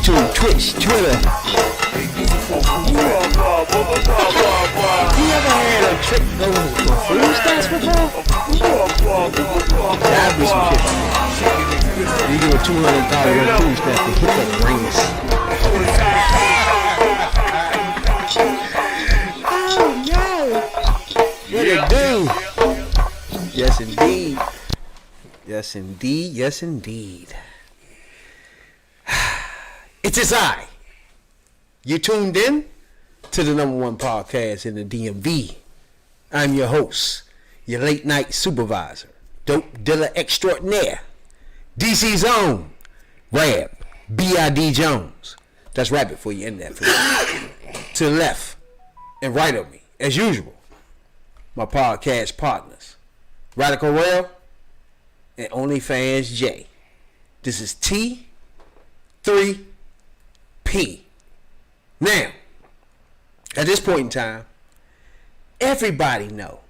YouTube, Twitch, Twitter. You ever had a trick go to food stamps before? That'd be some shit. You give a $200 food stamp to hit that rings. Oh no! What it do? Yes indeed. Yes indeed. Yes indeed. It is I. You tuned in to the #1 podcast in the DMV. I'm your host, your late night supervisor, dope dealer extraordinaire, DC's own, Rab, B.I.D. Jones. That's Rabbit for you in there. For you. To the left and right of me, as usual, my podcast partners, Radical Rail and OnlyFans J. This is T3P. Now, at this point in time, everybody know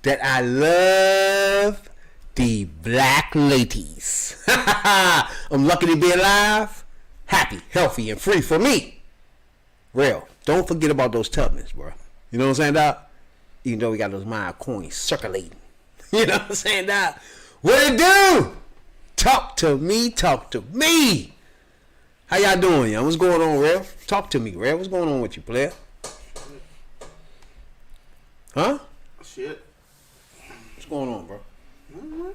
that I love the black ladies. I'm lucky to be alive, happy, healthy, and free for me. Real. Don't forget about those Tubmans, bro. You know what I'm saying, Doc? Even though we got those mile coins circulating. You know what I'm saying, Doc? What it do? Talk to me, talk to me. How y'all doing, y'all? What's going on, Real? Talk to me, Real. What's going on with you, player? Huh? Shit. What's going on, bro? Not much.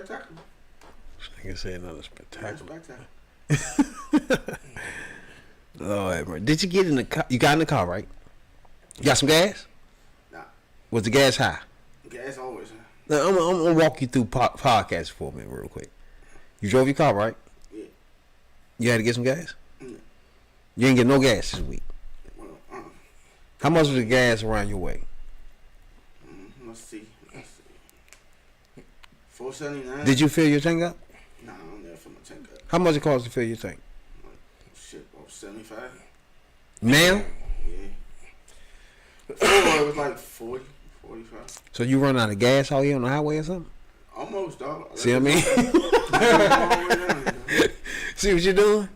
spectacular. I can say another spectacular. Spectacular. Lord, bro. Did you get in the car? You got in the car, right? You got some gas? Nah. Was the gas high? Gas always high. Now, I'm gonna walk you through podcast for a minute, real quick. You drove your car, right? Yeah. You had to get some gas? Yeah. You didn't get no gas this week. Well, How much was the gas around your way? let's see. $4.79. Did you fill your tank up? Nah, I don't never fill my tank up. How much it cost to fill your tank? Shit, about 75. Now? Yeah. Before it was like 40, 45. So you run out of gas out here on the highway or something? Almost, dog. See what I mean? See what you're doing?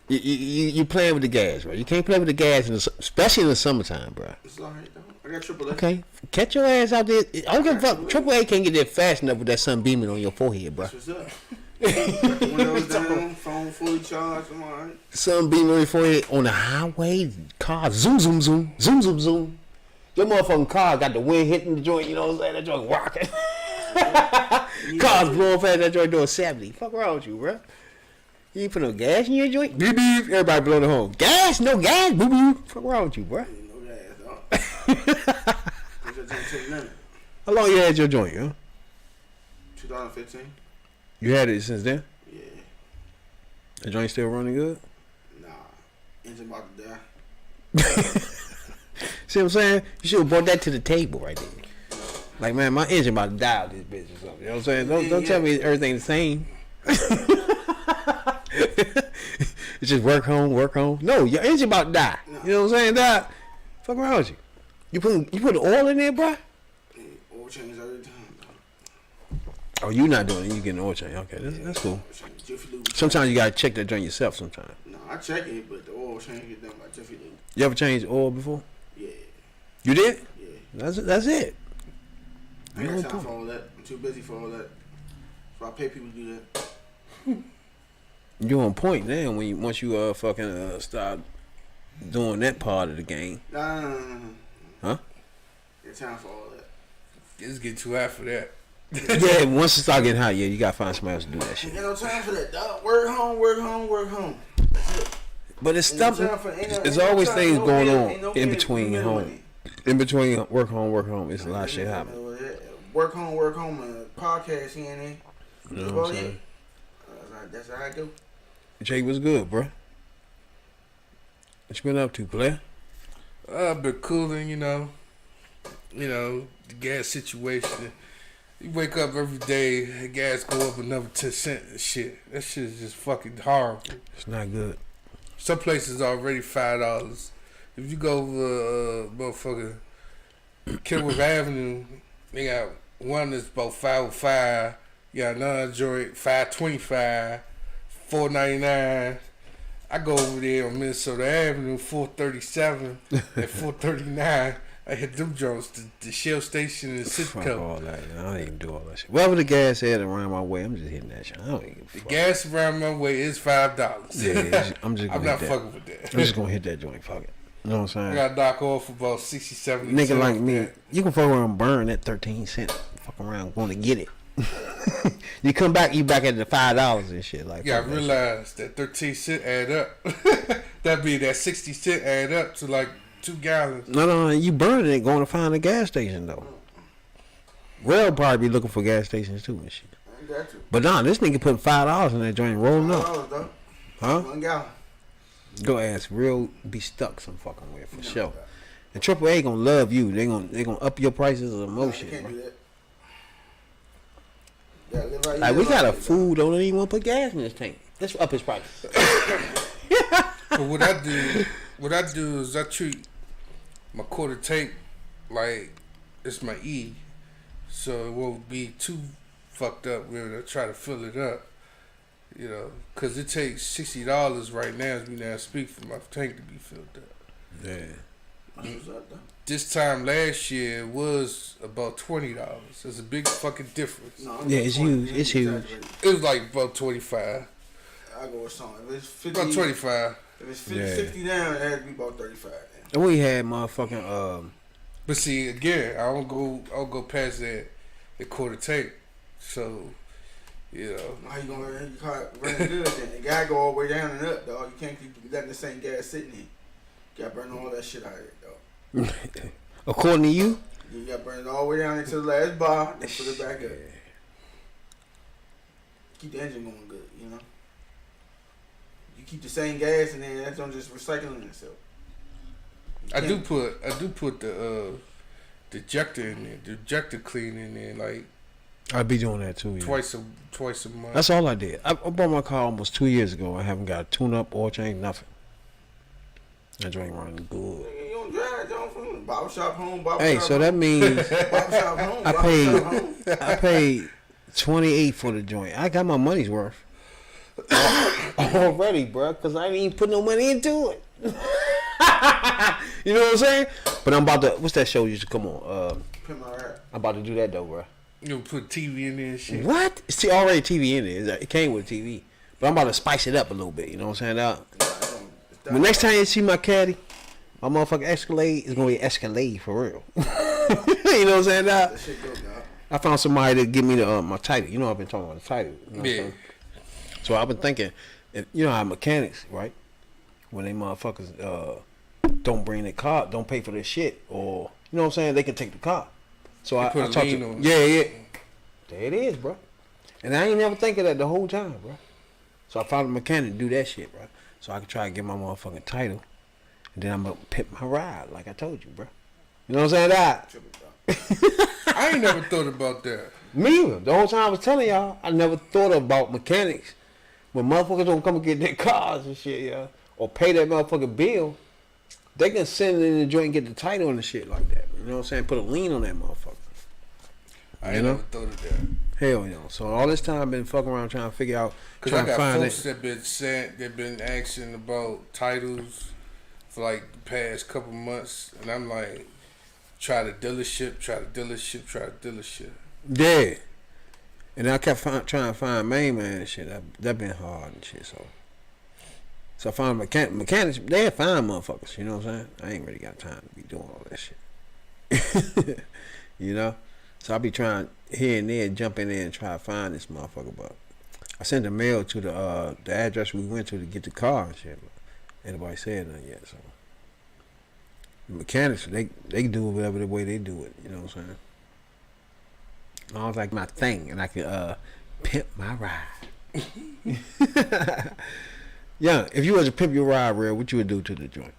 You playing with the gas, bro. You can't play with the gas, especially in the summertime, bro. It's alright, though. I got AAA. Okay, catch your ass out there. I don't give a fuck. AAA can't get there fast enough with that sun beaming on your forehead, bro. That's what's up. Got the windows down, phone fully charged. I'm alright. Sun beaming on your forehead on the highway. Car zoom, zoom, zoom, zoom, zoom, zoom. Your motherfucking car got the wind hitting the joint. You know what I'm saying? That joint rocking. Cars blowing past that joint doing 70. Fuck wrong with you, bro? You ain't put no gas in your joint? Beep, beep. Everybody blowing the horn. Gas? No gas? Boop, boop. Fuck wrong with you, bro? No gas, dog. How long you had your joint, huh? 2015. You had it since then? Yeah. The joint still running good? Nah. Engine about to die. See what I'm saying? You should have brought that to the table right there. Like, man, my engine about to die out this bitch or something. You know what I'm saying? Don't tell me everything's the same. It's just work home, work home. No, your engine about to die. No. You know what I'm saying? Die. Fuck around with you. You put oil in there, bro? Yeah, oil change every time, dog. Oh, you not doing it. You getting oil change. Okay, that's cool. Sometimes you gotta check that joint yourself sometimes. No, I check it, but the oil change get done by Jiffy Lube. You ever changed oil before? Yeah. You did? Yeah. That's it. I ain't got time for all that. I'm too busy for all that. So I pay people to do that. You're on point now once you start doing that part of the game. Nah. Huh? Got time for all that. It's getting too hot for that. Yeah, once it start getting hot, yeah, you gotta find somebody else to do that shit. Ain't no time for that, dog. Work home, work home, work home. That's it. But it's stuff. There's always things going on in between home. In between work home. It's a lot of shit happening. Work home, podcast here and there. You know what I'm saying? That's how I do. Jake, what's good, bro? What you been up to, player? I've been cooling, you know, the gas situation. You wake up every day, the gas go up another 10 cents and shit. That shit is just fucking horrible. It's not good. Some places already $5. If you go over motherfucker Kenwood Avenue, they got one that's about $5.05. You got another joint $5.25, $4.99. I go over there on Minnesota Avenue, $4.37 and $4.39. I hit them joints, the Shell Station and Citgo. Fuck all that. I don't even do all that shit. Whatever the gas head around my way, I'm just hitting that shit. I don't even. The gas around my way is $5. Yeah, I'm just. I'm not fucking with that. I'm just gonna hit that joint. Fuck it. You know what I'm saying? I got to knock off about 60, 70 Nigga cents like me, that. you can fuck around and burn that 13 cents. Fuck around, going to get it. You come back, you back at the $5 and shit. Like, you gotta realize that 13 cent add up. That be that 60 cent add up to like 2 gallons. No, you burning it going to find a gas station though. We'll probably be looking for gas stations too and shit. I got you. But nah, this nigga put $5 in that joint rolling up. $5, Huh? 1 gallon. Go ask real be stuck some fucking way for sure. And AAA gonna love you. They gonna up your prices of emotion. Can't Bro. do that. Right Like we got a fool don't even want to put gas in this tank. Let's up his price. But what I do is I treat my quarter tank like it's my E, so it won't be too fucked up when I try to fill it up. You know, because it takes $60 right now as we now speak for my tank to be filled up. Yeah. This time last year it was about $20. It's a big fucking difference. No, Yeah, it's huge. It's huge. It was like about 25. I go with something. If it's 50, About 25. If it's 50, 60 down, it has to be about 35. And we had motherfucking But see, again, I don't go past that quarter tank. So You know. How you gonna run your car running good then? The guy go all the way down and up, dog. You can't keep letting the same gas sitting in. You gotta burn all that shit out of it, dog. According to you? You gotta burn it all the way down into the last bar, then put it back up. Keep the engine going good, you know. You keep the same gas and then that's on just recycling itself. I do put the ejector in there, the ejector clean in there, like I'd be doing that too. Yeah. twice a month. That's all I did. I bought my car almost 2 years ago. I haven't got a tune-up, oil change, nothing. That joint running good. You don't drive, don't from barber shop home, barber Hey, shop so home. that means Barber shop home, I barber paid shop home. I paid $28 for the joint. I got my money's worth already, bro, because I didn't even put no money into it. You know what I'm saying? But I'm about to. What's that show used to come on? Pimp my rap. I'm about to do that though, bro. You put TV in there and shit. What? It's already TV in there. It came with TV, but I'm about to spice it up a little bit. You know what I'm saying? The next time you see my caddy, my motherfucking Escalade is gonna be Escalade for real. You know what I'm saying? That shit go, dog. I found somebody to give me the my title. You know I've been talking about the title. You know what I'm saying? So I've been thinking, if, you know how mechanics, right? When they motherfuckers don't bring their car, don't pay for their shit, or you know what I'm saying, they can take the car. So I talked to, yeah. There it is, bro. And I ain't never think of that the whole time, bro. So I found a mechanic to do that shit, bro. So I can try to get my motherfucking title, and then I'm gonna pimp my ride, like I told you, bro. You know what I'm saying? That. I ain't never thought about that. Me either. The whole time I was telling y'all, I never thought about mechanics. When motherfuckers don't come and get their cars and shit, yeah, or pay that motherfucking bill, they can send it in the joint and get the title and the shit like that. You know what I'm saying? Put a lien on that motherfucker. I ain't never thought of that. Hell no. So all this time I've been fucking around trying to figure out, Cause trying I got to find folks it. that been sent, that been asking about titles for like the past couple months, and I'm like, try the dealership. Yeah. And I kept trying to find main man and shit. That been hard and shit. So I found mechanics. They fine motherfuckers. You know what I'm saying? I ain't really got time to be doing all that shit. You know? So I be trying here and there, jump in there and try to find this motherfucker. But I sent a mail to the address we went to get the car and shit. But anybody said nothing yet. So the mechanics, they do it whatever the way they do it. You know what I'm saying? I was like my thing, and I can pimp my ride. Yeah, if you was to pimp your ride, real, what you would do to the joint?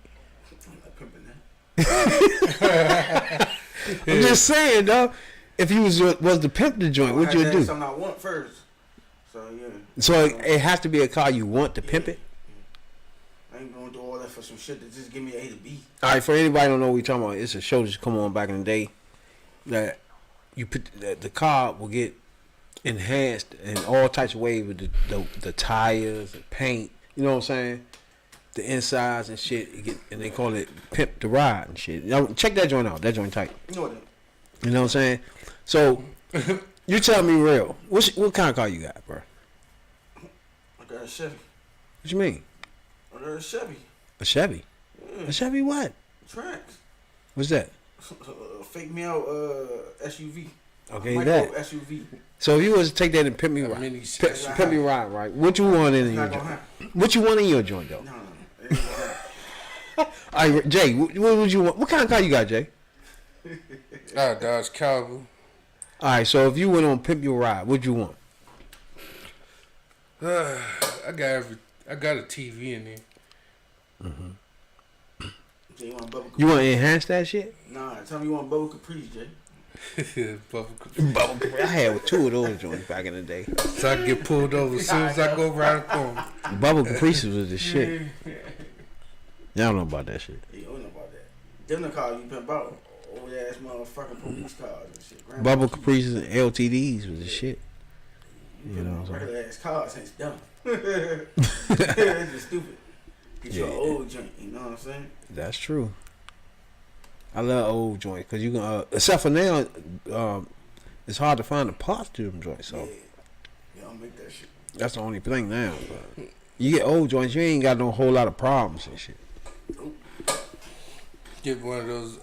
I'm not pimping that. I'm just saying, though. If you was to pimp the joint, what you would do? Something I want first. So yeah. So it has to be a car you want to pimp it. I ain't gonna do all that for some shit that just give me A to B. All right, for anybody who don't know what we talking about, it's a show that come on back in the day that you put the car will get enhanced in all types of ways with the tires, the paint. You know what I'm saying? The insides and shit, and they call it pimp the ride and shit. Now, check that joint out. That joint tight. You know what? You know what I'm saying? So, you tell me real. What kind of car you got, bro? I got a Chevy. What you mean? I got a Chevy. A Chevy? Yeah. A Chevy what? Tracks. What's that? Fake me out SUV. Okay, Micro that. SUV. So if you was to take that and pimp me ride, pimp me ride, right? What you want in your joint? What you want in your joint though? No. It ain't gonna happen. All right, Jay, what would you want? What kind of car you got, Jay? Dodge Cowboy. All right, so if you went on pimp your ride, what'd you want? I got a TV in there. Jay, you want bubble You want to enhance that shit? Nah, tell me you want bubble Caprice, Jay. Bubble. I had two of those joints back in the day. So I can get pulled over as soon as I go around the corner. Bubble Caprices was the shit. Y'all know about that shit. Yeah, you don't know about that. Them the cars you pimp out. Old ass motherfucking police cars and shit. Grandma Bubble Caprices and LTDs was the shit. You know what I'm saying? Regular ass cars ain't dumb. It's just stupid. Get your old joint, you know what I'm saying? That's true. I love old joints because you can, except for now, it's hard to find the parts to them joints. So Yeah, I'll make that shit. that's the only thing now. But you get old joints, you ain't got no whole lot of problems and shit. Get one of those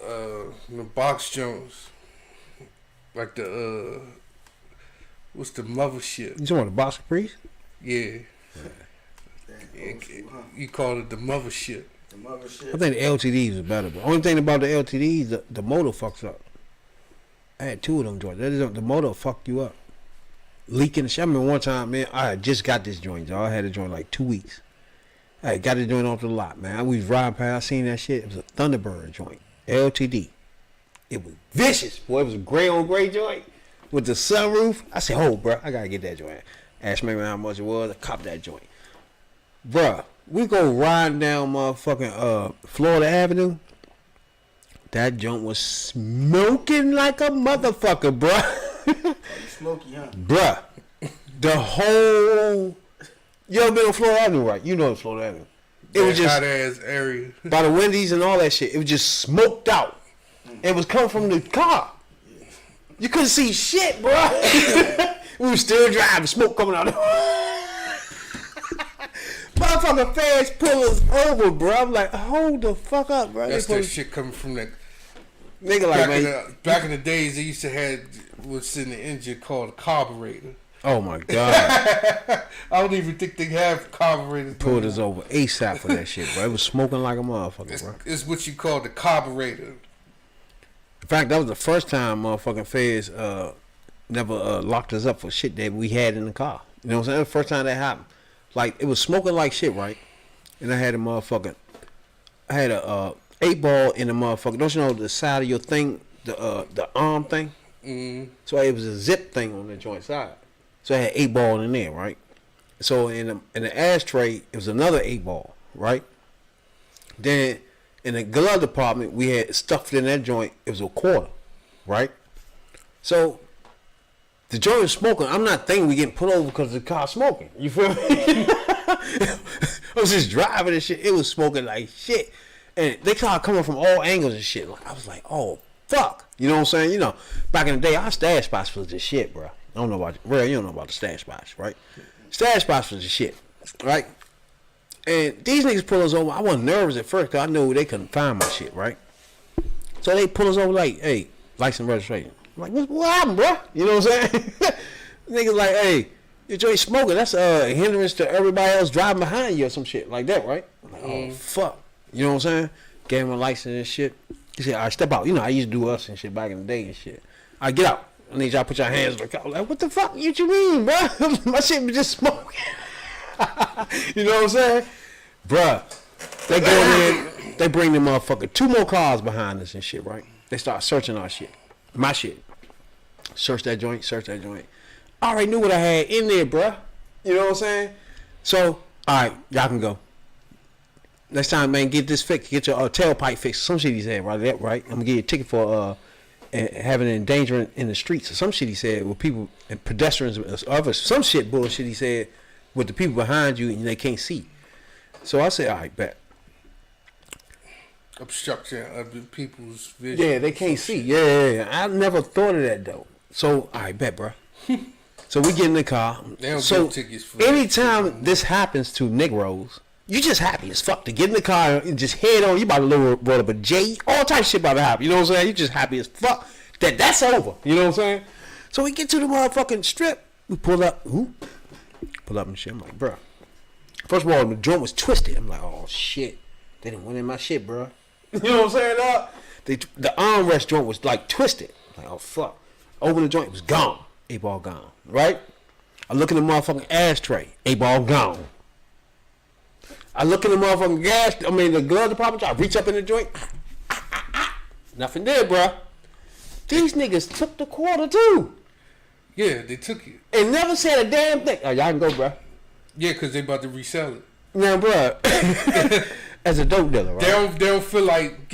the box joints, like the What's the mothership? You talking about the Box Caprice? Yeah. Damn, old school, huh? You call it the mothership. The mothership. I think the LTDs is better. But only thing about the LTDs, the motor fucks up. I had 2 of them joints. The motor fuck you up. Leaking the shit. I remember one time, man, I had just got this joint, y'all. I had a joint like 2 weeks. I got the joint off the lot, man. We was riding past, I seen that shit. It was a Thunderbird joint. LTD. It was vicious, boy. It was a gray on gray joint with the sunroof. I said, oh, bro, I gotta get that joint. Asked me how much it was. I copped that joint. Bruh, we go riding down motherfucking Florida Avenue. That joint was smoking like a motherfucker, bruh. You smoky, huh? Bruh, the whole... You ever been on Florida Avenue, right? You know the Florida Avenue. It was just... hot ass area. By the Wendy's and all that shit. It was just smoked out. It was coming from the car. You couldn't see shit, bruh. We were still driving, smoke coming out. Motherfucking feds pull us over, bro. I'm like, hold the fuck up, bro. That's that shit coming from that. Nigga like, man. Back in the days, they used to have what's in the engine called a carburetor. Oh my God. I don't even think they have carburetors. Pulled us over ASAP for that shit, bro. It was smoking like a motherfucker, bro. It's what you call the carburetor. In fact, that was the first time motherfucking feds never locked us up for shit that we had in the car. You know what I'm saying? The first time that happened. Like, it was smoking like shit, right? And I had a 8-ball in the motherfucker. Don't you know the side of your thing, the arm thing? Mm. So it was a zip thing on the joint side. So I had 8-ball in there, right? So in the ashtray, it was another 8-ball, right? Then in the glove department, we had stuffed in that joint. It was a quarter, right? So the joint was smoking. I'm not thinking we getting put over because the car smoking. You feel me? I was just driving and shit. It was smoking like shit. And they started coming from all angles and shit. Like, I was like, oh, fuck. You know what I'm saying? You know, back in the day, our stash spots was the shit, bro. I don't know about you don't know about the stash spots, right? Stash spots was the shit, right? And these niggas pull us over. I wasn't nervous at first because I knew they couldn't find my shit, right? So they pull us over like, hey, license registration. I'm like, what happened, bro? You know what I'm saying? Niggas like, hey, your joint smoking. That's a hindrance to everybody else driving behind you or some shit like that, right? I'm like, oh, fuck. You know what I'm saying? Gave him a license and shit. He said, all right, step out. You know, I used to do us and shit back in the day and shit. All right, get out. I need y'all to put your hands on the car. I was like, what the fuck you mean, bro? My shit was just smoking. You know what I'm saying? Bruh, they go in, they bring the motherfucker 2 more cars behind us and shit, right? They start searching our shit. My shit. Search that joint. I already knew what I had in there, bruh. You know what I'm saying? So, all right, y'all can go. Next time, man, get this fixed. Get your tailpipe fixed. Some shit he said, right? I'm going to give you a ticket for having an endangerment in the streets. Or some shit he said with people and pedestrians and others. Some shit bullshit he said with the people behind you and they can't see. So I said, all right, bet. Obstruction of the people's vision. Yeah, they can't see. Yeah. I never thought of that, though. So, all right, bet, bro. So we get in the car. They don't so give tickets for anytime this happens to Negroes, you just happy as fuck to get in the car and just head on. You about to roll up a J, all type of shit about to happen. You know what I'm saying? You just happy as fuck that's over. You know what I'm saying? So we get to the motherfucking strip. We pull up. Pull up and shit. I'm like, bro. First of all, the joint was twisted. I'm like, oh shit. They didn't win in my shit, bro. You know what I'm saying, dog? The armrest joint was like twisted. I'm like, oh fuck. Open the joint, it was gone. 8-ball gone. Right? I look in the motherfucking ashtray. 8-ball gone. I look in the motherfucking the glove department. I reach up in the joint. Nothing there, bro. These niggas took the quarter too. Yeah, they took it. And never said a damn thing. Oh, y'all can go, bro. Yeah, because they about to resell it. Now, bro. As a dope dealer, right? They don't feel like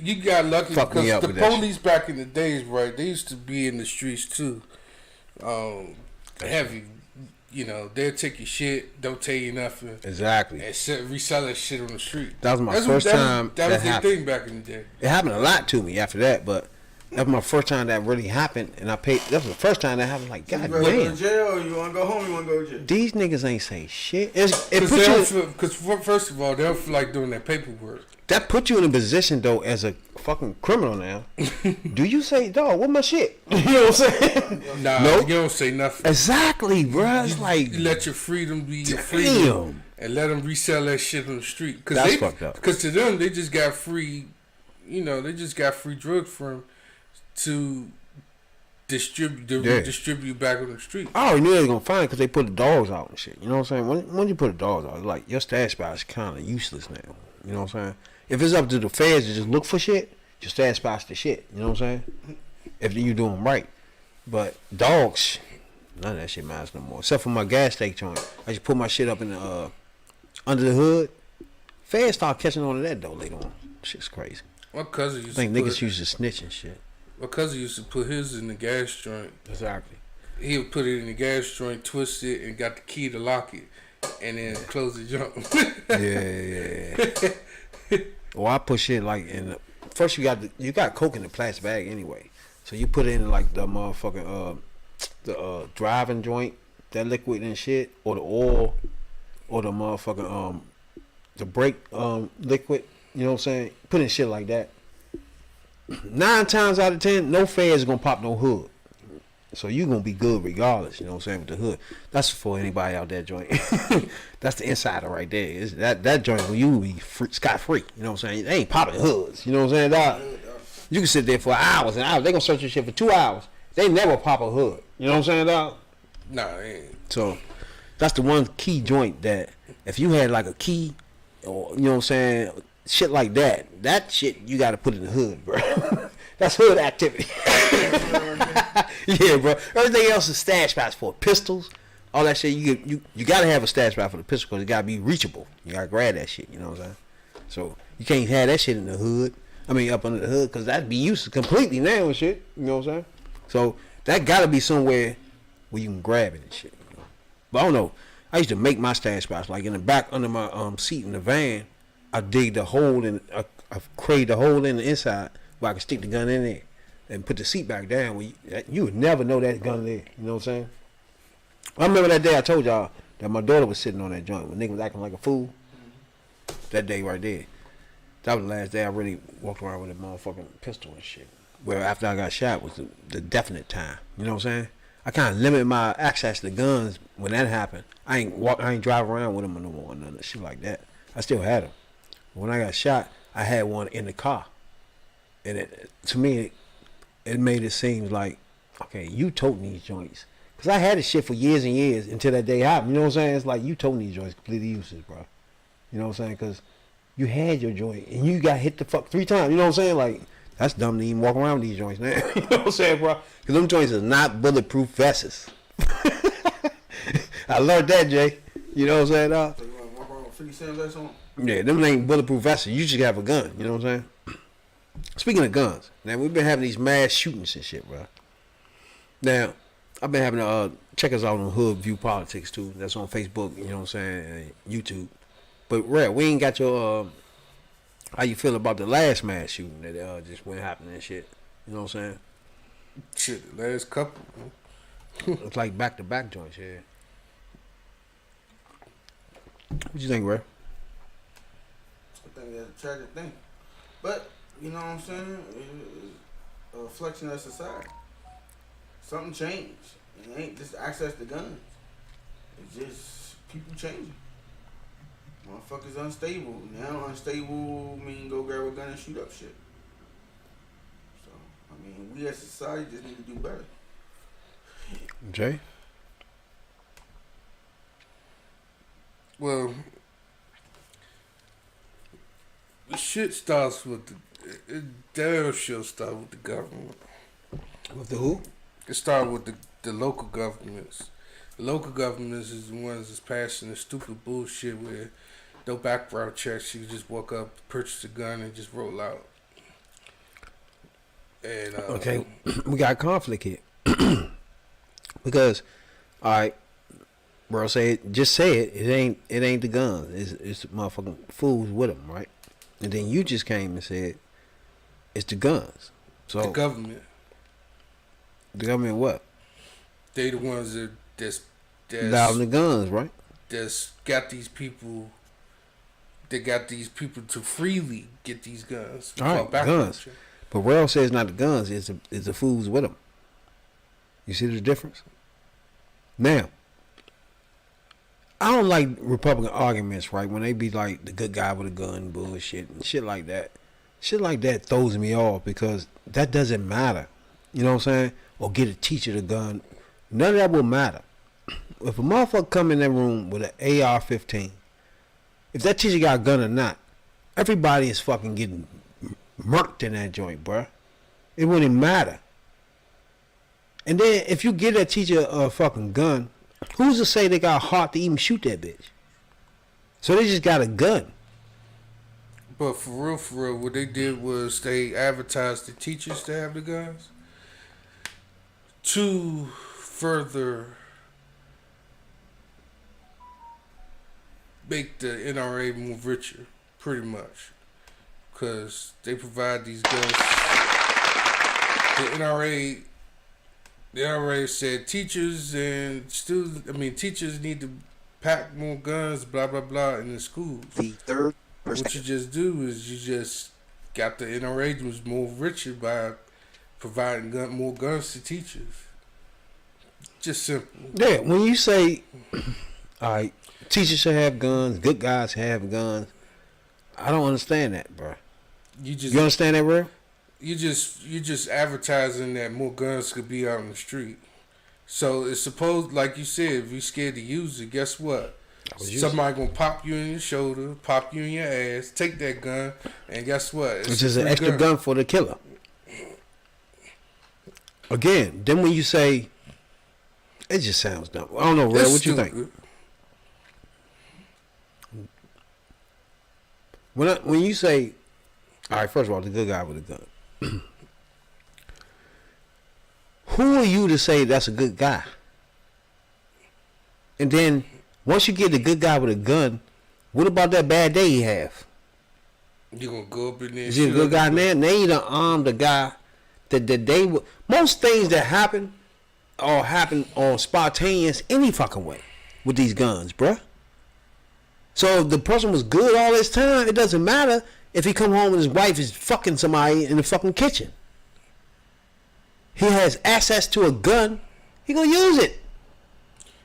you got lucky Fuck because the police back in the days, right? They used to be in the streets too. Heavy, you know, they'll take your shit, don't tell you nothing. Exactly. And resell that shit on the street. That was my first time. That was their thing back in the day. It happened a lot to me after that, but That was my first time that really happened, and I paid. That was the first time that happened. Like, God you rather go damn, to jail or you want to go home? You want to go to jail? these niggas ain't say shit. It put Because first of all, they don't feel like doing that paperwork. That put you in a position though as a fucking criminal now. Do you say, dog, what my shit? You know what I'm saying? Nah, Nope. you don't say nothing. Exactly, bro. It's like, You let your freedom be your damn. freedom, and let them resell that shit on the street. That's fucked up. Because to them, they just got free. You know, they just got free drugs from to distribute back on the street. I already knew they was gonna find it because they put the dogs out and shit. You know what I'm saying? When you put the dogs out, it's like your stash spot is kind of useless now. You know what I'm saying? If it's up to the feds to just look for shit, your stash spot's the shit. You know what I'm saying? If you do them right. But dogs, none of that shit matters no more. Except for my gas tank joint. I just put my shit up in the under the hood. Feds start catching on to that though later on. Shit's crazy. My cousin I used think to niggas used to snitch and shit. My cousin used to put his in the gas joint. Exactly. He would put it in the gas joint, twist it, and got the key to lock it, and then close the jump. Yeah. Well, I put shit like in the, first you got coke in the plastic bag anyway, so you put it in like the motherfucking driving joint, that liquid and shit, or the oil, or the motherfucking the brake liquid. You know what I'm saying? Put in shit like that. 9 times out of 10, no feds gonna pop no hood. So you gonna be good regardless, you know what I'm saying, with the hood. That's for anybody out there joint. That's the insider right there. It's that joint where you be scot free, you know what I'm saying? They ain't popping hoods, you know what I'm saying, dog? You can sit there for hours and hours. They gonna search your shit for 2 hours. They never pop a hood. You know what I'm saying, dog? Nah, they ain't. So that's the one key joint that if you had like a key or you know what I'm saying, shit like that shit you gotta put in the hood, bro. That's hood activity. Yeah, bro. Everything else is stash spots for pistols, all that shit. You gotta have a stash spot for the pistol because it gotta be reachable. You gotta grab that shit. You know what I'm saying? So you can't have that shit in the hood. I mean, up under the hood because that'd be useless completely now and shit. You know what I'm saying? So that gotta be somewhere where you can grab it and shit. You know? But I don't know. I used to make my stash spots like in the back under my seat in the van. I dig the hole in. I create the hole in the inside where I can stick the gun in there and put the seat back down. Where you would never know that gun there. You know what I'm saying? I remember that day I told y'all that my daughter was sitting on that joint when nigga was acting like a fool. That day right there. That was the last day I really walked around with a motherfucking pistol and shit. Where after I got shot was the definite time. You know what I'm saying? I kind of limited my access to guns when that happened. I ain't drive around with them no more, none of shit like that. I still had them. When I got shot, I had one in the car. And to me, it made it seem like, okay, you toting these joints. Because I had this shit for years and years until that day happened. You know what I'm saying? It's like you toting these joints completely useless, bro. You know what I'm saying? Because you had your joint and you got hit the fuck 3 times. You know what I'm saying? Like, that's dumb to even walk around with these joints now. You know what I'm saying, bro? Because them joints are not bulletproof vests. I learned that, Jay. You know what I'm saying, dog? So you want to walk around with 50 cents vests on? Yeah, them ain't bulletproof vests. You just have a gun. You know what I'm saying? Speaking of guns, now we've been having these mass shootings and shit, bro. Now, I've been having check us out on Hood View Politics too. That's on Facebook. You know what I'm saying? And YouTube. But Red, we ain't got your how you feel about the last mass shooting that just went happening and shit. You know what I'm saying? Shit, the last couple. It's like back-to-back joints here. What you think, Ray? I think that's a tragic thing. But, you know what I'm saying? It's a reflection of society. Something changed. It ain't just access to guns. It's just people changing. Motherfuckers unstable. Now unstable mean go grab a gun and shoot up shit. So, I mean, we as a society just need to do better. Jay? Well, the shit starts with the damn sure start with the government. With the who? It started with the local governments. The local governments is the ones that's passing the stupid bullshit where no background checks. You just walk up, purchase a gun, and just roll out. And Okay, we got a conflict here. Because, all right, bro, just say it. It ain't the guns. It's the motherfucking fools with them, right? And then you just came and said it's the guns. So The government. The government what? They the ones that's Allowing the guns, right? that's got these people. They got these people to freely get these guns. All right, guns. But Rail says not the guns, it's the fools with them. You see the difference? Now, I don't like Republican arguments, right? When they be like the good guy with a gun bullshit and shit like that. Shit like that throws me off because that doesn't matter. You know what I'm saying? Or get a teacher the gun. None of that will matter. If a motherfucker come in that room with an AR-15, if that teacher got a gun or not, everybody is fucking getting murked in that joint, bruh. It wouldn't matter. And then if you give that teacher a fucking gun, who's to say they got a heart to even shoot that bitch? So they just got a gun. But for real, what they did was they advertised the teachers to have the guns to further make the NRA move richer, pretty much, because they provide these guns. The NRA said teachers and students. I mean, teachers need to pack more guns, blah blah blah, in the schools. The third. What you just do is you just got the NRA to move richer by providing more guns to teachers. Just simple. Yeah, when you say, all right, teachers should have guns, good guys have guns, I don't understand that, bro. You understand that, bro? You just advertising that more guns could be out on the street. So it's supposed, like you said, if you're scared to use it, guess what? Somebody gonna pop you in your shoulder, pop you in your ass, take that gun, and guess what? It's just an extra gun for the killer. Again, then when you say, it just sounds dumb. I don't know, Red, what you think? When you say, all right, first of all, the good guy with a gun. Who are you to say that's a good guy? And then, once you get the good guy with a gun, what about that bad day he have? You gonna go up in there? Is he a good guy now? Now you done armed the guy that they would. Most things that happen or happen on spontaneous any fucking way with these guns, bruh. So if the person was good all this time, it doesn't matter if he come home and his wife is fucking somebody in the fucking kitchen. He has access to a gun, he gonna use it.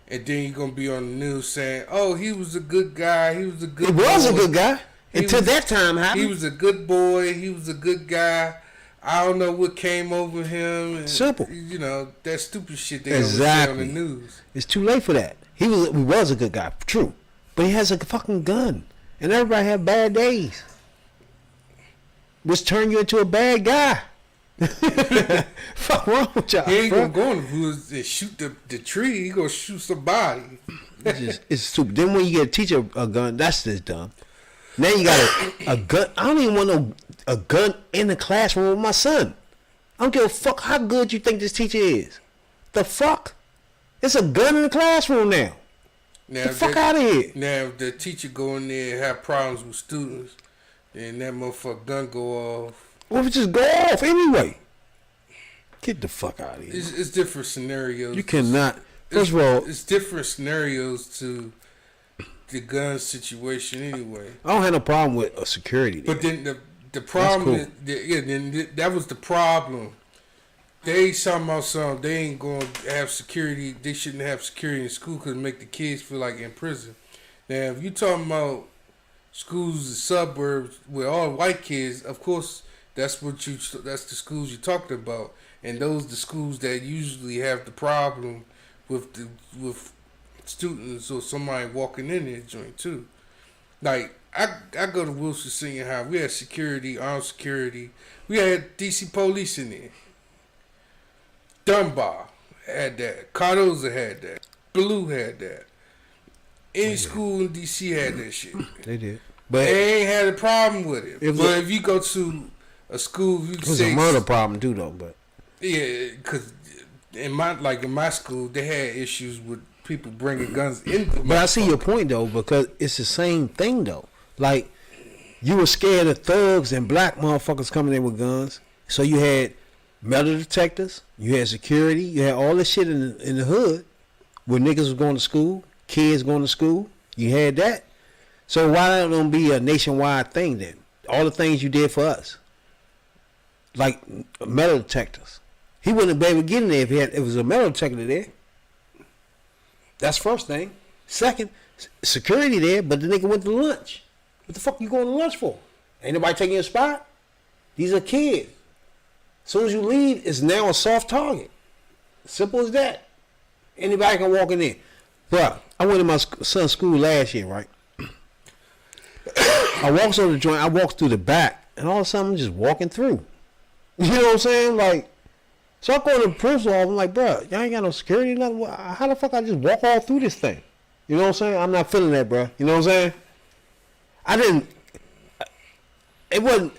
And then you're gonna be on the news saying, "Oh, he was a good guy. He was a good." He was a good guy until that time happened. He was a good boy. He was a good guy. I don't know what came over him. And, simple. You know that stupid shit they always say on the news. It's too late for that. He was a good guy, true, but he has a fucking gun, and everybody have bad days, which turn you into a bad guy. Fuck wrong with y'all? He ain't gonna go in the woods and shoot the tree. He gonna shoot somebody. It's stupid. Then when you get a teacher a gun, that's just dumb. Now you got a gun. I don't even want a gun in the classroom with my son. I don't give a fuck how good you think this teacher is. The fuck? It's a gun in the classroom now. Now, the fuck out of here. Now, if the teacher go in there and have problems with students, then that motherfucker gun go off. Well, if it just go off anyway. Get the fuck out of here. It's different scenarios. You cannot. First of all, it's different scenarios to the gun situation anyway. I don't have no problem with a security. But then the problem is, then that was the problem. They talking about something. They ain't gonna have security. They shouldn't have security in school because it make the kids feel like in prison. Now, if you talking about schools in suburbs with all white kids, of course that's the schools you talked about, and those the schools that usually have the problem with students or somebody walking in there joint too. Like I go to Wilson Senior High. We had security, armed security. We had DC police in there. Dunbar had that. Cardoza had that. Blue had that. Any school in DC had that shit. They did, but they ain't had a problem with it. But if you go to a school, you it was a murder problem too, though. But yeah, because in my school, they had issues with people bringing guns in. But I see your point though, because it's the same thing though. Like you were scared of thugs and black motherfuckers coming in with guns, so you had metal detectors. You had security. You had all this shit in the hood where niggas was going to school, kids going to school. You had that. So why don't it be a nationwide thing then? All the things you did for us, like metal detectors. He wouldn't be able to get in there if it was a metal detector there. That's first thing. Second, security there, but the nigga went to lunch. What the fuck you going to lunch for? Ain't nobody taking your spot? These are kids. As soon as you leave, it's now a soft target. Simple as that. Anybody can walk in there. Bruh, I went to my son's school last year, right? I walked on the joint, I walked through the back, and all of a sudden I'm just walking through. You know what I'm saying? Like, so I go to the principal, I'm like, bruh, y'all ain't got no security, nothing. How the fuck I just walk all through this thing? You know what I'm saying? I'm not feeling that, bruh. You know what I'm saying?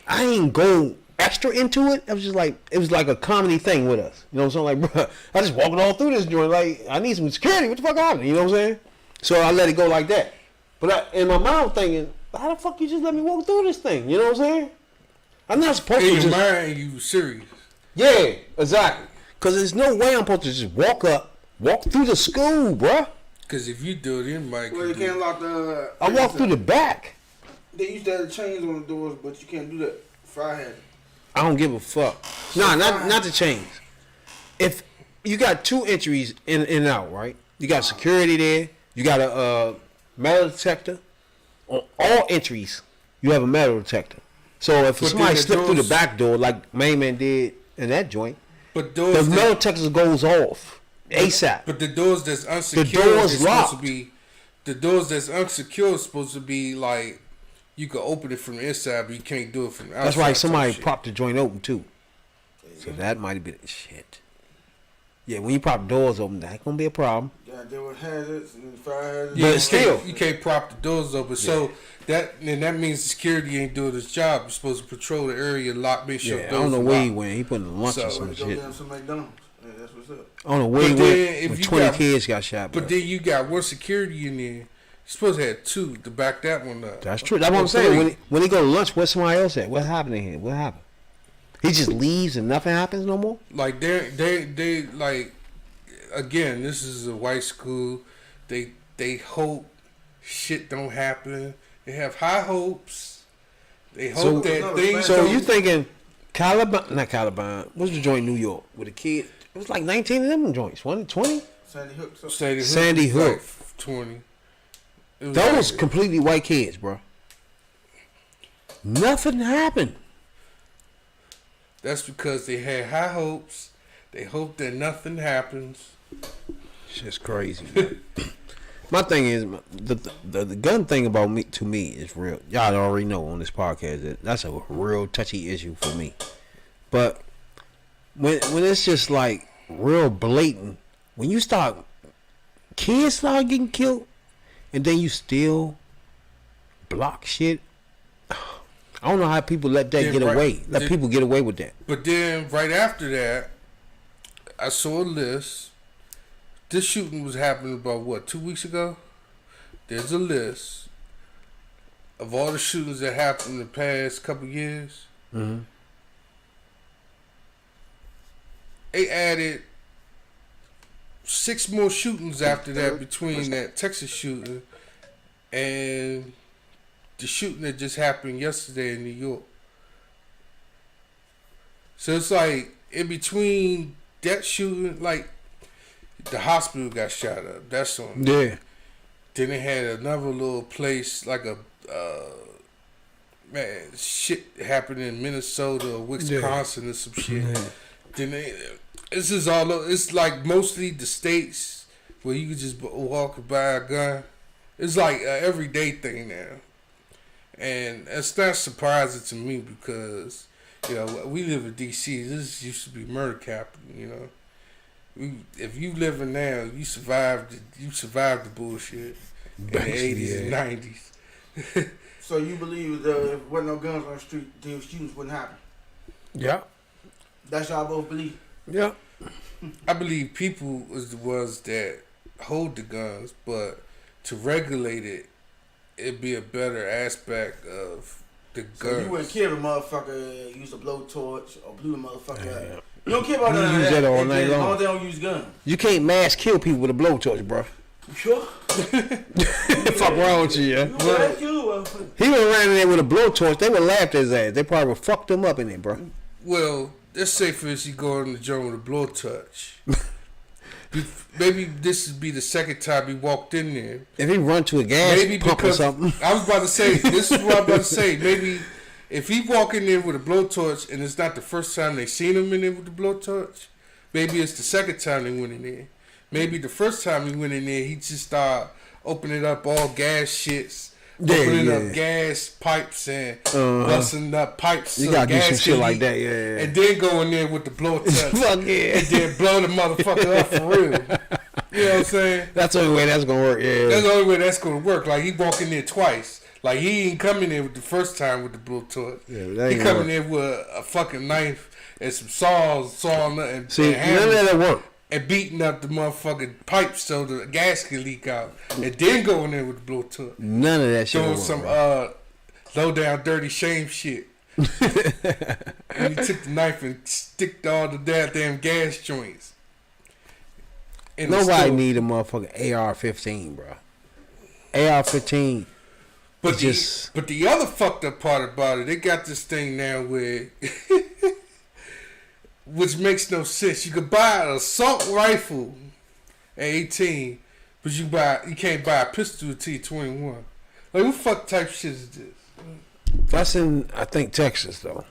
I ain't go extra into it. It was just like, it was like a comedy thing with us. You know what I'm saying? Like, bruh, I just walking all through this joint, like, I need some security. What the fuck happened? You know what I'm saying? So I let it go like that. But in my mind, I'm thinking, how the fuck you just let me walk through this thing? You know what I'm saying? I'm not supposed to just... In your mind, you serious. Yeah, exactly. Because there's no way I'm supposed to just walk through the school, bruh. Because if you do it, anybody Well, you can't lock the... I walk through the back. They used to have the chains on the doors, but you can't do that. Fire hazard. I don't give a fuck. Nah, not the chains. If you got two entries in and out, right? You got security there. You got a metal detector. On all entries, you have a metal detector. So if somebody slipped through the back door, like Main Man did in that joint, but the metal detector goes off ASAP. But the doors that's unsecured, the door's locked. The doors that's unsecured is supposed to be like you can open it from the inside, but you can't do it from the outside. That's right. Somebody propped the joint open too. So that might have been shit. Yeah, when you prop doors open, that's gonna be a problem. Yeah, there were hazards and fire hazards. Yeah, but still, you can't prop the doors open. Yeah. So that means security ain't doing its job. You're supposed to patrol the area, make sure. Yeah, I don't know where he went. He put in the lunch or some shit. Some McDonald's. Yeah, that's what's up. I don't know where he went. When 20 kids got shot. But then you got one security in there. You're supposed to have two to back that one up. That's true. That's what I'm saying. When he go to lunch, where's somebody else at? What happened to him? What happened? He just leaves and nothing happens no more. Like they like. Again, this is a white school. They hope shit don't happen. They have high hopes. They hope that things. So you thinking Caliban? Not Caliban. What's the joint in New York with a kid? It was like 19 of them joints. Wasn't it 20? Sandy Hook. Like 20. Those completely white kids, bro. Nothing happened. That's because they had high hopes. They hope that nothing happens. Shit's crazy. My thing is the gun thing about me is real. Y'all already know on this podcast that's a real touchy issue for me. But when it's just like real blatant, when you start kids start getting killed, and then you still block shit. I don't know how people let that get away. Let people get away with that. But then right after that, I saw a list. This shooting was happening about 2 weeks ago? There's a list of all the shootings that happened in the past couple years. Mm-hmm. They added 6 more shootings after that between that Texas shooting and the shooting that just happened yesterday in New York. So it's like in between that shooting, like the hospital got shot up. That's on. Yeah. Then they had another little place like a shit happened in Minnesota or Wisconsin or some shit. Yeah. Then this is all. It's like mostly the states where you could just walk and buy a gun. It's like an everyday thing now, and it's not surprising to me because we live in D.C. This used to be murder capital. If you living now, you survived the bullshit in the 80s and 90s. So you believe if there wasn't no guns on the street, the shootings wouldn't happen? Yeah. That's y'all both believe? Yeah. I believe people was the ones that hold the guns, but to regulate it, it'd be a better aspect of the guns. So you wouldn't kill a motherfucker, use a blowtorch, or blew the motherfucker up. You don't care about You none of use that all As night long long. as they don't use guns. You can't mass kill people with a blowtorch, bro. You sure? Fuck wrong with you, yeah. You ask you, He would have ran in there with a blowtorch. They would have laughed at his ass. They probably would have fucked him up in there, bro. Well, let's say for instance, you go in the joint with a blowtorch. Maybe this would be the second time he walked in there. If he run to a gas pump or something. I was about to say, this is what I'm about to say. Maybe if he walk in there with a blowtorch and it's not the first time they seen him in there with the blowtorch, maybe it's the second time they went in there. Maybe the first time he went in there, he just started opening up all gas shits. Opening up gas pipes and busting up pipes. You gotta do some shit like that, yeah. And then go in there with the blowtorch. Fuck yeah. And then blow the motherfucker up for real. You know what I'm saying? That's the only way that's gonna work, yeah. That's the only way that's gonna work. Like he walk in there twice. Like he ain't coming in with the first time with the blowtorch. Yeah, he coming in with a fucking knife and some saws, sawing and See, and none of that work. and beating up the motherfucking pipes so the gas can leak out, and then going in with the blowtorch. None of that shit. Doing work, some bro. low down dirty shame shit. And he took the knife and sticked all the damn gas joints. Nobody need a motherfucking AR-15, bro. AR-15. But just but the other fucked up part about it, they got this thing now where, which makes no sense. You could buy an assault rifle at 18, but you can't buy a pistol until you're 21. Like, what fuck type shit is this? that's in, I think, Texas, though.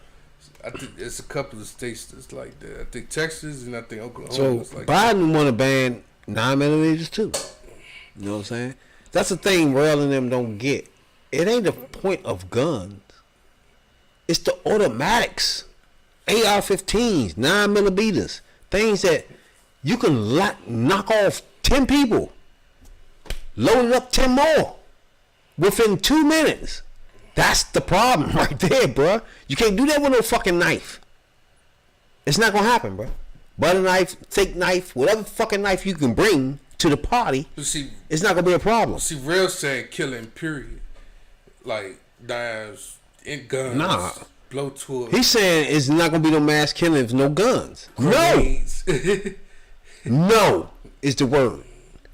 I think it's a couple of states that's like that. I think Texas and I think Oklahoma. So is like Biden want to ban 9mm too. You know what I'm saying? That's the thing Rail and them don't get. It ain't the point of guns. It's the automatics. AR-15s, 9mm. Things that you can knock off 10 people. Load up 10 more. Within 2 minutes. That's the problem right there, bro. You can't do that with no fucking knife. It's not gonna happen, bro. Butter knife, thick knife, whatever fucking knife you can bring to the party, it's not gonna be a problem. See, Real saying killing, period. Like knives, guns, Nah. blowtorch. He's saying it's not gonna be no mass killings, no guns. No, no is the word.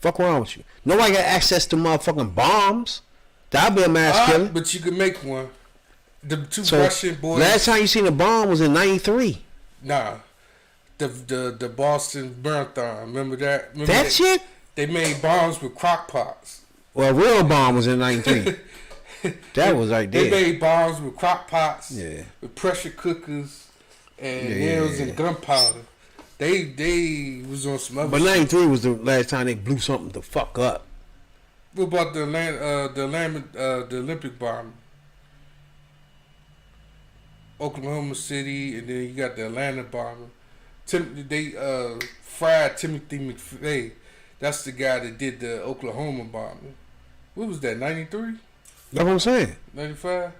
Fuck wrong with you? Nobody got access to motherfucking bombs. That'd be a mass killing. But you can make one. The two So, Russian boys. last time you seen a bomb was in '93. Nah, the Boston Marathon. Remember that? Remember That shit? They made bombs with crock pots. Well, a real bomb was in '93. That was right They there. made bombs with crock pots. Yeah. With pressure cookers and Yeah. nails and gunpowder. They was on some other. But shit. '93 was the last time they blew something the fuck up. What about the Olympic bomb? Oklahoma City, and then you got the Atlanta bomber. They fried Timothy McVeigh. That's the guy that did the Oklahoma bombing. What was that? 93, That's what I'm saying. 95,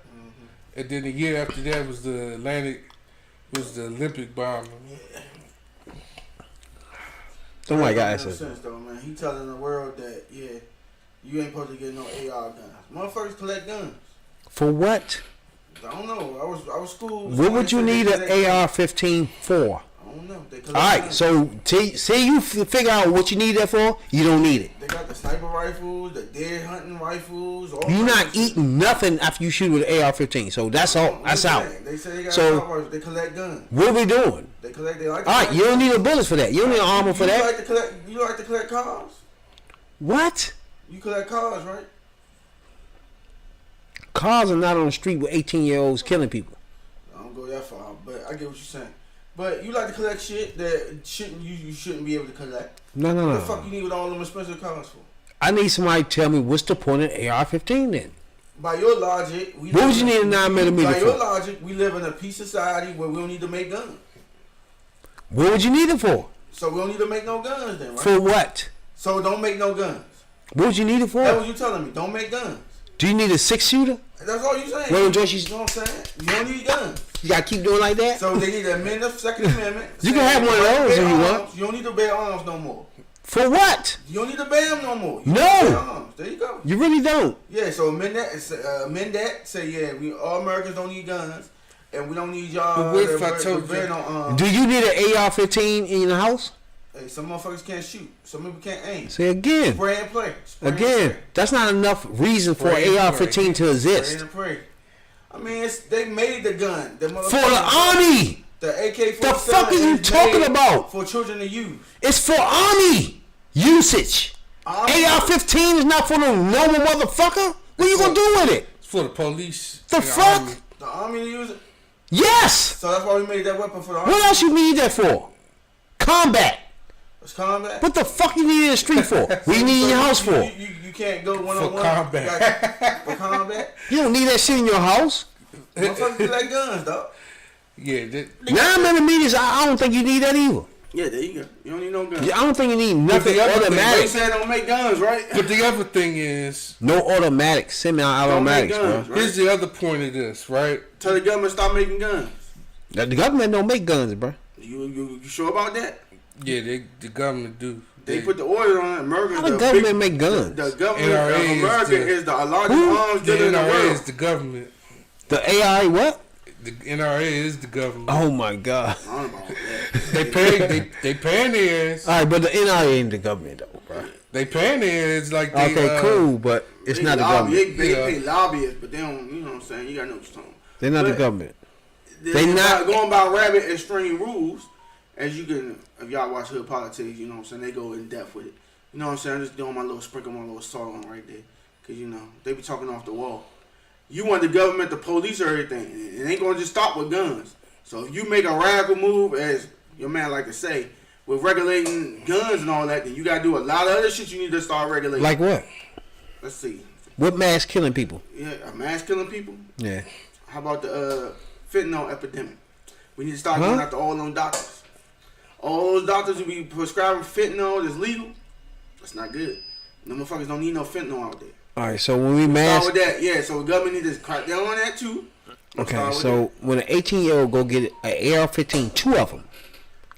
and then the year after that was the Olympic bombing. Somebody got no access. sense though, man. He telling the world that you ain't supposed to get no AR guns. Motherfuckers collect guns. For what? I don't know. I was school. What would you need an AR-15 for? I don't know. They collect All right, guns. so say you figure out what you need that for. You don't need it. They got the sniper rifles, the deer hunting rifles. All You're kinds not of shit. eating nothing after you shoot with an AR-15. So that's all. I'm That's just out. saying. They say they got So- assault rifles. They collect guns. What are we doing? They collect. They like. All right, you don't need a bullets for that. You don't need an armor for You that. like to collect. You like to collect cars. What? You collect cars, right? Cars are not on the street with 18-year-olds killing people. I don't go that far, but I get what you're saying. But you like to collect shit that you shouldn't be able to collect. No. What the fuck you need with all them expensive cars for? I need somebody to tell me what's the point of AR-15 then. By your logic, we What live would you in need a 9mm By your for? logic, we live in a peace society where we don't need to make guns. What would you need it for? So we don't need to make no guns then, right? For what? So don't make no guns. What would you need it That's for? what you telling me. Don't make guns. Do you need a 6-shooter? That's all you saying. Well, Joyce, you know what I'm saying? You don't need guns. You gotta keep doing like that? So they need to amend the Second Amendment. You can have one of those if you want. You don't need to bear arms no more. For what? You don't need to bear them no more. You No. don't need to bear arms. There you go. You really don't. Yeah, so amend that. Say we all Americans don't need guns, and we don't need y'all. But what if I told you? Do you need an AR-15 in your house? Hey, some motherfuckers can't shoot. Some people can't aim. Say again. Spray and play. Again, that's not enough reason for an AR-15 to exist. Spray and pray. I mean, they made the gun. For the army. The AK-47. The fuck are you talking about? For children to use. It's for army usage. AR-15 is not for no normal motherfucker. What are you gonna do with it? It's for the police. The fuck? The army to use it? Yes. So that's why we made that weapon for the army. What else you need that for? Combat. It's combat? What the fuck you need in the street for? What you need in your house for? You can't go one-on-one. For combat. For combat? You don't need that shit in your house. Motherfuckers do like guns, dog. Yeah. 9 millimeters, I don't think you need that either. Yeah, there you go. You don't need no guns. I don't think you need nothing the other thing, automatic. They said don't make guns, right? But the other thing is, No automatic, semi-automatics, Don't make guns, bro. right? here's the other point of this, right? Tell the government stop making guns. The government don't make guns, bro. You sure about that? Yeah, the government do. They put the order on it. America. How the government make guns? The government NRA of America is the largest arms The dealer in the NRA world. is the government. The AI what? The NRA is the government. Oh my god. I don't know about that. They paying their ass. All right, but the NRA ain't the government though, bro. They paying their ass like they. Okay, cool, but it's They not the lobby- government. They pay lobbyists, but they don't. You know what I'm saying? You gotta know what you're talking about. They're not the But government. They not- not going by rabbit and string rules. As you can, if y'all watch Hood Politics, you know what I'm saying? They go in depth with it. You know what I'm saying? I'm just doing my little sprinkle, my little salt on right there. Because, you know, they be talking off the wall. You want the government to police everything. It ain't going to just stop with guns. So if you make a radical move, as your man like to say, with regulating guns and all that, then you got to do a lot of other shit you need to start regulating. Like what? Let's see. What mass killing people? Yeah, a mass killing people. Yeah. How about the fentanyl epidemic? We need to start going after all them doctors. All those doctors who be prescribing fentanyl that's legal, that's not good. No motherfuckers don't need no fentanyl out there. All right, so when we Start mass, with that, yeah. So the government needs to crack down on that too. okay, so when an 18-year-old go get an AR-15, 2 of them,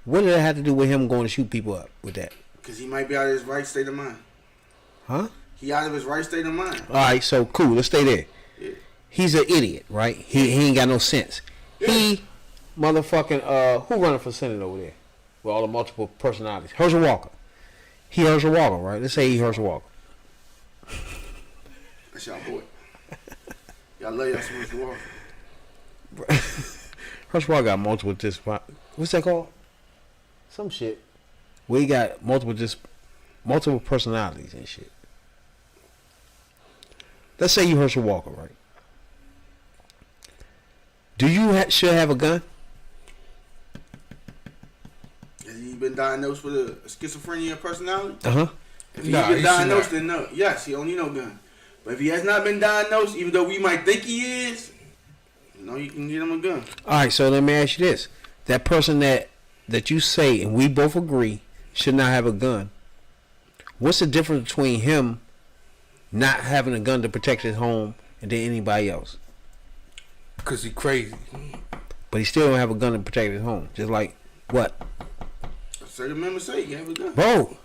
what did that have to do with him going to shoot people up with that? Because he might be out of his right state of mind. Huh? He out of his right state of mind. All right, so cool. Let's stay there. Yeah. He's an idiot, right? He ain't got no sense. He motherfucking who running for Senate over there with all the multiple personalities? Herschel Walker. He Herschel Walker, right? Let's say he Herschel Walker. That's y'all boy. Y'all love y'all so much Walker. Herschel Walker got multiple what's that called? Some shit. We got multiple personalities and shit. Let's say you Herschel Walker, right? Do you should have a gun? Has he been diagnosed with a schizophrenia personality? Uh-huh. If he's been diagnosed, then no. Yes, he don't need no gun. But if he has not been diagnosed, even though we might think he is, no, you can get him a gun. All right, so let me ask you this. That person that you say, and we both agree, should not have a gun. What's the difference between him not having a gun to protect his home and then anybody else? Because he crazy. But he still don't have a gun to protect his home. Just like, what? Second Amendment say you can have a gun. Bro,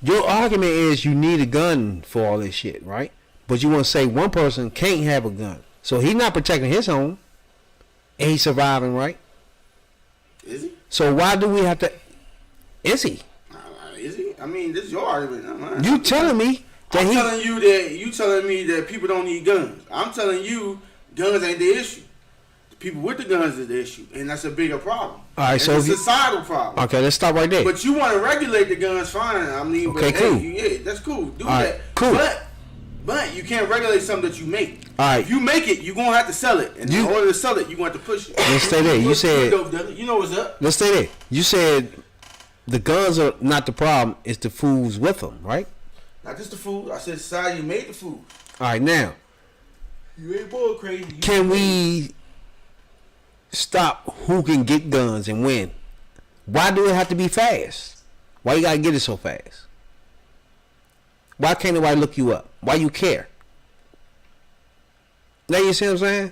your argument is you need a gun for all this shit, right? But you want to say one person can't have a gun. So he's not protecting his home. And he's surviving, right? Is he? So why do we have to... Is he? Is he? I mean, this is your argument, not mine. You telling me that I'm telling me that people don't need guns. I'm telling you guns ain't the issue. The people with the guns is the issue, and that's a bigger problem. All right, and so it's a societal problem. Okay, let's stop right there. But you want to regulate the guns, fine. I mean, Okay, but cool. Hey, yeah, that's cool. Do All right, that. cool. But you can't regulate something that you make. All right. If you make it, you're going to have to sell it. And in order to sell it, you're going to have to push it. Let's stay there. You said... You know what's up. Let's stay there. You said the guns are not the problem. It's the fools with them, right? Not just the food. I said society made the food. All right, now... You ain't bull crazy. Can we stop who can get guns and when? Why do it have to be fast? Why you gotta get it so fast? Why can't nobody look you up? Why you care? Now you see what I'm saying?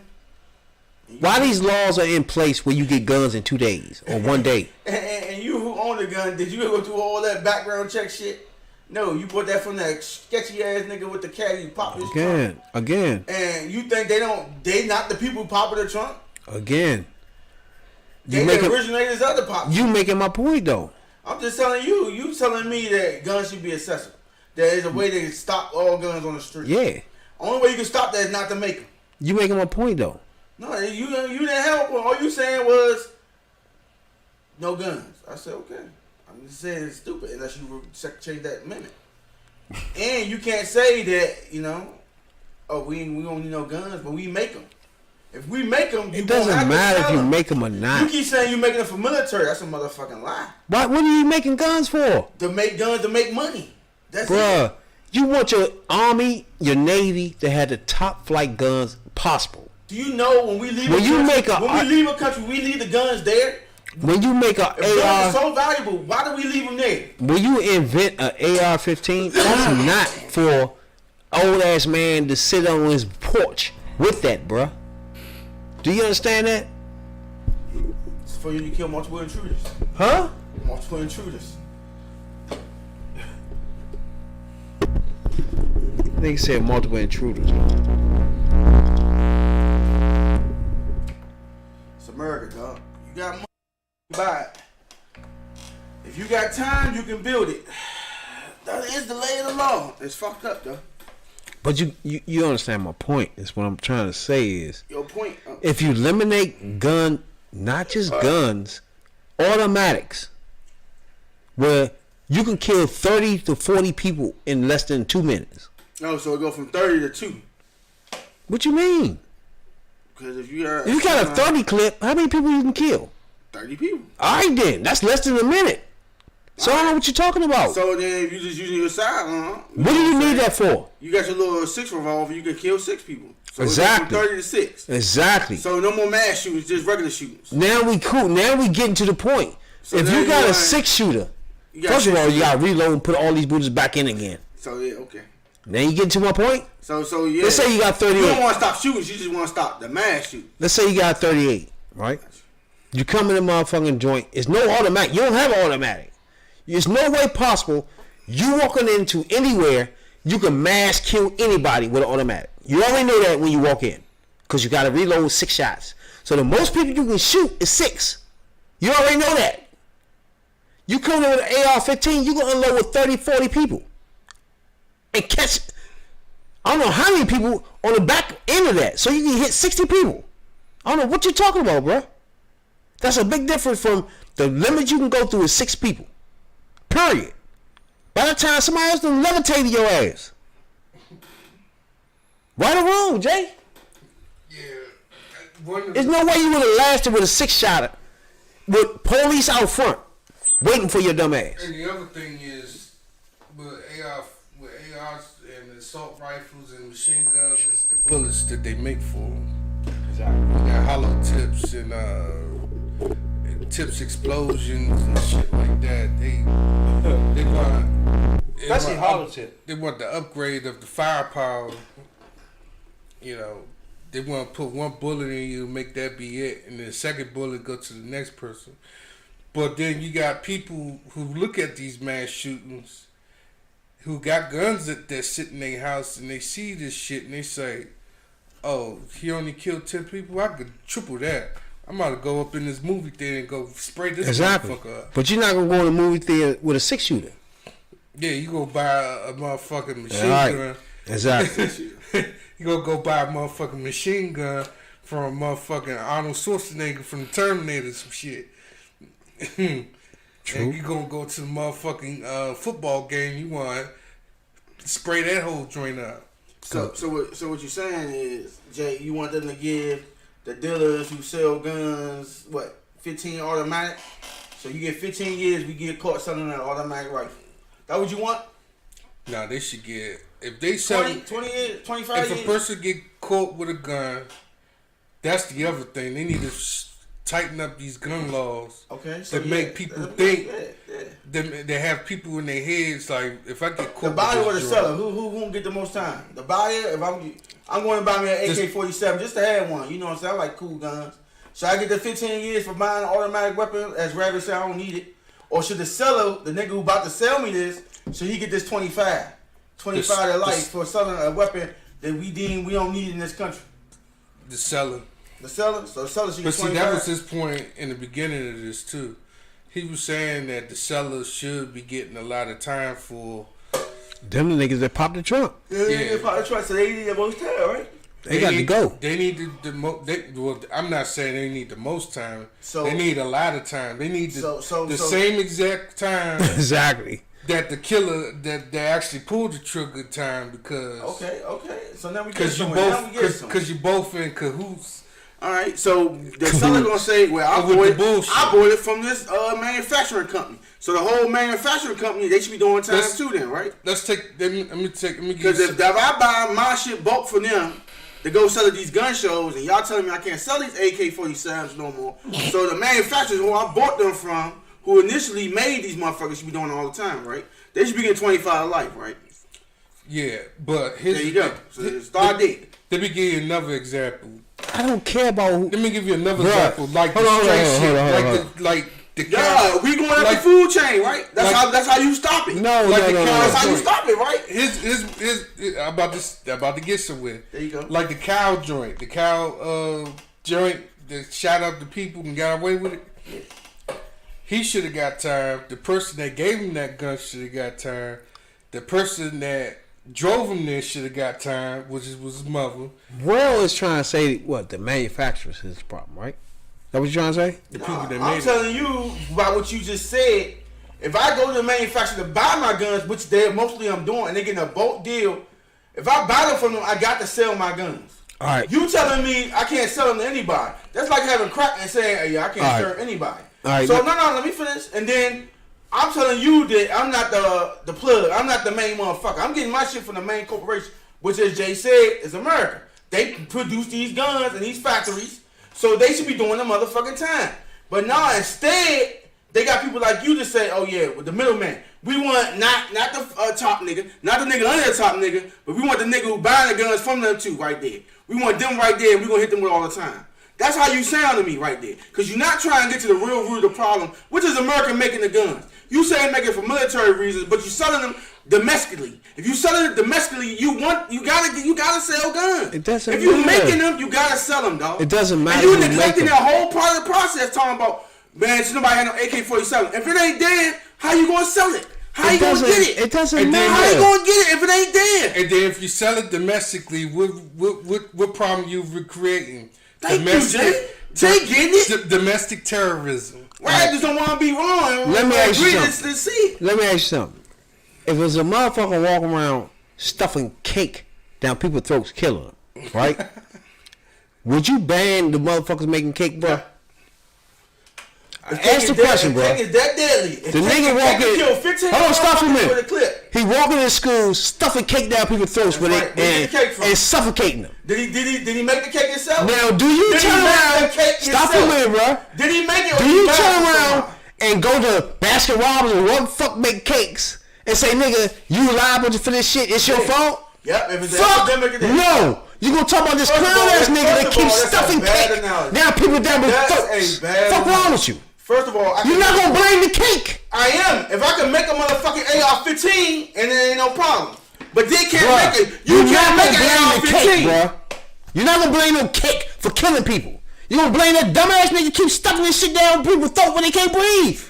Why these laws are in place where you get guns in 2 days or 1 day? And you who own the gun, did you ever do all that background check shit? No, you bought that from that sketchy ass nigga with the caddy who popped his trunk. Again. And you think they not the people who pop in the trunk? Again. They originated as other pop. You making my point though. I'm just telling you. You telling me that guns should be accessible. There is a way to stop all guns on the street. Yeah. Only way you can stop that is not to make them. You making my point though. No, you didn't help. All you saying was no guns. I said okay. I'm just saying it's stupid unless you change that amendment. And you can't say that we don't need no guns, but we make them. If we make them, it doesn't matter if you make them or not. You keep saying you making them for military. That's a motherfucking lie. What are you making guns for? To make guns to make money. That's Bruh, it. you want your army, your navy to have the top flight guns possible. Do you know when we leave when a you country, make a when we leave a country, we leave the guns there? When you make a if guns AR, are so valuable, why do we leave them there? When you invent an AR-15, that's not for old ass man to sit on his porch with that, bruh. Do you understand that? It's for you to kill multiple intruders. Huh? Multiple intruders. Nigga said multiple intruders. It's America, dog. You got money, you buy it. If you got time, you can build it. That is the lay of the law. It's fucked up, though. But you understand my point. Is what I'm trying to say is your point. If you eliminate not just guns, automatics, where you can kill 30 to 40 people in less than 2 minutes. No, so it go from 30 to 2. What you mean? Because if you got a 30 clip, how many people you can kill? 30 people. All right, then. That's less than a minute. So I don't know what you're talking about. So then if you just using your sidearm. What do you need that for? You got your little 6 revolver, you can kill 6 people. So exactly. It's from 30 to 6. Exactly. So no more mass shootings, just regular shootings. Now we cool. Now we getting to the point. So if you got a 6-shooter, first of all, you got to reload and put all these bullets back in again. So yeah, okay. Now you get to my point? So yeah. Let's say you got 38. You don't want to stop shooting, you just want to stop the mass shooting. Let's say you got 38, right? You come in the motherfucking joint. It's no automatic. You don't have an automatic. There's no way possible you walking into anywhere you can mass kill anybody with an automatic. You already know that when you walk in, because you got to reload 6 shots. So the most people you can shoot is 6. You already know that. You come in with an AR-15, you can unload with 30, 40 people and catch. I don't know how many people on the back end of that, so you can hit 60 people. I don't know what you're talking about, bro. That's a big difference from the limit you can go through is 6 people. Period. By the time somebody else done levitated your ass. Right or wrong, Jay? Yeah. There's no way you would have lasted with a 6-shotter with police out front waiting for your dumb ass. And the other thing is, with ARs and assault rifles and machine guns, is the bullets that they make for them. Exactly. They're hollow tips and tips explosions and shit like that. They want, Especially hollow tip. They want the upgrade of the firepower. You know, they want to put one bullet in you, make that be it, and then the second bullet go to the next person. But then you got people who look at these mass shootings, who got guns that sit in their house, and they see this shit and they say, "Oh, he only killed 10 people. I could triple that. I'm about to go up in this movie theater and go spray this motherfucker up." But you're not gonna go in a movie theater with a 6-shooter. Yeah, you gonna buy a motherfucking machine gun. Exactly. You gonna go buy a motherfucking machine gun from motherfucking Arnold Schwarzenegger from the Terminator, some shit. True. And you gonna go to the motherfucking football game. You want to spray that whole joint up. So what you're saying is, Jay, you want them to give the dealers who sell guns 15 automatic. So you get 15 years, we get caught selling an automatic rifle. That what you want? Nah, they should get, if they sell 20 years, 25 years. If a person get caught with a gun, that's the other thing. They need to tighten up these gun laws. Okay, so that make people think. They have people in their heads like, if I get caught, the buyer or the seller, who won't get the most time? The buyer. If I'm going to buy me an AK-47 just to have one. You know what I'm saying? I like cool guns. Should I get the 15 years for buying an automatic weapon? As Rabbit said, I don't need it. Or should the seller, the nigga who about to sell me this, should he get this 25 to life for selling a weapon that we deem we don't need in this country? The seller. The seller? So the seller should But get see, 25? that was his point in the beginning of this too. He was saying that the sellers should be getting a lot of time for Them the niggas that popped the trunk. Yeah, probably try, so they need the most time, right? They got to go. They need the most. Well, I'm not saying they need the most time. So they need a lot of time. They need the so same exact time Exactly. that the killer that they actually pulled the trigger time because Okay. So now we get because you both in cahoots. All right, so the seller gonna say, "Well, I bought it from this manufacturing company." So the whole manufacturing company, they should be doing time too, then, right? Let me Because if I buy my shit bulk from them to go sell at these gun shows, and y'all telling me I can't sell these AK-47s no more, so the manufacturers who I bought them from, who initially made these motherfuckers, should be doing it all the time, right? They should be getting 25 life, right? Yeah, but there you go. So start there. Let me give you another example. I don't care about who. Let me give you another example. Like hold the on, straight hold shit. on. Like the yeah, we going up the food chain, right? That's how you stop it. No. That's how you stop it, right? I'm about to get somewhere. There you go. Like the cow joint. The cow joint that shot up the people and got away with it. He should have got time. The person that gave him that gun should have got time. The person that drove him there should have got time, which was his mother. World is trying to say what the manufacturers is the problem, right? That what you trying to say? The people that made I'm telling you about what you just said. If I go to the manufacturer to buy my guns, which I'm doing, and they getting a bulk deal, if I buy them from them, I got to sell my guns. All right. You telling me I can't sell them to anybody? That's like having crack and saying, "Hey, I can't serve anybody." All right. So no, let me finish, and then I'm telling you that I'm not the plug. I'm not the main motherfucker. I'm getting my shit from the main corporation, which, as Jay said, is America. They produce these guns in these factories, so they should be doing the motherfucking time. But now instead, they got people like you to say, "Oh yeah, with the middleman, we want not the top nigga, not the nigga under the top nigga, but we want the nigga who buying the guns from them too, right there. We want them right there, and we gonna hit them with all the time." That's how you sound to me right there. Because you're not trying to get to the real root of the problem, which is America making the guns. You say make it for military reasons, but you're selling them domestically. If you selling it domestically, you gotta sell guns. It doesn't If you matter. making them, you gotta sell them, dog. It doesn't matter And you who neglecting make that whole part of the process, talking about, man, should nobody have no AK-47. If it ain't dead, how you gonna sell it? How you gonna get it? It doesn't matter. How you gonna get it if it ain't dead? And then if you sell it domestically, what problem you creating? Thank you, Jay. Jay getting it. Domestic terrorism. I just don't want to be wrong. Let me ask you something. Let's see. Let me ask you something. If there's a motherfucker walking around stuffing cake down people's throats, killing them, right? Would you ban the motherfuckers making cake, bro? Ask the question, bro. Cake is that deadly. The nigga walking. Hold on, stop for a minute. He walking in school, stuffing cake down people's throats with it and suffocating them. Did he make the cake himself? Now, do you turn around? Stop for a minute, bro. Did he make it? Do you turn around and go to Baskin Robbins and what the fuck make cakes and say, nigga, you liable for this shit? It's your fault? Yep. If it's fuck epidemic, no. You gonna talk about this clown ass nigga that keeps stuffing cake down people down with throats? Fuck wrong with you? First of all, you're not gonna blame the cake. I am. If I can make a motherfucking AR-15, and there ain't no problem. But they can't make it. You can't make an AR-15, bro. You're not gonna blame no cake for killing people. You gonna blame that dumbass nigga keep stuffing this shit down people's throat when they can't breathe.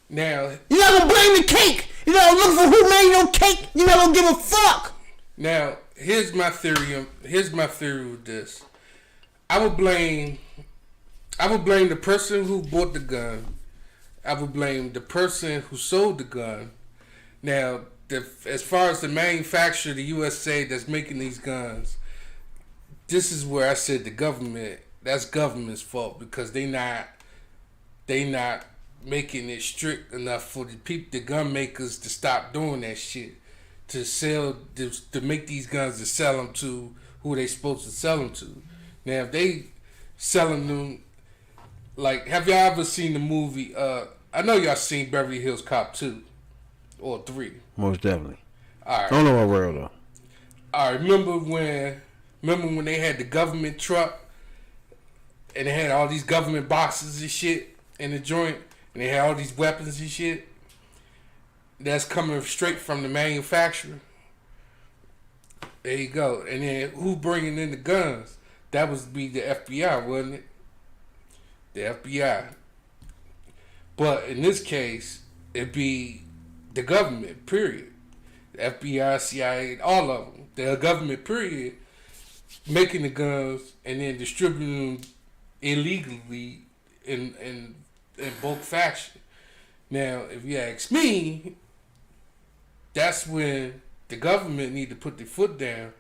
Now you're not gonna blame the cake. You're not gonna look for who made no cake. You're not gonna give a fuck. Now here's my theory. Here's my theory with this. I would blame the person who bought the gun. I would blame the person who sold the gun. Now, as far as the manufacturer, the USA that's making these guns, this is where I said the government. That's government's fault because they not making it strict enough for the gun makers to stop doing that shit, to make these guns to sell them to who they supposed to sell them to. Now, if they selling them. Like, have y'all ever seen the movie? I know y'all seen Beverly Hills Cop 2 or 3. Most definitely. All right. I don't know what world though. All right. Remember when they had the government truck and they had all these government boxes and shit in the joint, and they had all these weapons and shit that's coming straight from the manufacturer. There you go. And then who bringing in the guns? that was be the FBI, wasn't it? The FBI. But in this case, it'd be the government, period. The FBI, CIA, all of them. The government, period, making the guns and then distributing them illegally in bulk fashion. Now, if you ask me, that's when the government need to put their foot down,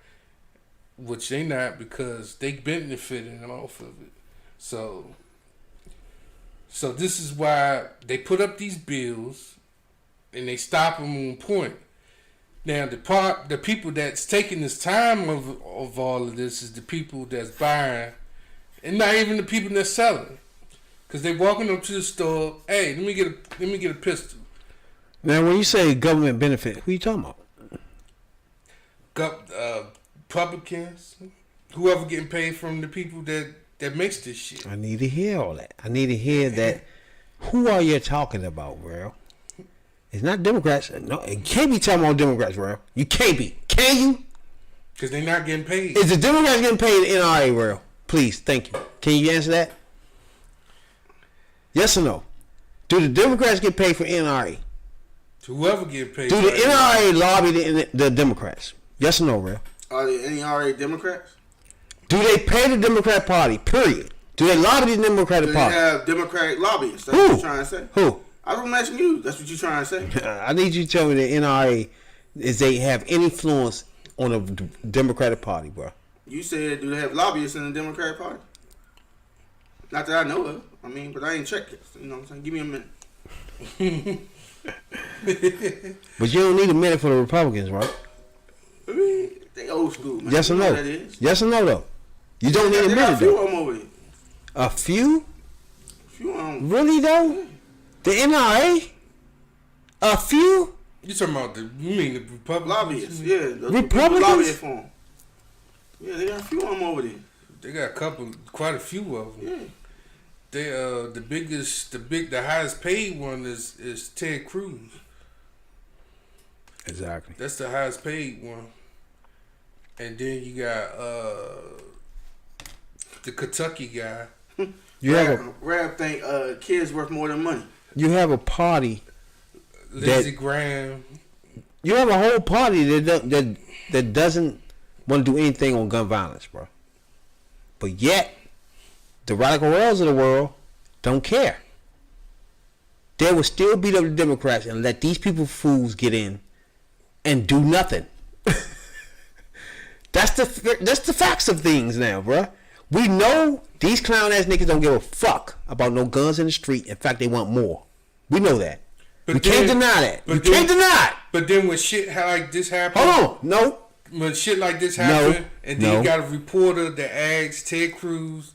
which they not, because they benefiting off of it. So this is why they put up these bills and they stop them on point. Now the people that's taking this time of all of this is the people that's buying, and not even the people that's selling, because they walking up to the store. Hey, let me get a pistol. Now, when you say government benefit, who you talking about? Republicans, whoever getting paid from the people that makes this shit. I need to hear all that. I need to hear that. Who are you talking about, bro? It's not Democrats. No, it can't be talking about Democrats, bro. You can't be. Can you? Because they're not getting paid. Is the Democrats getting paid in NRA, bro? Please, thank you. Can you answer that? Yes or no? Do the Democrats get paid for NRA? Whoever get paid. Do the NRA lobby the Democrats? Yes or no, bro? Are there any NRA Democrats? Do they pay the Democrat Party? Period. Do they lobby the Democratic Do Party? they have Democratic lobbyists? That's Who? what you're trying to say. Who? I don't mention you. That's what you're trying to say. I need you to tell me the NRA is they have any influence on the Democratic Party, bro. You said, do they have lobbyists in the Democratic Party? Not that I know of. I mean, but I ain't checked it. You know what I'm saying? Give me a minute. But you don't need a minute for the Republicans, right? I mean, they old school, man. Yes or You no? know what that is. Yes or no, though? You don't need a They got minute, a few though. of them over there. A few? A few of them. Really, though? The NRA? A few? You talking about you mean the Republicans? Lobbyists, yeah. The Republicans? Lobbyists for them. Yeah, they got a few of them over there. They got quite a few of them. Yeah. They the highest paid one is Ted Cruz. Exactly. That's the highest paid one. And then you got the Kentucky guy. Rap think kids worth more than money. You have a party. Lindsey Graham. You have a whole party that doesn't want to do anything on gun violence, bro. But yet, the radical rails of the world don't care. They will still beat up the Democrats and let these people fools get in and do nothing. That's the facts of things now, bro. We know these clown ass niggas don't give a fuck about no guns in the street. In fact, they want more. We know that. We can't deny that. You can't deny it. But then when shit like this happens, Hold on. No. when shit like this happen, and then no. you got a reporter that asks Ted Cruz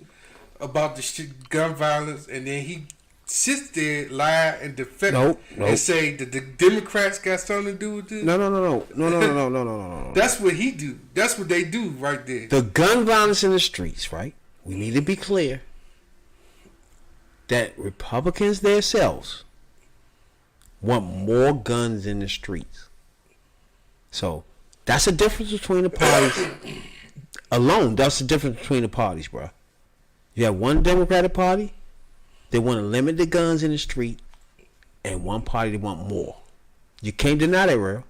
about the shit, gun violence, and then he sits there, lie and defend and say that the Democrats got something to do with this. No. That's what he do. That's what they do right there. The gun violence in the streets, right? We need to be clear that Republicans themselves want more guns in the streets. So that's the difference between the parties. Alone, that's the difference between the parties, bro. You have one Democratic Party, they want to limit the guns in the street, and one party they want more. You can't deny that, bro.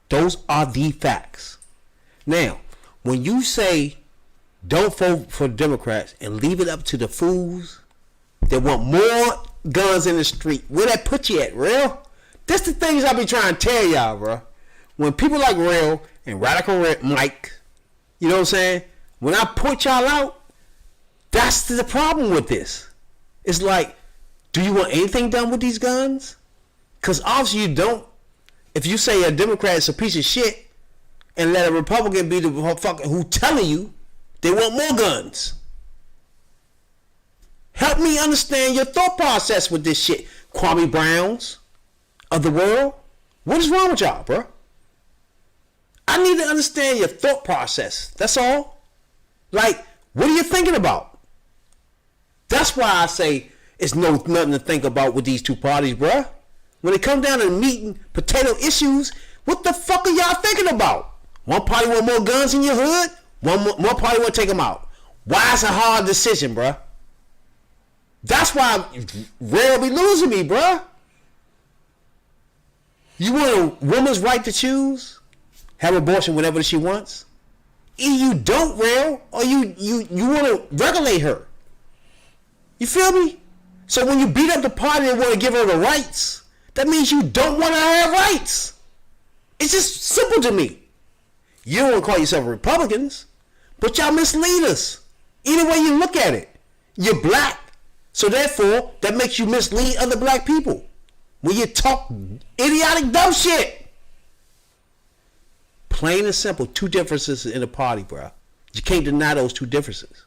Those are the facts. Now, when you say don't vote for Democrats and leave it up to the fools that want more guns in the street, where that put you at, real? That's the things I be trying to tell y'all, bro. When people like Real and Radical Mike, you know what I'm saying? When I put y'all out, that's the problem with this. It's like, do you want anything done with these guns? Because obviously you don't. If you say a Democrat is a piece of shit and let a Republican be the motherfucker who telling you they want more guns. Help me understand your thought process with this shit. Kwame Browns of the world. What is wrong with y'all, bro? I need to understand your thought process. That's all. Like, what are you thinking about? That's why I say it's nothing to think about with these two parties, bruh. When it comes down to meeting potato issues, what the fuck are y'all thinking about? One party want more guns in your hood, one party want to take them out. Why it's a hard decision, bruh? That's why Rare be losing me, bruh. You want a woman's right to choose? Have abortion whenever she wants? Either you don't, Rare, or you want to regulate her. You feel me? So when you beat up the party and want to give her the rights, that means you don't want to have rights. It's just simple to me. You don't want to call yourself Republicans, but y'all mislead us. Either way you look at it. You're black, so therefore that makes you mislead other black people when you talk idiotic dumb shit. Plain and simple, two differences in the party, bro. You can't deny those two differences.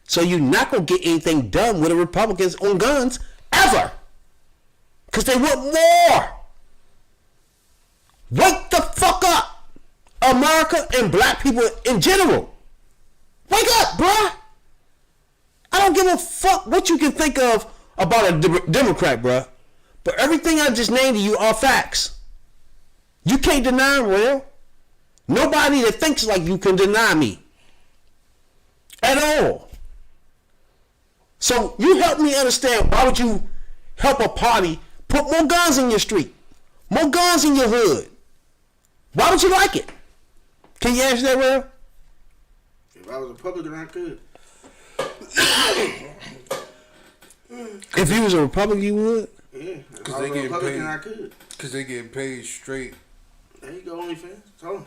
So you're not going to get anything done with the Republicans on guns ever. Because they want more. Wake the fuck up, America and black people in general. Wake up, bruh. I don't give a fuck what you can think of about a Democrat, bruh. But everything I just named to you are facts. You can't deny them, real. Nobody that thinks like you can deny me. At all. So you help me understand, why would you help a party put more guns in your street? More guns in your hood? Why would you like it? Can you answer that, Will? If I was a Republican, I could. If you was a Republican, you would? Yeah. If I was a Republican, I could. Because they get paid straight. There you go, OnlyFans. Tell them.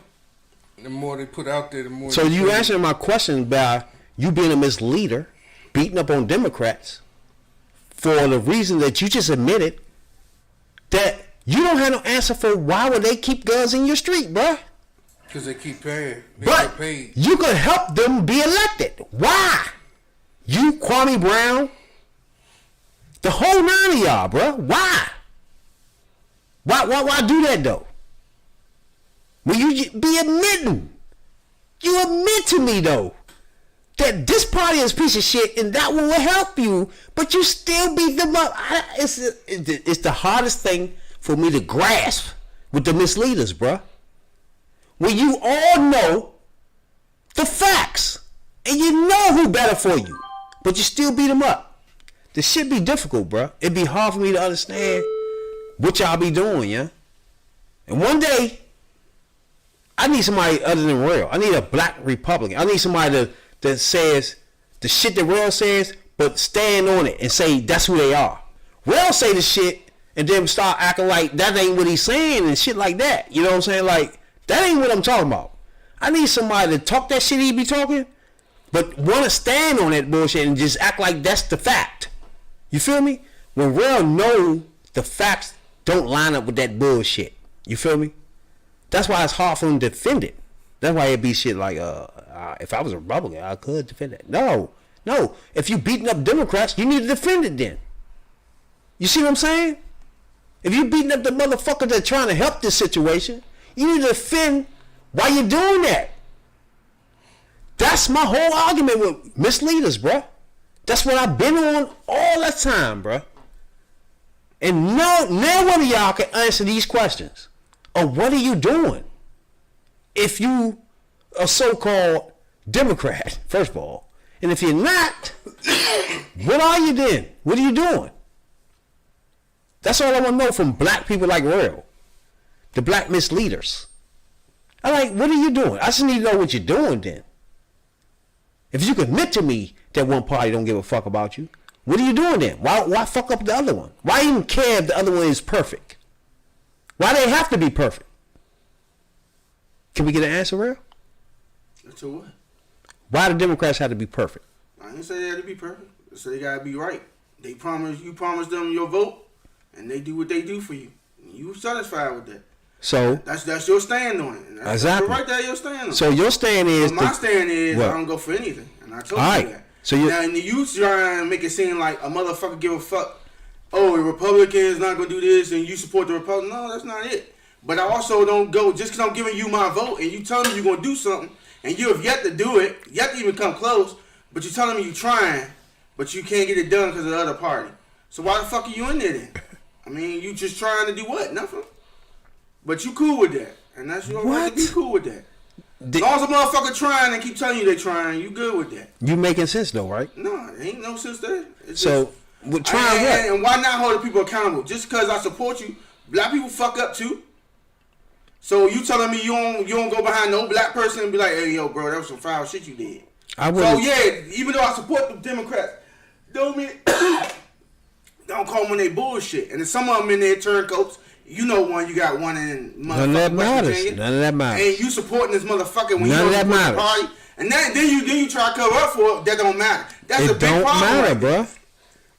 The more they put out there, the more. So you answering my question by you being a misleader, beating up on Democrats for the reason that you just admitted that you don't have no answer for why would they keep guns in your street, bruh? Because they keep paying. They but get paid. You could help them be elected. Why? You, Kwame Brown, the whole nine of y'all, bruh. Why? Why do that though? When you be admitting, you admit to me though that this party is a piece of shit and that one will help you, but you still beat them up. It's the hardest thing for me to grasp with the misleaders, bruh. When you all know the facts and you know who better for you, but you still beat them up. This shit be difficult, bruh. It'd be hard for me to understand what y'all be doing, yeah? And one day, I need somebody other than Real. I need a black Republican. I need somebody that says the shit that Real says, but stand on it and say that's who they are. Real say the shit and then start acting like that ain't what he's saying and shit like that. You know what I'm saying? Like, that ain't what I'm talking about. I need somebody to talk that shit he be talking, but want to stand on that bullshit and just act like that's the fact. You feel me? When Real know the facts don't line up with that bullshit. You feel me? That's why it's hard for him to defend it. That's why it be shit like, if I was a Republican, I could defend it. No. If you beating up Democrats, you need to defend it then. You see what I'm saying? If you beating up the motherfuckers that trying to help this situation, you need to defend why you're doing that. That's my whole argument with misleaders, bruh. That's what I've been on all that time, bruh. And no one of y'all can answer these questions. Or what are you doing? If you a so-called Democrat, first of all. And if you're not, what are you then? What are you doing? That's all I want to know from black people like Real. The black misleaders. I'm like, what are you doing? I just need to know what you're doing then. If you can admit to me that one party don't give a fuck about you, what are you doing then? Why fuck up the other one? Why even care if the other one is perfect? Why they have to be perfect? Can we get an answer, Real? To what? Why do Democrats have to be perfect? I didn't say they had to be perfect. I said they gotta be right. You promise them your vote, and they do what they do for you. You satisfied with that. So that's your stand on it. That's exactly right there. Your stand on it. So your stand is my stand is I don't go for anything, and I told you that. So now you trying to make it seem like a motherfucker give a fuck. Oh, the Republicans not gonna do this, and you support the Republicans. No, that's not it. But I also don't go just because I'm giving you my vote, and you telling me you're gonna do something, and you have yet to do it, yet to even come close. But you're telling me you're trying, but you can't get it done because of the other party. So why the fuck are you in there then? I mean, you just trying to do what? Nothing. But you cool with that, and that's your right to be cool with that. As long as a motherfucker trying and keep telling you they trying, you good with that. You making sense though, right? No, it ain't no sense there. So, with trying what? And why not hold the people accountable? Just because I support you, black people fuck up too. So you telling me you don't go behind no black person and be like, hey, yo, bro, that was some foul shit you did. So yeah, even though I support the Democrats, don't call them when they bullshit. And then some of them in there turncoats. You know one, you got one in motherfucking None of that matters. Virginia. None of that matters. And you supporting this motherfucker when None you of that matters. party. And then you try to cover up for it. That don't matter. That's a It big don't problem. matter, right there. bro.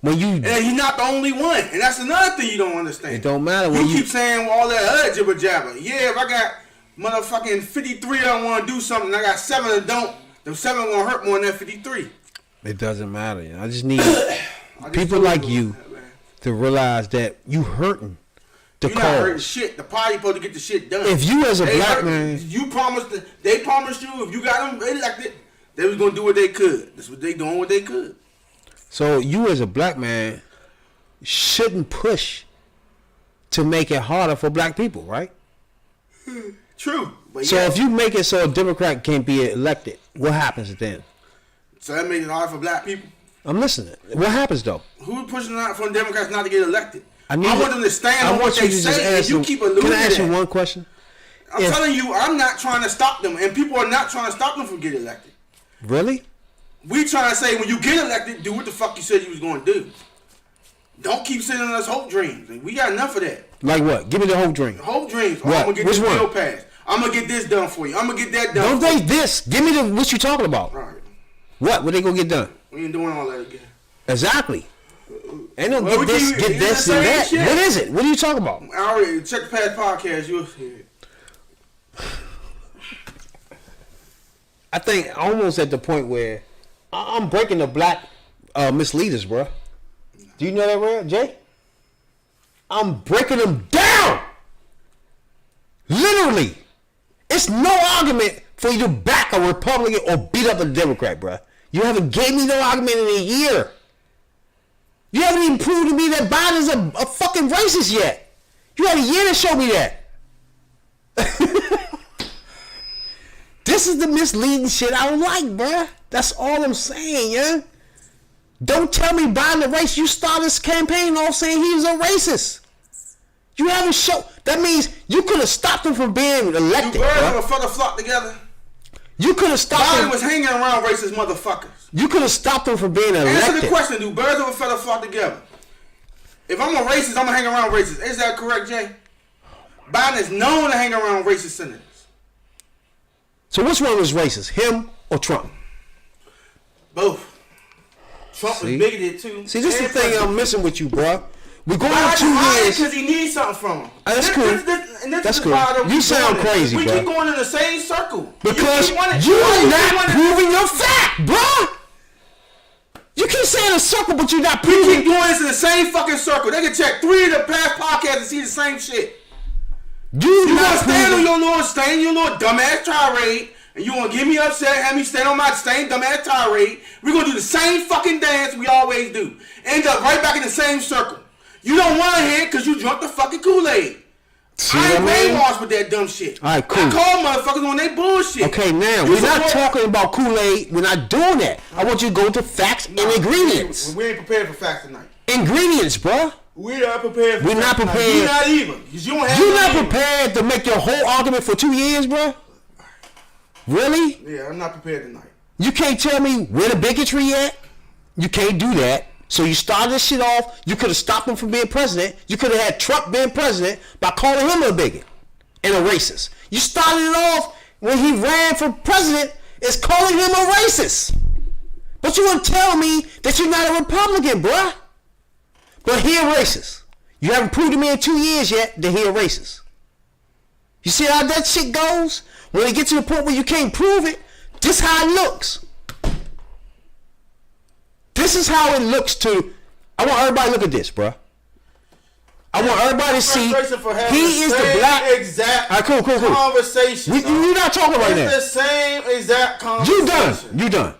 When you And he's not the only one. And that's another thing you don't understand. It don't matter when you keep saying all that other jibber jabber. Yeah, if I got motherfucking 53 of them want to do something, and I got 7 that don't, them 7 gonna hurt more than that 53. It doesn't matter. You know? I just need people like you to realize that you hurting the You're not hurting shit. The party supposed to get the shit done. If you as a black man, they promised you if you got them elected, they was gonna do what they could. That's what they doing. What they could. So you as a black man shouldn't push to make it harder for black people, right? True. But so if you make it so a Democrat can't be elected, what happens then? So that makes it hard for black people. I'm listening. What happens though? Who's pushing out for the Democrats not to get elected? I want them to stand on what they say, and you keep alluding to that. Can I ask you one question? I'm telling you, I'm not trying to stop them, and people are not trying to stop them from getting elected. Really? We trying to say when you get elected, do what the fuck you said you was going to do. Don't keep sending us hope dreams. We got enough of that. Like what? Give me the hope dream. Hope dreams. What? I'm gonna get Which this one? bill passed. I'm gonna get this done for you. I'm gonna get that done. Don't they this? Give me the what you talking about. All right. What they gonna get done? We ain't doing all that again. Exactly. Ain't no Well, get this, get this, and that. Shit. What is it? What are you talking about? I already check the past podcast. You'll see it. I think almost at the point where I'm breaking the black misleaders, bro. Do you know that, real Jay? I'm breaking them down. Literally, it's no argument for you to back a Republican or beat up a Democrat, bro. You haven't gave me no argument in a year. You haven't even proved to me that Biden's a fucking racist yet. You had a year to show me that. This is the misleading shit I don't like, bruh. That's all I'm saying, yeah. Don't tell me Biden a racist. You started this campaign off saying he was a racist. You haven't shown. That means you could have stopped him from being elected. You birds of a feather flock together. You could have stopped him. Biden was hanging around racist motherfuckers. You could have stopped him from being elected. Answer the question: do birds of a feather flock together? If I'm a racist, I'm gonna hang around racists. Is that correct, Jay? Biden is known to hang around racist senators. So which one was racist, him or Trump? Both. Trump was bigoted too. See, this is the thing I'm missing with you, bro. We're going on 2 Biden years. because he needs something from him. That's cool. That's cool. You sound crazy, bro. We keep going in the same circle. Because you're not proving your fact, bro. You keep saying a circle, but you're not proving. We keep doing this in the same fucking circle. They can check 3 of the past podcasts and see the same shit. You gonna stand on your little dumbass tirade, and you gonna get me upset, have me stand on my same dumbass tirade. We're gonna do the same fucking dance we always do. End up right back in the same circle. You don't want to hear it because you drunk the fucking Kool-Aid. I ain't brainwashed with that dumb shit. All right, cool. I call motherfuckers when they bullshit. Okay, now, we're not talking about Kool-Aid. We're not doing that. I want you to go to facts and ingredients. We ain't prepared for facts tonight. Ingredients, bro. We're not prepared for We're not prepared. You're not even. You're not prepared to make your whole argument for 2 years, bro? Really? Yeah, I'm not prepared tonight. You can't tell me where the bigotry at? You can't do that. So you started this shit off. You could have stopped him from being president. You could have had Trump being president by calling him a bigot and a racist. You started it off when he ran for president is calling him a racist. But you want to tell me that you're not a Republican, bruh. But he a racist. You haven't proved to me in 2 years yet that he a racist. You see how that shit goes? When it gets to the point where you can't prove it, this how it looks. This is how it looks to. I want everybody to look at this, bruh. I want everybody to see. He is the black. Exact. All right, cool. Conversation. You're not talking right now. It's the same exact conversation. You done.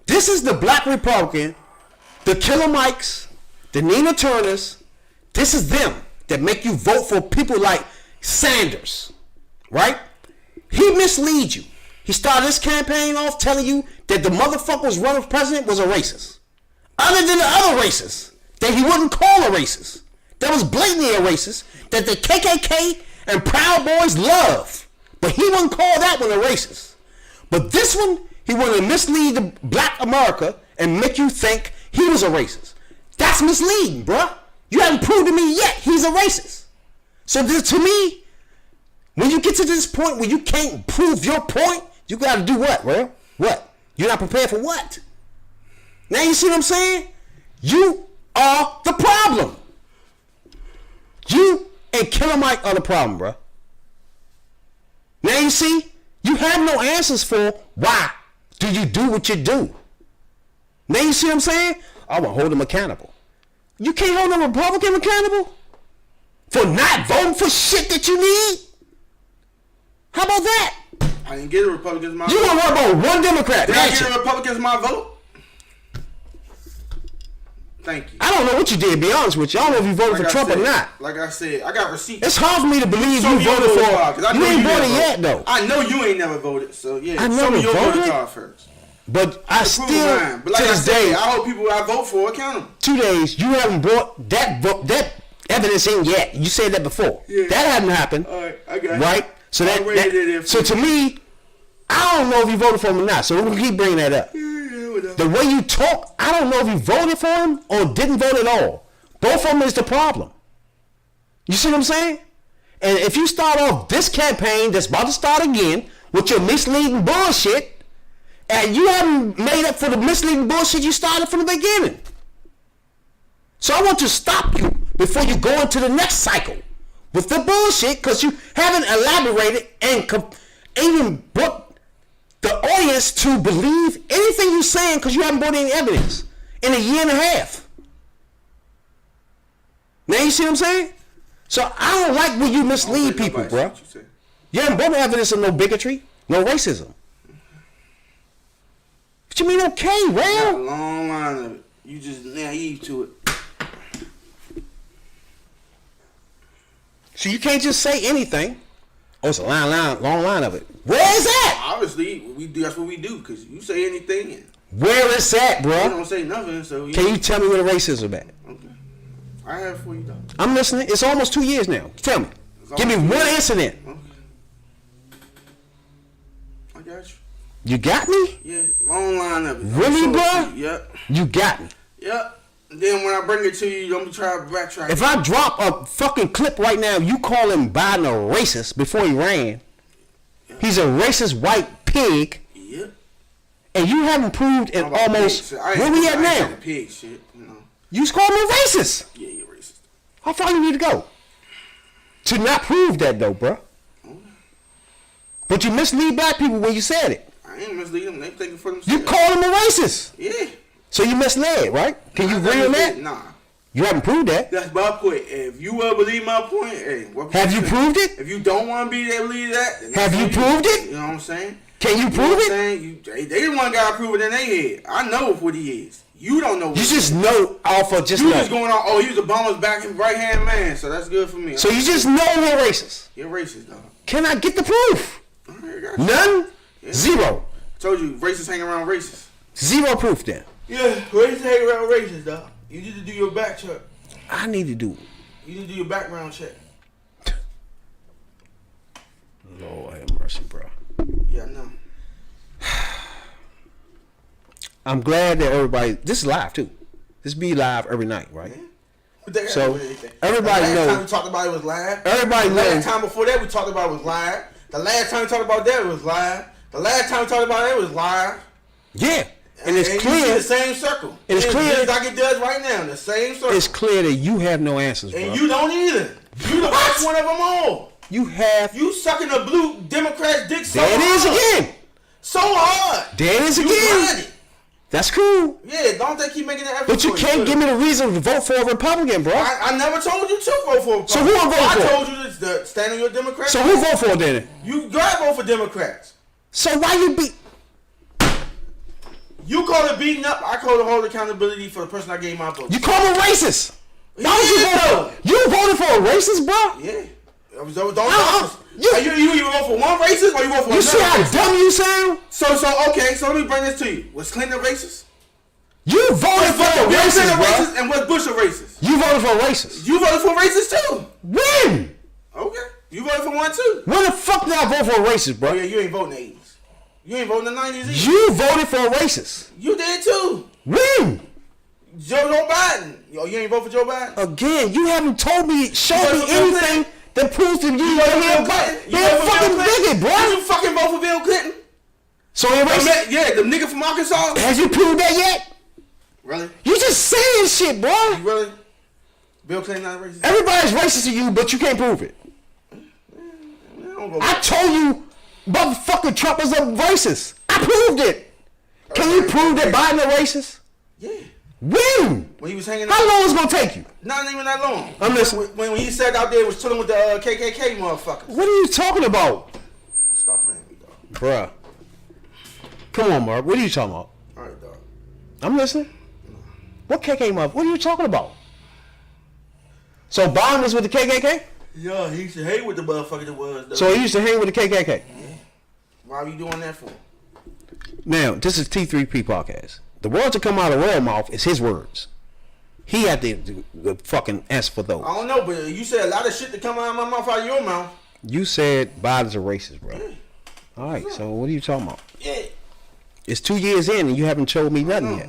This is the black Republican, the Killer Mikes, the Nina Turners. This is them that make you vote for people like Sanders, right? He misleads you. He started this campaign off telling you that the motherfucker running for president was a racist. Other than the other racists that he wouldn't call a racist. That was blatantly a racist that the KKK and Proud Boys love. But he wouldn't call that one a racist. But this one, he wanted to mislead the black America and make you think he was a racist. That's misleading, bruh. You haven't proved to me yet he's a racist. So this, to me, when you get to this point where you can't prove your point, you gotta do what, bro? What? You're not prepared for what? Now you see what I'm saying? You are the problem. You and Killer Mike are the problem, bro. Now you see? You have no answers for why do you do what you do. Now you see what I'm saying? I want to hold him accountable. You can't hold a Republican accountable for not voting for shit that you need? How about that? I didn't get a Republicans my vote. You want to worry about one Democrat. Did I get a Republicans my vote? Thank you. I don't know what you did, to be honest with you. I don't know if you voted for Trump or not. Like I said, I got receipts. It's hard for me to believe you voted for. You ain't voted yet, though. I know you ain't never voted, so yeah. I never voted. Card first. But I still, but like to this day, I hope people I vote for accountable. 2 days, you haven't brought that evidence in yet. You said that before. Yeah. That hadn't happened. All right, I got it. Right? So so to me, I don't know if you voted for him or not. So we're gonna keep bringing that up. The way you talk, I don't know if you voted for him or didn't vote at all. Both of them is the problem. You see what I'm saying? And if you start off this campaign that's about to start again with your misleading bullshit, and you haven't made up for the misleading bullshit you started from the beginning. So I want to stop you before you go into the next cycle with the bullshit, because you haven't elaborated and even brought the audience to believe anything you're saying, because you haven't brought any evidence in a year and a half. Now you see what I'm saying? So I don't like when you mislead people, bro. You haven't brought evidence of no bigotry, no racism. What you mean okay, Got Ram? a long line of it. You just naive to it. So you can't just say anything. Oh, it's a long line of it. Where is that? Obviously, we do. That's what we do. Cause you say anything, and Where is that, bro? you don't say nothing. So Can you tell me where the racism at? Okay. I have it for you, though. I'm listening. It's almost 2 years now. Tell me. Give me one incident. Okay. I got you. You got me? Yeah, long line of it. Really, bro? Yep. You got me. Yep. And then when I bring it to you, don't be trying to backtrack. If I drop a fucking clip right now, you call him Biden a racist before he ran. Yep. He's a racist white pig. Yep. And you haven't proved in almost. Where we at now? Pig shit, you know. You just called me racist. Yeah, you're racist. How far you need to go to not prove that, though, bro? But you mislead black people when you said it. I ain't misleading them. They thinking for themselves. You called him a racist. Yeah. So you misled, right? Can you agree on that? Nah. You haven't proved that. That's my point. If you believe my point, hey, what have you proved it? If you don't want to be there, believe that. Then have you proved it? You know what I'm saying? Can you prove it? They the one got to prove it in their head. I know what he is. You don't know. What you just know off of just. You just going on. Oh, he was Obama's back and right hand man, so that's good for me. So you just know you're racist. You're racist, dog. Can I get the proof? Right, none. Yeah. Zero. Told you, racists hang around racists. Zero proof then. Yeah, racists hang around racists, dog. You need to do your back check. I need to do. You need to do your background check. Lord have mercy, bro. Yeah, I know. I'm glad that everybody. This is live too. This be live every night, right? Yeah. So everybody knows. Last time we talked about it was live. Everybody knows. Last time before that we talked about it was live. The last time we talked about that was live. The last time we talked about it was live. Yeah. And it's clear. You see the same circle. And it's clear. Like it does right now. The same circle. It's clear that you have no answers, bro. And you don't either. You the best one of them all. You have. You sucking a blue Democrat's dick so hard. There it is again. So hard. There it is again. That's cool. Yeah, don't they keep making that effort? But you can't give me the reason to vote for a Republican, bro. I never told you to vote for a Republican. So who I vote for? I told you to stand on your Democrat. So who vote for then? You gotta vote for Democrats. So why you be? You call it beating up. I call it hold accountability for the person I gave my vote. You call him racist. Why would you vote for? You voted for a racist, bro? Yeah. Don't You either vote for one racist or you vote for another. see how racist. dumb you sound? So let me bring this to you. Was Clinton a racist? You voted for a Bill Clinton racist, a bro. racist, and was Bush a racist? You voted for a racist. You voted for a racist too. When? Okay. You voted for one too. When the fuck did I vote for a racist, Oh bro? yeah, you ain't voting in the 80s. You ain't voting in the 90s either. You voted for a racist. You did too. When? Joe Biden. Yo, you ain't vote for Joe Biden? Again, you haven't told me, show You me voted for Bill anything that proves that you You voted voted for for Bill Bill Clinton. Clinton? You You're a voted for fucking Bill Clinton? bigot, Did bro. you fucking vote for Bill Clinton? So you're racist? Yeah, the nigga from Arkansas. Has you proved that yet? Really? You just saying shit, bro. You really? Bill Clinton not a racist? Everybody's racist to you, but you can't prove it. I told you, motherfucking Trump is a racist. I proved it. Can you prove that Biden a racist? Yeah. When? When he was hanging out. How long is it gonna take you? Not even that long. I'm listening. When he sat out there and was chilling with the KKK motherfuckers. What are you talking about? Stop playing with me, dog. Bruh. Come on, Mark. What are you talking about? Alright, dog. I'm listening. What KK mother? What are you talking about? So Biden was with the KKK? Yeah, he used to hate with the motherfucker that was, though. So he used to hang with the KKK. Why are you doing that for? Now, this is T3P podcast. The words that come out of Royal mouth is his words. He had to fucking answer for those. I don't know, but you said a lot of shit that come out of my mouth out of your mouth. You said Biden's a racist, bro. All right, so what are you talking about? Yeah. It's 2 years in and you haven't told me nothing yet.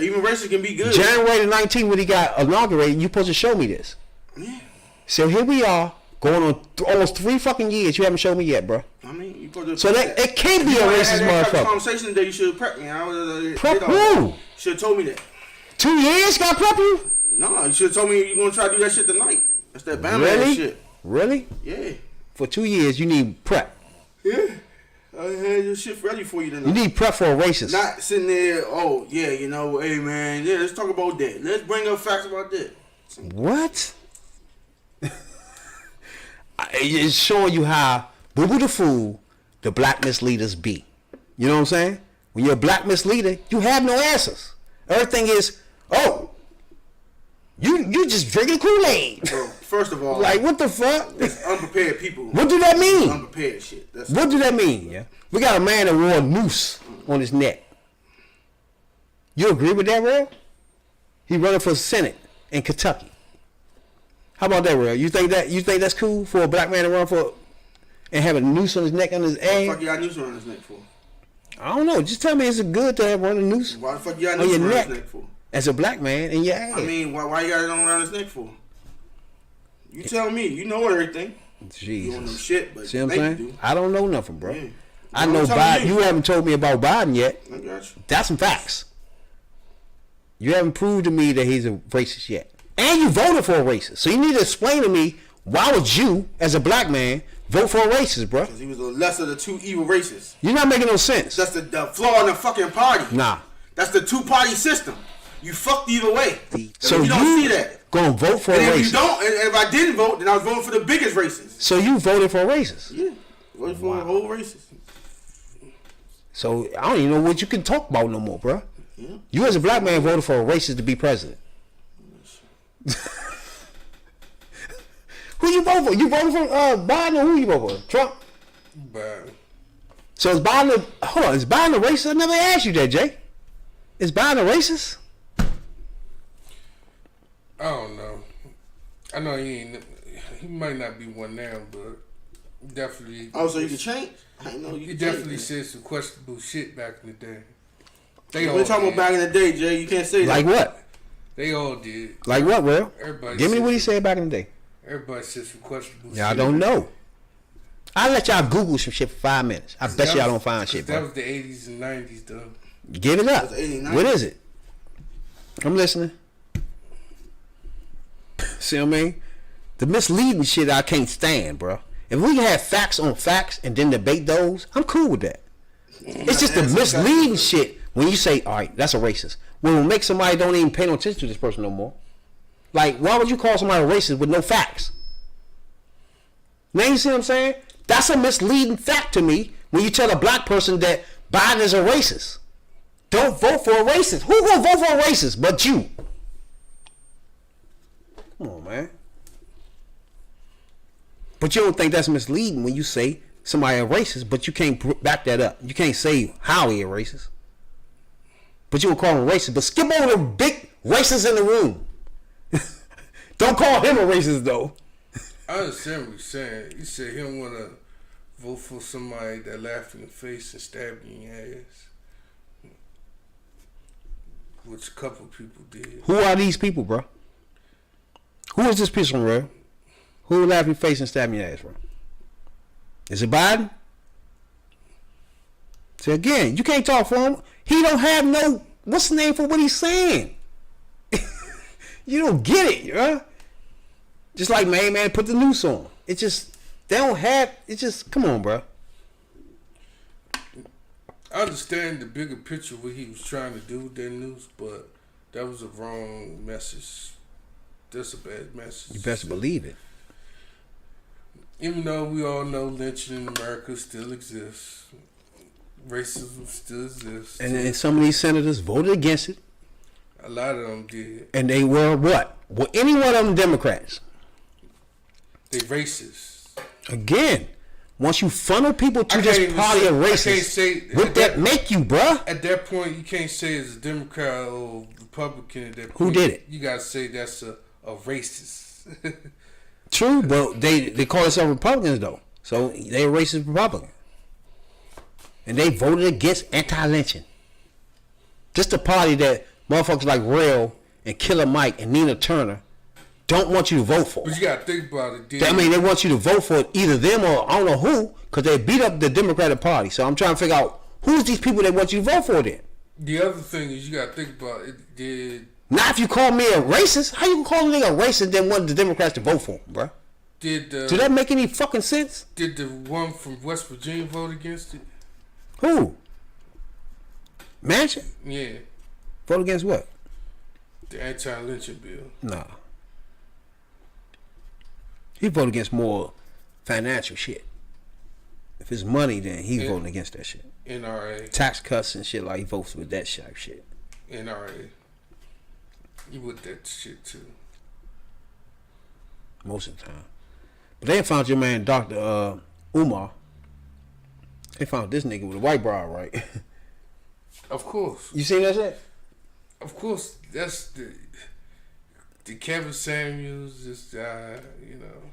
Even racist can be good. January the 19th when he got inaugurated, you supposed to show me this. Yeah. So here we are, going on almost 3 fucking years. You haven't shown me yet, bro. I mean, you supposed to. So that it can't be a racist that motherfucker. conversation that you should have prepped me. I Prep who? Should have told me that. 2 years got prep you? No, you should have told me you're gonna try to do that shit tonight. That's that Bama Really? ass shit. Really? Yeah. For 2 years, you need prep. Yeah. I had this shit ready for you tonight. You need prep for a racist. Not sitting there, oh, yeah, you know, hey, man, yeah, let's talk about that. Let's bring up facts about that. What? It's showing you how boo boo the fool the black misleaders be. You know what I'm saying? When you're a black misleader, you have no answers. Everything is, oh, you just drinking Kool-Aid. So, first of all, Like, what the fuck? it's unprepared people. What do that mean? Unprepared shit. That's What do that mean? Yeah, we got a man that wore a noose on his neck. You agree with that, Real? He running for Senate in Kentucky. How about that, Real? You think that's cool for a black man to run for and have a noose on his neck on his What the ass? fuck you got a noose around his neck for? I don't know. Just tell me, is it good to have one a noose Why the fuck you got a on noose your around neck his neck for? as a black man in your ass? I mean, why you got it on around his neck for? You tell me. You know everything. You don't know Jesus. shit, but See what I'm think saying? you do. I don't know nothing, bro. Yeah. I I'm know telling Biden. you. You haven't told me about Biden yet. I got you. That's some facts. You haven't proved to me that he's a racist yet. And you voted for a racist. So you need to explain to me, why would you, as a black man, vote for a racist, bro? Because he was the lesser of the two evil races. You're not making no sense. That's the flaw in the fucking party. Nah. That's the two-party system. You fucked either way. So if you don't see that. gonna vote for And a if you racist. don't, and if I didn't vote, then I was voting for the biggest racist. So you voted for a racist. Yeah. Voted for a whole racist. So I don't even know what you can talk about no more, bro. Yeah. You as a black man voted for a racist to be president. Who you vote for? You voted for Biden or who you vote for? Trump? But So is Biden is Biden a racist? I never asked you that, Jay. Is Biden a racist? I don't know. I know he might not be one now, but definitely. Oh, so you can change? I know you He can definitely change. said some questionable shit back in the day. We're talking about back in the day, Jay. You can't say that. Like what? They all did. Like what, bro? Everybody. Give me said what he some- said back in the day. Everybody said some questionable shit. Y'all don't know. I'll let y'all Google some shit for 5 minutes. I bet y'all don't find shit, That bro. was the 80s and 90s, though. Give it up. That's 89. What is it? I'm listening. See what I mean? The misleading shit I can't stand, bro. If we can have facts on facts and then debate those, I'm cool with that. It's just the misleading shit when you say, all right, that's a racist. When we make somebody don't even pay no attention to this person no more. Like, why would you call somebody a racist with no facts? Now you see what I'm saying? That's a misleading fact to me when you tell a black person that Biden is a racist. Don't vote for a racist. Who gonna vote for a racist but you? Come on, man. But you don't think that's misleading when you say somebody a racist, but you can't back that up. You can't say how he a racist. But you will call him racist. But skip over the big racists in the room. Don't call him a racist, though. I understand what he's saying. He said he don't want to vote for somebody that laughed in the face and stabbed you in your ass. Which a couple people did. Who are these people, bro? Who is this person, bro? Who laughed in your face and stabbed your ass, bro? Is it Biden? So again, you can't talk for him. He don't have no, what's the name for what he's saying? You don't get it, bro. Just like, man, put the noose on. It just, they don't have, it just, come on, bro. I understand the bigger picture what he was trying to do with that news, but that was a wrong message. That's a bad message. You best believe it. Even though we all know lynching in America still exists, racism still exists. And some of these senators voted against it. A lot of them did. And they were what? Were any one of them Democrats? They racist. Again, once you funnel people to this party of racists, what that make you, bruh? At that point, you can't say it's a Democrat or Republican at that point. Who did it? You gotta say that's a racist. True, but they call themselves Republicans, though. So they're a racist Republican. And they voted against anti-lynching. Just a party that motherfuckers like Rail and Killer Mike and Nina Turner don't want you to vote for. But you gotta think about it. I mean, they want you to vote for either them or I don't know who, because they beat up the Democratic Party. So I'm trying to figure out who's these people they want you to vote for then. The other thing is you gotta think about it. Now, if you call me a racist, how you call a nigga a racist and then want the Democrats to vote for him, bro? Do that make any fucking sense? Did the one from West Virginia vote against it? Who? Manchin? Yeah. Vote against what? The anti-lynching bill. Nah. He voted against more financial shit. If it's money, then he's voting against that shit. NRA. Tax cuts and shit, like he votes with that shit. NRA. You with that shit too. Most of the time. But they found your man, Dr. Umar. They found this nigga with a white brow, right? Of course. You seen that shit? Of course. That's the Kevin Samuels, this guy, you know.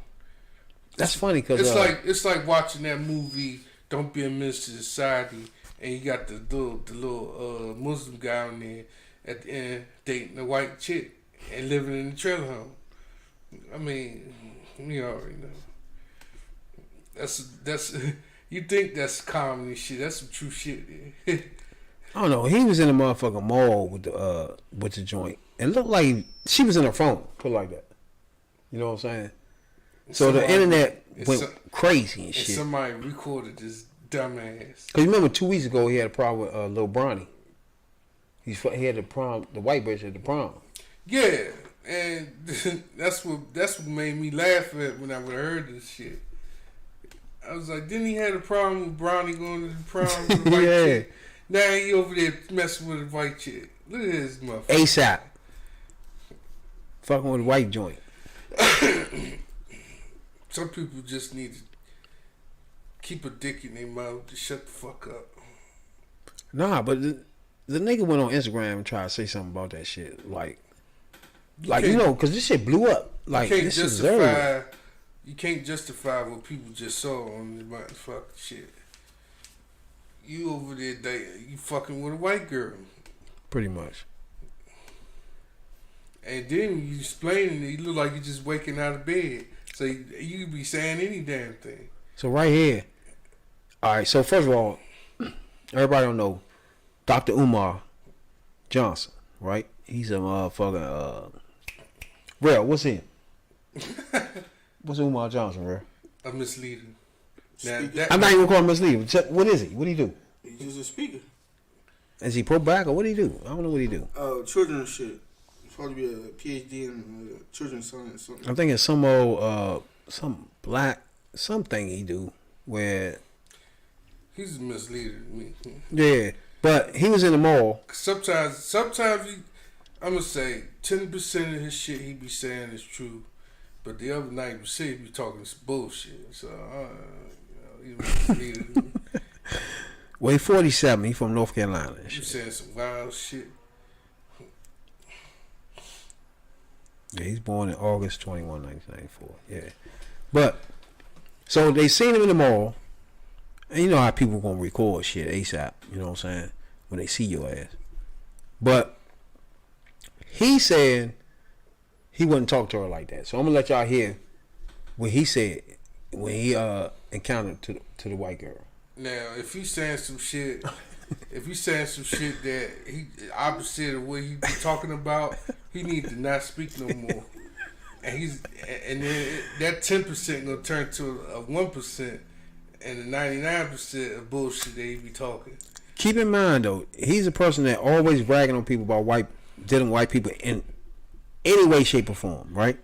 That's funny because it's like watching that movie Don't Be a Menace to Society, and you got the little Muslim guy on there at the end dating a white chick and living in the trailer home. I mean, you already know. That's you think that's comedy shit? That's some true shit there. I don't know. He was in the motherfucking mall with the joint. It looked like she was in her phone. Put it like that. You know what I'm saying? So the internet went crazy and shit. And somebody recorded this dumbass. Cause you remember 2 weeks ago he had a problem with Lil Bronny. He had the white bitch at the prom. Yeah, and that's what made me laugh at when I heard this shit. I was like, didn't he have a problem with Bronny going to the prom with the white chick? Now he over there messing with a white chick. Look at this motherfucker. ASAP. Fucking with a white joint. Some people just need to keep a dick in their mouth to shut the fuck up. Nah, but the nigga went on Instagram and tried to say something about that shit. Like you know, because this shit blew up. Like, this is everywhere. You can't justify what people just saw on the motherfucking shit. You over there dating, you fucking with a white girl. Pretty much. And then you explaining it, you look like you're just waking out of bed. So you could be saying any damn thing. So right here. Alright, so first of all, everybody don't know Dr. Umar Johnson, right? He's a motherfucking Real, what's he? What's Umar Johnson, bro? A misleader. I'm not even calling him misleader. What is he? What do he do? He's just a speaker. Is he pro-black or what do he do? I don't know what he do. Children's shit. He's supposed to be a PhD in children's science. Something. I'm thinking some old, some black, something he do where. He's a misleader to me. Yeah, but he was in the mall. Sometimes I'm gonna say 10% of his shit he be saying is true, But the other 90% you talking some bullshit. So, you know, Well, he 47. He from North Carolina. And you shit. saying some wild shit. Yeah, he's born in August 21, 1994. Yeah. But, so they seen him in the mall. And you know how people gonna record shit ASAP. You know what I'm saying? When they see your ass. But, he said he wouldn't talk to her like that. So I'm gonna let y'all hear what he said when he encountered to the white girl. Now, if he's saying some shit, that he opposite of what he be talking about, he need to not speak no more. And then that 10% gonna turn to a 1%, and the 99% of bullshit that he be talking. Keep in mind though, he's a person that always bragging on people about dealing with white people in any way, shape, or form, right?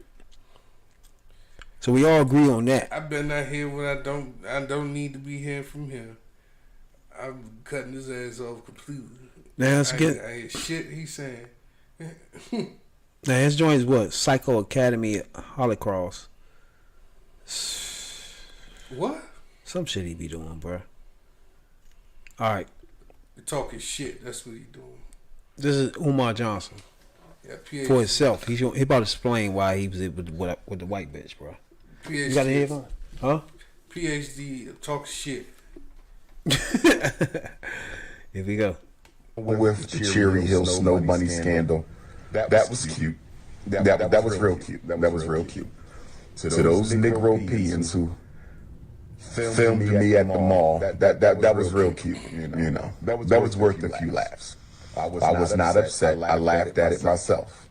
So we all agree on that. I better not hear what I don't need to be hearing from him. I'm cutting his ass off completely. Now let's I hear shit he's saying. Now his joint is what? Psycho Academy at Hollycross. What? Some shit he be doing, bro. All right. You're talking shit. That's what he doing. This is Umar Johnson. Yeah, PhD. For himself. He about to explain why he was with the white bitch, bro. PhD. You got to hear him? Huh? PhD talk shit. Here we go. With the Cherry Hill Snow Bunny scandal, that was cute. That was real cute. That was real cute. To those Negro peons who filmed me at the mall, that was real cute. You know, that was worth a few laughs. I was not upset. I laughed at it myself.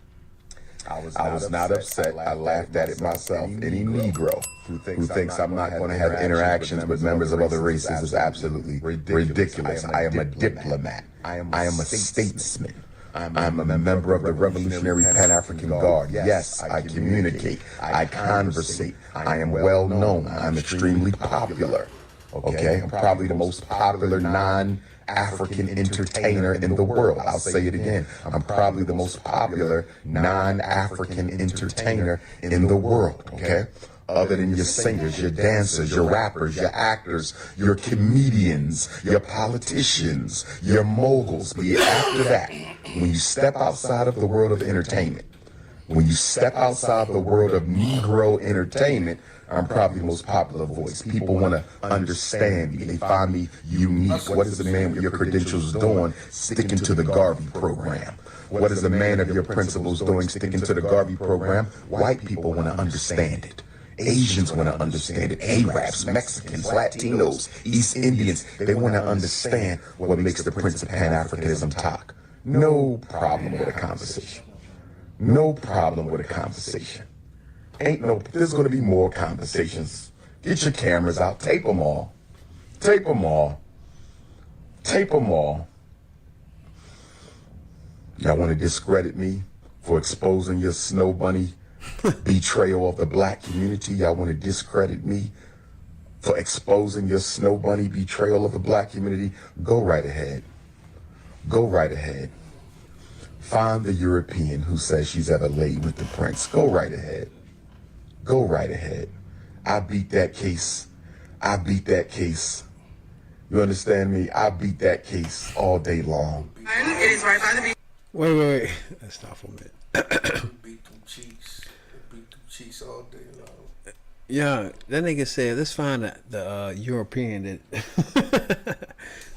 I was not upset. I laughed at it myself. Any Negro who thinks I'm not going to have interactions with members of other races is absolutely ridiculous. I am a diplomat. I am a statesman. I'm a member of the Revolutionary Pan-African Guard. Yes, I communicate. I conversate. I am well known. I'm extremely popular. Okay, I'm probably the most popular non-African entertainer in the world. I'll say it again. I'm probably the most popular non-African entertainer in the world. Okay, other than your singers, your dancers, your rappers, your actors, your comedians, your politicians, your moguls. But after that, when you step outside of the world of entertainment, when you step outside the world of Negro entertainment, I'm probably the most popular voice. People want to understand me. They find me unique. What is the man with your credentials doing sticking to the Garvey program? What is the man of your principles doing sticking to the Garvey program? White people want to understand it. Asians want to understand it. Arabs, Mexicans, Latinos, East Indians, they want to understand what makes the Prince of Pan-Africanism talk. No problem with a conversation. No problem with a conversation. There's going to be more conversations. Get your cameras out. Tape them all. Tape them all. Tape them all. Y'all want to discredit me for exposing your Snow Bunny betrayal of the black community? Y'all want to discredit me for exposing your Snow Bunny betrayal of the black community? Go right ahead. Go right ahead. Find the European who says she's ever laid with the prince. Go right ahead. Go right ahead. I beat that case. I beat that case. You understand me? I beat that case all day long. It is right by the beach. Wait. Let's stop for a minute. Beat them cheeks all day long. Yeah, that nigga said, let's find the European that...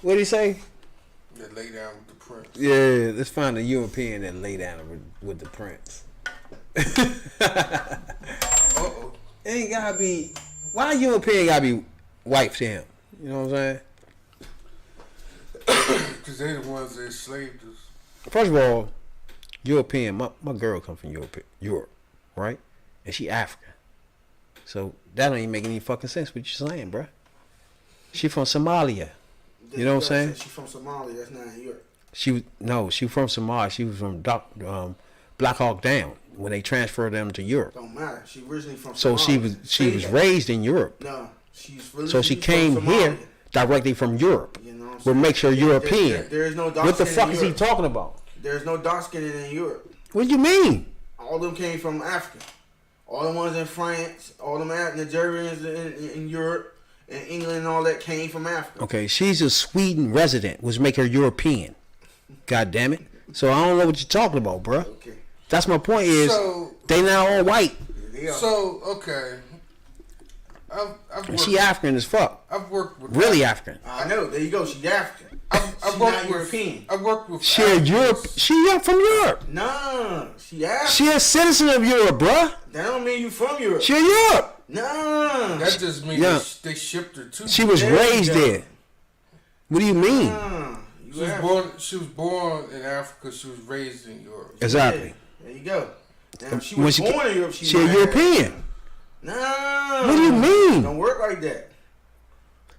What'd he say? That lay down with the prince. Yeah, let's find the European that lay down with the prince. Uh-oh. It ain't gotta be... Why European gotta be white to him? You know what I'm saying? Because they're the ones that enslaved us. First of all, European, my girl come from Europe, right? And she African. So that don't even make any fucking sense what you're saying, bruh. She from Somalia. You know what I'm saying? She's from Somalia. That's not in Europe. She from Somalia. She was from Black Hawk Down when they transferred them to Europe. Don't matter. She originally from Somalia. So she was raised in Europe. No, she's really. So she came here directly from Europe. You know what I'm What saying? makes her European? There is no dark What the skin fuck in is he Europe. talking about? There's no dark skin in Europe. What do you mean? All of them came from Africa. all the ones in France, all the Nigerians in Europe and England and all that came from Africa. Okay, she's a Sweden resident, which make her European. God damn it. So I don't know what you're talking about, bro. Okay. That's my point is, they not all white. So, okay. She African as fuck. I've worked with... Really African. I know. There you go. She's African. I've worked with European. I've worked with... She from Europe. Nah. She African. She a citizen of Europe, bruh. That don't mean you from Europe. She in Europe. Nah. That just means they shipped her to... She was raised there. What do you mean? She was born in Africa. She was raised in Europe. Exactly. Yeah, there you go. Now, she was born in Europe. She a European. Nah. What do you mean? Don't work like that.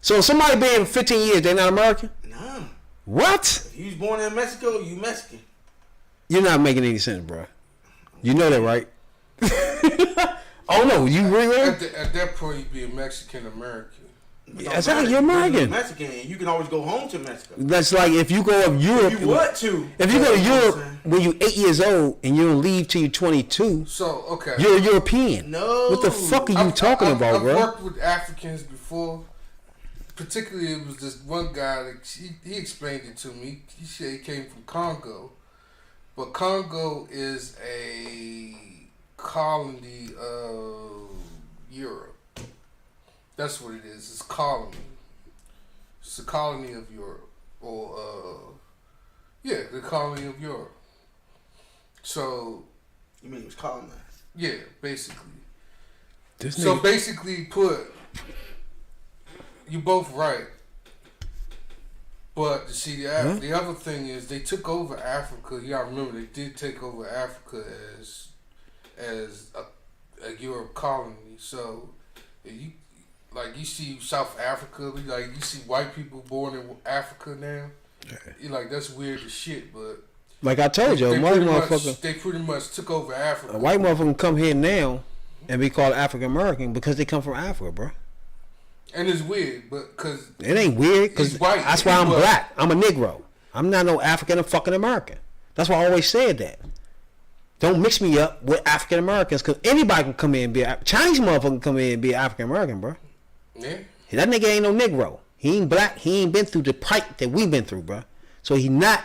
So somebody been 15 years, they not American? Nah. What? If you was born in Mexico, you Mexican. You're not making any sense, bro. You know that, right? Oh no, you agree with him? At that point, you'd be a Mexican American. Yeah, exactly, you're American. Mexican, you can always go home to Mexico. That's like if you go to Europe. If you want to. If you go to Europe when you're 8 years old and you don't leave till you're 22, so okay, you're a European. No. What the fuck are you talking about, bro? I've worked with Africans before. Particularly, it was this one guy that he explained it to me. He said he came from Congo, but Congo is a colony of Europe. That's what it is. It's a colony. It's a colony of Europe, or the colony of Europe. So, you mean it was colonized? Yeah, basically. So basically, you both right. But see, the other thing is they took over Africa. You gotta remember they did take over Africa as a Europe colony. So you see South Africa, you see white people born in Africa now. You're like, that's weird as shit, but like I told you, they pretty much took over Africa. A white motherfucker come here now and be called African American because they come from Africa, bro. And it's weird, but because it ain't weird, because that's why I'm black. I'm a Negro. I'm not no African or fucking American. That's why I always said that. Don't mix me up with African Americans, because anybody can come in and be a Chinese motherfucker can come in and be African American, bro. Yeah. That nigga ain't no Negro. He ain't black. He ain't been through the pipe that we've been through, bro. So he not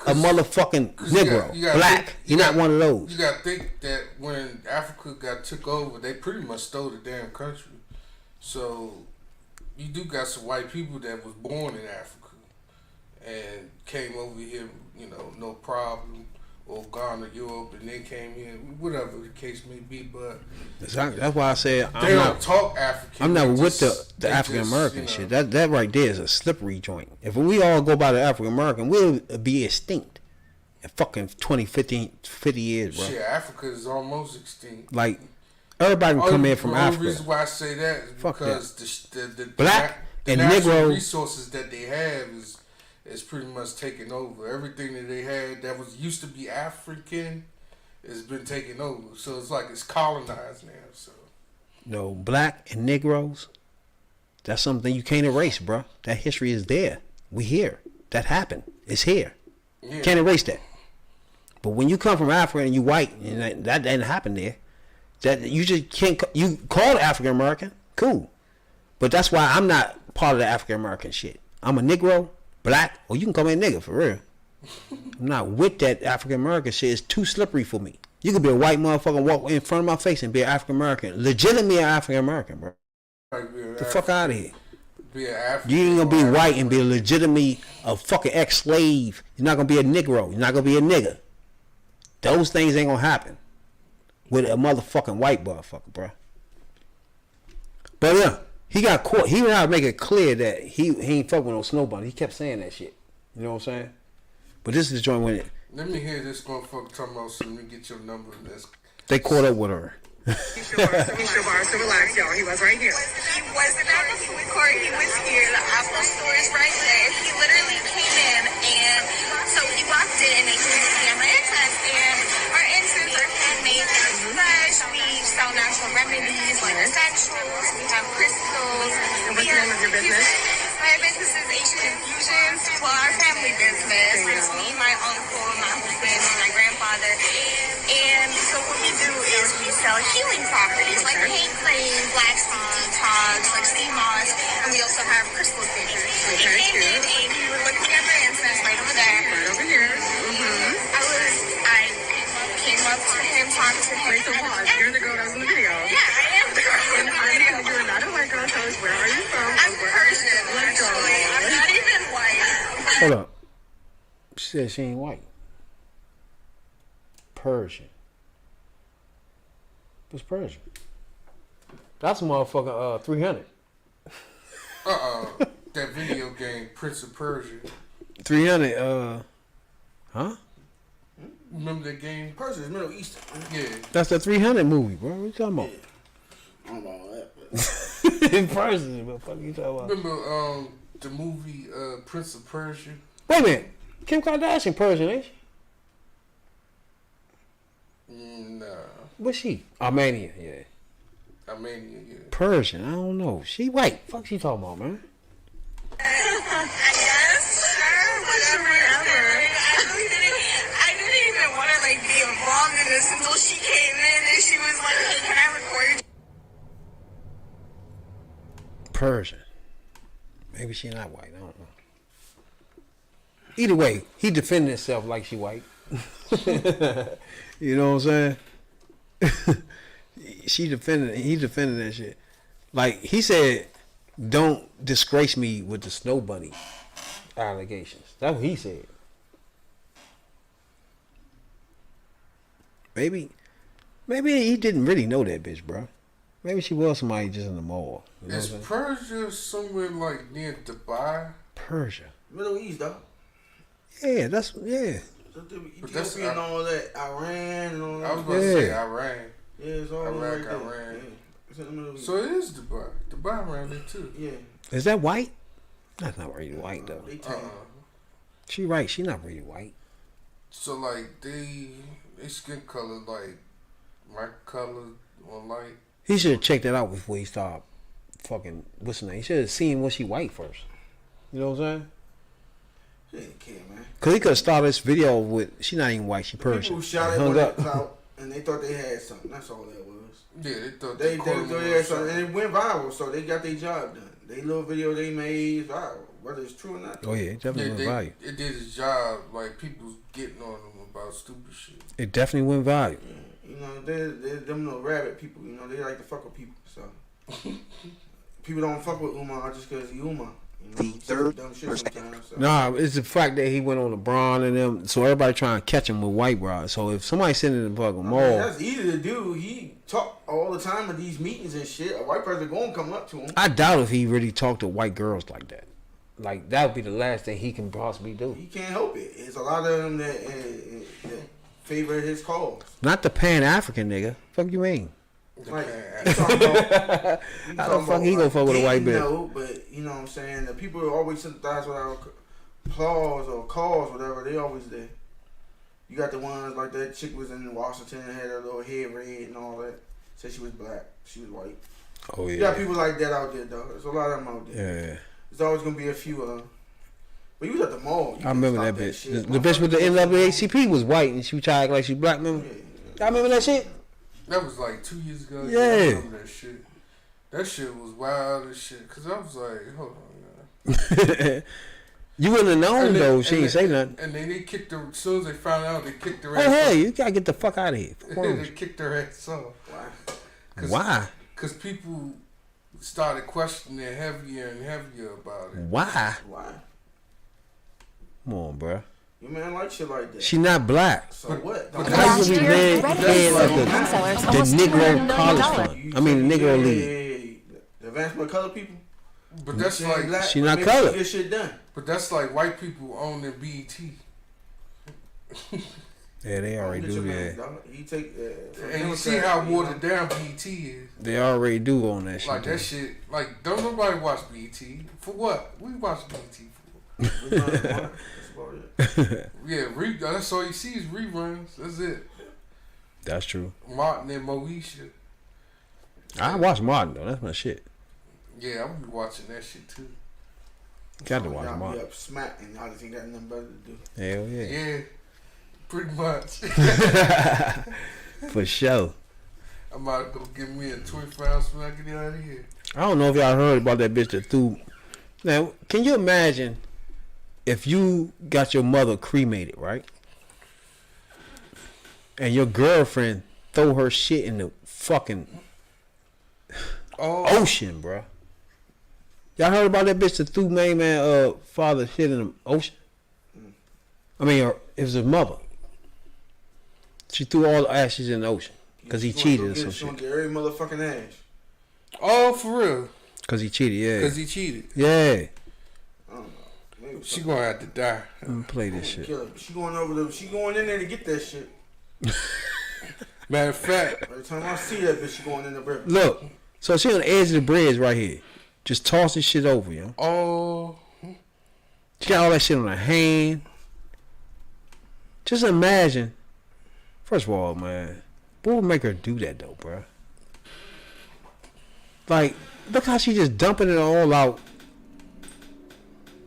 a motherfucking Negro. Black. He not one of those. You gotta think that when Africa got took over, they pretty much stole the damn country. So you do got some white people that was born in Africa and came over here, no problem, or gone to Europe and then came here, whatever the case may be. But exactly. That's why I said they don't talk African. I'm not with the African American shit. That right there is a slippery joint. If we all go by the African American, we'll be extinct in fucking 20, 50 years, bro. Shit, Africa is almost extinct. Like, everybody can come in from Africa. The reason why I say that is because the black and natural Negro resources that they have is pretty much taken over. Everything that they had that was used to be African has been taken over. So it's like it's colonized now. So no, black and Negroes, that's something you can't erase, bro. That history is there. We here. That happened. It's here. Yeah. Can't erase that. But when you come from Africa and you white, and that didn't happen there. That you just can't. You call it African American, cool, but that's why I'm not part of the African American shit. I'm a Negro, black, or you can call me a nigga for real. I'm not with that African American shit. It's too slippery for me. You could be a white motherfucker and walk in front of my face and be an African American, legitimately an African American, bro. Get the fuck out of here. You ain't gonna be white and be legitimately a fucking ex-slave. You're not gonna be a Negro. You're not gonna be a nigga. Those things ain't gonna happen with a motherfucking white motherfucker, bro. But yeah, he got caught. He had to make it clear that he ain't fucking with no snow bunny. He kept saying that shit. You know what I'm saying? But this is the joint with it. Let me hear this motherfucker talking about something. Let me get your number. They caught up with her. So relax, y'all. He was right here. He wasn't at the food court. He was here. The Apple store is right there. He literally came in, and so he walked in, and he was looking at my incense, and our incense are handmade, they're fresh. We sell natural remedies, like essentials. We have crystals. And what's the name of your business? My business is Asian Infusions. Well, our family business. It's me, my uncle, my husband, my grandfather. And so what we do is we sell healing products. said she ain't white. Persian. What's Persian? That's a motherfucking 300. That video game, Prince of Persia. 300, huh? Remember that game? Persia's Middle Eastern. Yeah. That's the 300 movie, bro. What you talking about? I don't know all that. But Persian, what the fuck you talking about? Remember the movie Prince of Persia? Wait a minute. Kim Kardashian Persian, ain't she? Nah. What's she? Armenian, yeah. Armenian, yeah. Persian, I don't know. She white. Fuck she talking about, man? I guess, sure, whatever. I didn't even want to like be involved in this until she came in and she was like, "Hey, can I record?" Persian. Maybe she not white. I don't know. Either way, he defended himself like she white. You know what I'm saying? He defended that shit. Like he said, don't disgrace me with the snow bunny allegations. That's what he said. Maybe he didn't really know that bitch, bro. Maybe she was somebody just in the mall. You know Is Persia somewhere like near Dubai? Persia. Middle East, though. Yeah, But that's Ethiopia and all that, Iran and all that. I was about to say Iran. Yeah, it's all Iraq, right there. Iran. Yeah. It's in the Middle East. So it is Dubai. Dubai around there too. Yeah. Is that white? That's not really white though. They tan. She right. She not really white. So like they skin color like my color or light. He should have checked that out before he started fucking what's her name. He should have seen was she white first. You know what I'm saying? She didn't care, man. Cause he could have started this video with she not even white. She Persian. People shot And it hung on that up. clout and they thought they had something. That's all that was. Yeah, they thought They caught thought him they on had something, something. and it went viral, so they got their job done. They little video they made is viral, whether it's true or not. Oh yeah, it definitely went viral. It did its job. Like people was getting on them about stupid shit. It definitely went viral. Yeah. You know, they're them little rabbit people. You know, they like to fuck with people. So people don't fuck with Umar just because he Umar. You know, The third dumb shit person. sometimes. So. Nah, it's the fact that he went on LeBron and them, so everybody trying to catch him with white bras. So if somebody sitting in the fucking I mean, mall, that's easy to do. He talk all the time at these meetings and shit. A white person gonna come up to him. I doubt if he really talked to white girls like that. Like that would be the last thing he can possibly do. He can't help it. It's a lot of them that favor his cause. Not the Pan African nigga. Fuck you mean? Like, you talking about, How the fuck he gonna fuck with a white bitch? No, but you know what I'm saying. The people who always sympathize with our applause or cause, whatever. They always there. You got the ones like that chick was in Washington and had her little head red and all that. Said she was black. She was white. Oh You got yeah. people like that out there, though. There's a lot of them out there. Yeah. There's always gonna be a few of them. But you was at the mall. You I remember couldn't that stop bitch. shit. The bitch with the NAACP was white and she was trying to act like she black. Remember? Yeah. Y'all remember that shit? That was like 2 years ago. Yeah. I remember that shit. That shit was wild as shit. Cause I was like, hold on, man. You wouldn't have known And though. then- She and ain't say then- nothing. And then they kicked her. As soon as they found out, they kicked her Oh ass. hey, off. you gotta get the fuck out of here. Fuck wrong They with you? kicked her ass off. Why? Why? Because people started questioning heavier and heavier about it. Why? Why? Come on, bro. You man like shit like that. She not black. So what? but Don't how How you you gonna be be head Red of Home sellers, the almost $200 Negro million. college fund? I mean the Negro League. Yeah, the advancement of color people. But that's She ain't like, black, she but not maybe colored. She get shit done. but that's like white people owning BET. Yeah, they already Get do your man, that. dog. He take. From And you see Democrat, how you know. watered down BET is. They already do on that shit. Like too. that shit. Like don't nobody watch BET for what? We watch BET for. We not smart. That's about it. Yeah, that's all you see is reruns. That's it. That's true. Martin and Moesha. I watch Martin though. That's my shit. Yeah, I'm gonna be watching that shit too. Got to watch Y'all be Martin. up smack and y'all just ain't got nothing better to do. Hell yeah. Yeah, pretty much. For sure. I'm about to go get me a 24 ounce when I get out of here. I don't know if y'all heard about that bitch that threw. Now, can you imagine if you got your mother cremated, right? And your girlfriend throw her shit in the fucking Oh, ocean, bruh. Y'all heard about that bitch that threw main man father shit in the ocean? I mean, it was his mother. She threw all the ashes in the ocean because he cheated or some She gonna shit. get every motherfucking ass. Oh, for real? Because he cheated, yeah. Because he cheated. Yeah. I don't know. Maybe She gonna have to die. Let me play this shit. kill her. She going in there to get that shit. Matter of fact, Every time I see that bitch, she going in the river. Look, so she on the edge of the bridge right here. Just tossing shit over, yo. oh, She got all that shit on her hand. Just imagine. First of all, man, what would make her do that though, bruh? Like, look how she just dumping it all out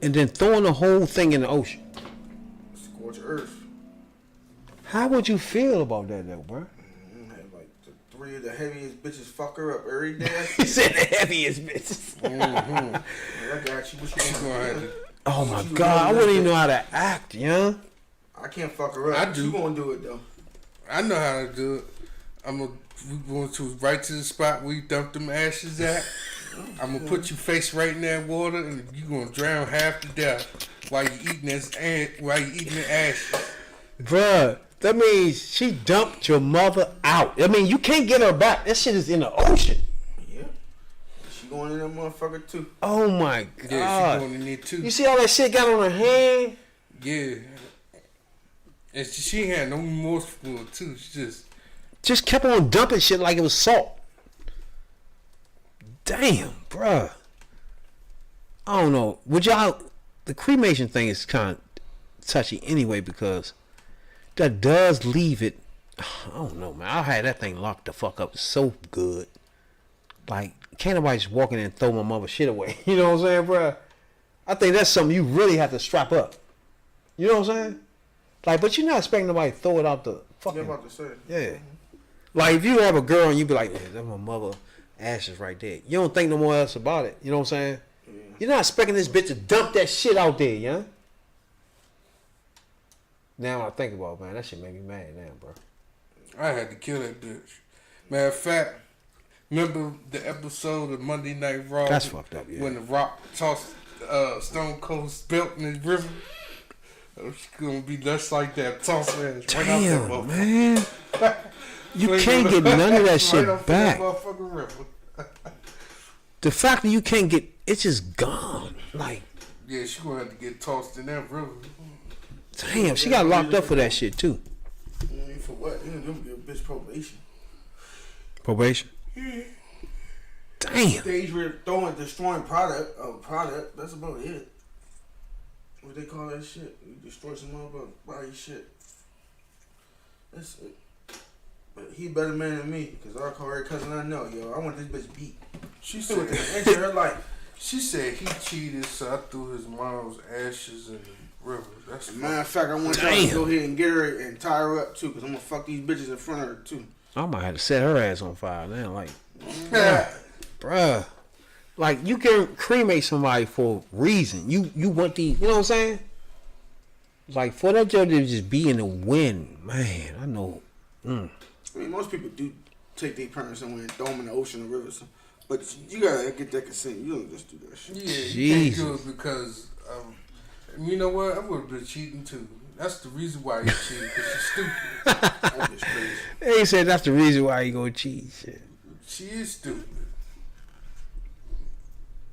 and then throwing the whole thing in the ocean. Scorch earth. How would you feel about that though, bruh? Like the 3 of the heaviest bitches fuck her up every day. He said the heaviest bitches. I got you. What you she gonna gonna have do? to. Oh my god, I wouldn't even know how to act, yeah. I can't fuck her up. I do. You gonna do it though? I know how to do it. We going to right to the spot where you dump them ashes at. I'm gonna put your face right in that water, and you gonna drown half to death while you eating the ashes. Bruh, that means she dumped your mother out. I mean, you can't get her back. That shit is in the ocean. Yeah. She going in that motherfucker too. Oh my god. Yeah, she going in there too. You see all that shit got on her hand? Yeah. And she ain't had no remorse for it too. She Just kept on dumping shit like it was salt. Damn, bruh. I don't know. The cremation thing is kind of touchy anyway because that does leave it. I don't know, man. I had that thing locked the fuck up so good. Like, can't nobody just walk in and throw my mother's shit away. You know what I'm saying, bruh? I think that's something you really have to strap up. You know what I'm saying? Like, but you're not expecting nobody to throw it out the fucking. I'm about to say. Yeah. Like, if you have a girl and you be like, yeah, that's my mother ashes right there. You don't think no more else about it. You know what I'm saying? Yeah. You're not expecting this bitch to dump that shit out there, yeah? Now when I think about it, man, that shit make me mad now, bro. I had to kill that bitch. Matter of fact, remember the episode of Monday Night Raw? That's fucked up, yeah. When The Rock tossed Stone Cold's belt in the river? It's gonna be just like that. Toss her ass right out that Damn, motherfucker. man. You can't get none of that shit right off back. That motherfucking river. The fact that you can't get, it's just gone. Like, Yeah, she gonna have to get tossed in that river. damn, she got locked up for that shit too. I mean, for what? You gonna give a bitch probation. Probation. Damn. Stage where destroying product. That's about it. What they call that shit? You destroy some motherfucker body shit. That's it. But he better man than me, because I call her cousin I know, yo. I want this bitch beat. She She was said, the end of her life. she said he cheated, so I threw his mom's ashes in the river. That's Matter of fact, I want y'all to go ahead and get her and tie her up too, because I'm gonna fuck these bitches in front of her too. I might have to set her ass on fire now. Like, yeah. bruh. Like, you can cremate somebody for a reason. You want the, you know what I'm saying? Like, for that joke to just be in the wind, man, I know. I mean, most people do take their parents somewhere and throw them in the ocean or river, but you gotta get that consent. You don't just do that shit. Yeah, you Jesus. can't do it because, you know what? I would have been cheating too. That's the reason why you cheated, because she's stupid. That bitch crazy. They said that's the reason why you gonna cheat. Shit. She is stupid.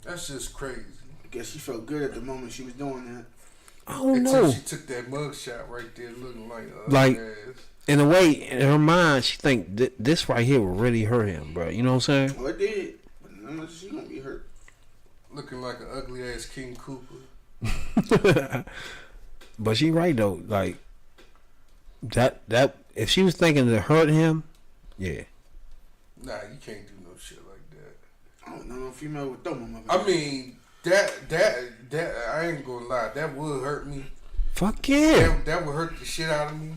That's just crazy. I guess she felt good at the moment she was doing that. I don't Until know. she took that mug shot right there looking Like- ass. In a way, in her mind, she think this right here will really hurt him, bro. You know what I'm saying? Oh, it did. But none of she gonna be hurt. Looking like an ugly ass King Cooper. But she right though. Like that if she was thinking to hurt him, yeah. Nah, you can't do no shit like that. I don't know no female would throw my mother. I mean, that I ain't gonna lie, that would hurt me. Fuck yeah. That would hurt the shit out of me.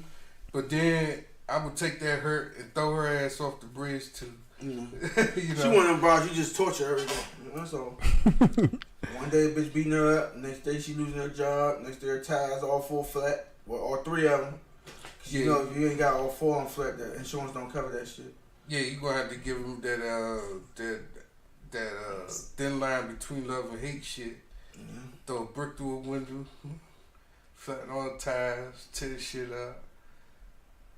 But then I would take that hurt and throw her ass off the bridge too. You know. You know? She one of them bras you just torture every day. You know, that's all. One day a bitch beating her up, next day she losing her job, next day her tires all full flat. Well, all 3 of them. Yeah. You know, if you ain't got all 4 on flat, the insurance don't cover that shit. Yeah, you gonna have to give him that thin line between love and hate shit. Yeah. Throw a brick through a window. flatten all the tires, tear the shit up,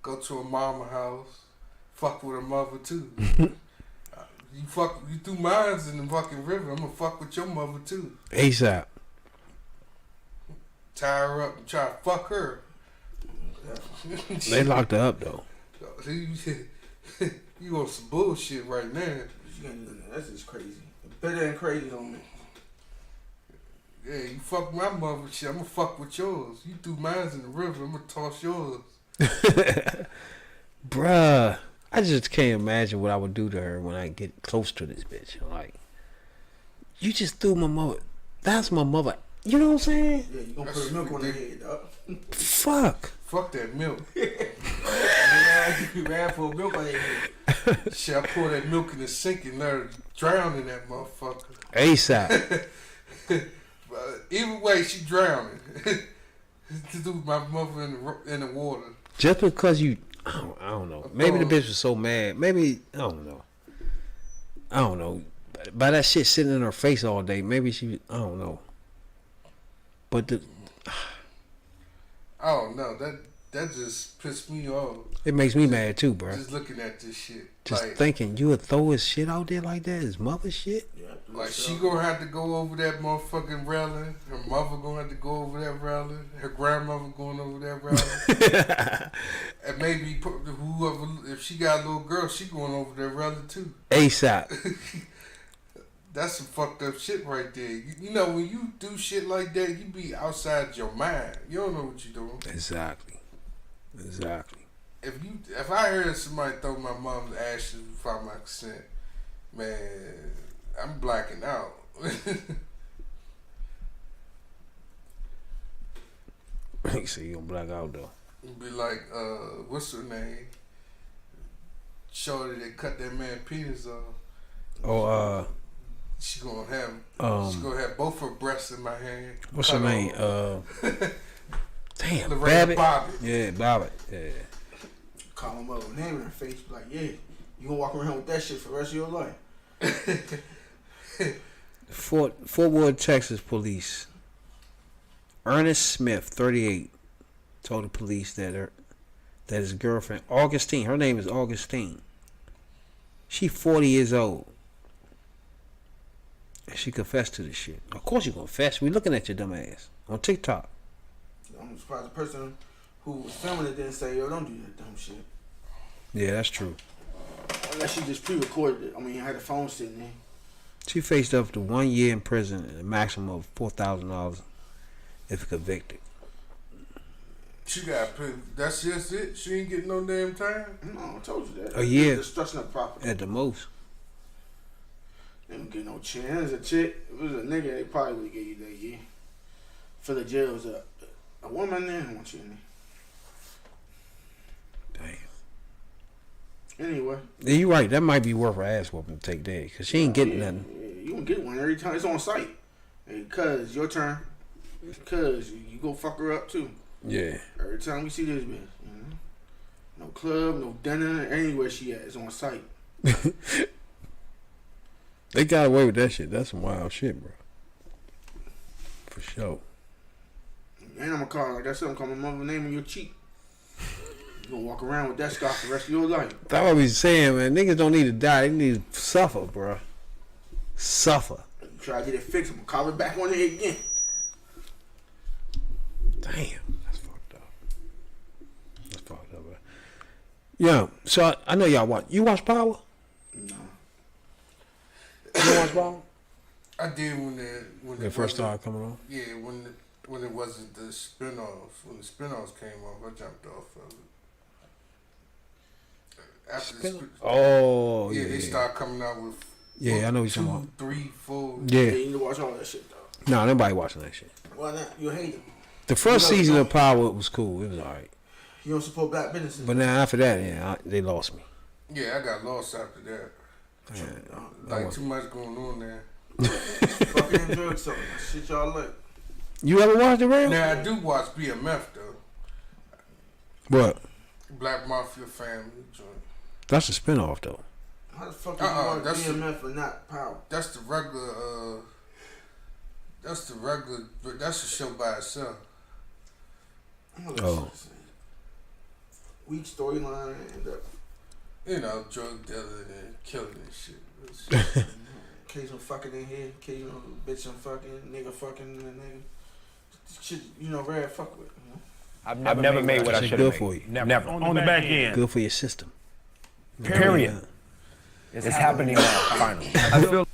go to a mama house, fuck with her mother too. You threw mines in the fucking river, I'm gonna fuck with your mother too. ASAP. Tie her up and try to fuck her. They locked her up though. You on some bullshit right now. That's just crazy. Better than crazy on me. Yeah, you fuck my mother shit, I'm gonna fuck with yours. You threw mines in the river, I'm gonna toss yours. Bruh, I just can't imagine what I would do to her when I get close to this bitch. Like, you just threw my mother. That's my mother. You know what I'm saying? Yeah, you gonna put milk on her head, dog. Fuck. Fuck that milk. You ran for milk on their head. Shit, I pour that milk in the sink and let her drown in that motherfucker. ASAP. Either way, she drowning. To do my mother in the water. Just because you, I don't know. Maybe the bitch was so mad. Maybe, I don't know. By that shit sitting in her face all day, maybe she, I don't know. But I don't know. That just pissed me off. it makes me mad too, bro. Just looking at this shit. Just like, thinking you would throw his shit out there like that, his mother shit. Yeah, like she gonna have to go over that motherfucking railing. Her mother gonna have to go over that railing. Her grandmother going over that railing. And maybe whoever, if she got a little girl, she going over that railing too. ASAP. That's some fucked up shit right there. You know, when you do shit like that, you be outside your mind. You don't know what you're doing. Exactly. If I heard somebody throw my mom's ashes without my consent, man, I'm blacking out. So you gonna black out though. Be like, what's her name? Shorty that cut that man penis off. Oh, She gonna have both her breasts in my hand. what's her name? Damn, Loretta Babbitt. Bobbitt. Yeah, Babbitt. Yeah. call him up, name in her face, be like, yeah, you gonna walk around with that shit for the rest of your life. Fort Worth, Texas police. Ernest Smith, 38, told the police that his girlfriend, Augustine, her name is Augustine. She 40 years old. And she confessed to this shit. Of course you confess. We looking at your dumb ass on TikTok. I'm surprised the person who was filming it didn't say, yo, don't do that dumb shit. Yeah, that's true. Unless she just pre-recorded it. I mean, had the phone sitting there. She faced up to 1 year in prison and a maximum of $4,000 if convicted. She got put. That's just it. She ain't getting no damn time. No, I told you that. A year. Destruction of property. At the most. They don't get no chance. As a chick, if it was a nigga, they probably would have gave you that year. For the jail was a woman there, I want you in there. Damn. Anyway. Yeah, you right. That might be worth her ass whooping to take that. Because she ain't getting nothing. Yeah, you gonna get one every time. It's on site. Hey, cuz, your turn. Cuz, you go fuck her up too. Yeah. Every time we see this bitch, you know? No club, no dinner, anywhere she at, it's on site. They got away with that shit. That's some wild shit, bro. For sure. And I'm gonna call like that's something call my mother's name on your cheek. You gonna walk around with that scar for the rest of your life. That's what we saying, man. Niggas don't need to die. They need to suffer, bro. Suffer. You try to get it fixed, I'm gonna call it back on there again. Damn. That's fucked up, bro. Yeah. So I know y'all watch. You watch Power? No. You watch Power? I did when It first started coming on? Yeah, when it wasn't the spinoffs. When the spinoffs came off, I jumped off of it. After Yeah, they start coming out with I know what you're talking 2, 3, 4. Yeah, Yeah. you need to watch all that shit though. No, nobody watching that shit. Why not? You hate it. The first You know, season of Power was cool. It was alright. You don't support black businesses. But now after that, they lost me. Yeah, I got lost after that. Yeah, Too much going on there. Fucking enjoy something. Shit y'all like. You ever watched the real? Now I do watch BMF though. What? Black Mafia Family joint. That's a spinoff though. How the fuck you want that's BMF and not Power? That's the regular. That's a show by itself. Oh. Weak storyline and end up. Drug dealer and killing and shit. Occasional fucking in here, occasional bitch and fucking, nigga fucking and nigga. Shit, rare fuck with. I've never made what I should have made. Good for you. Never. On the back end. Good for your system. Period. It's happening now, finally. I feel.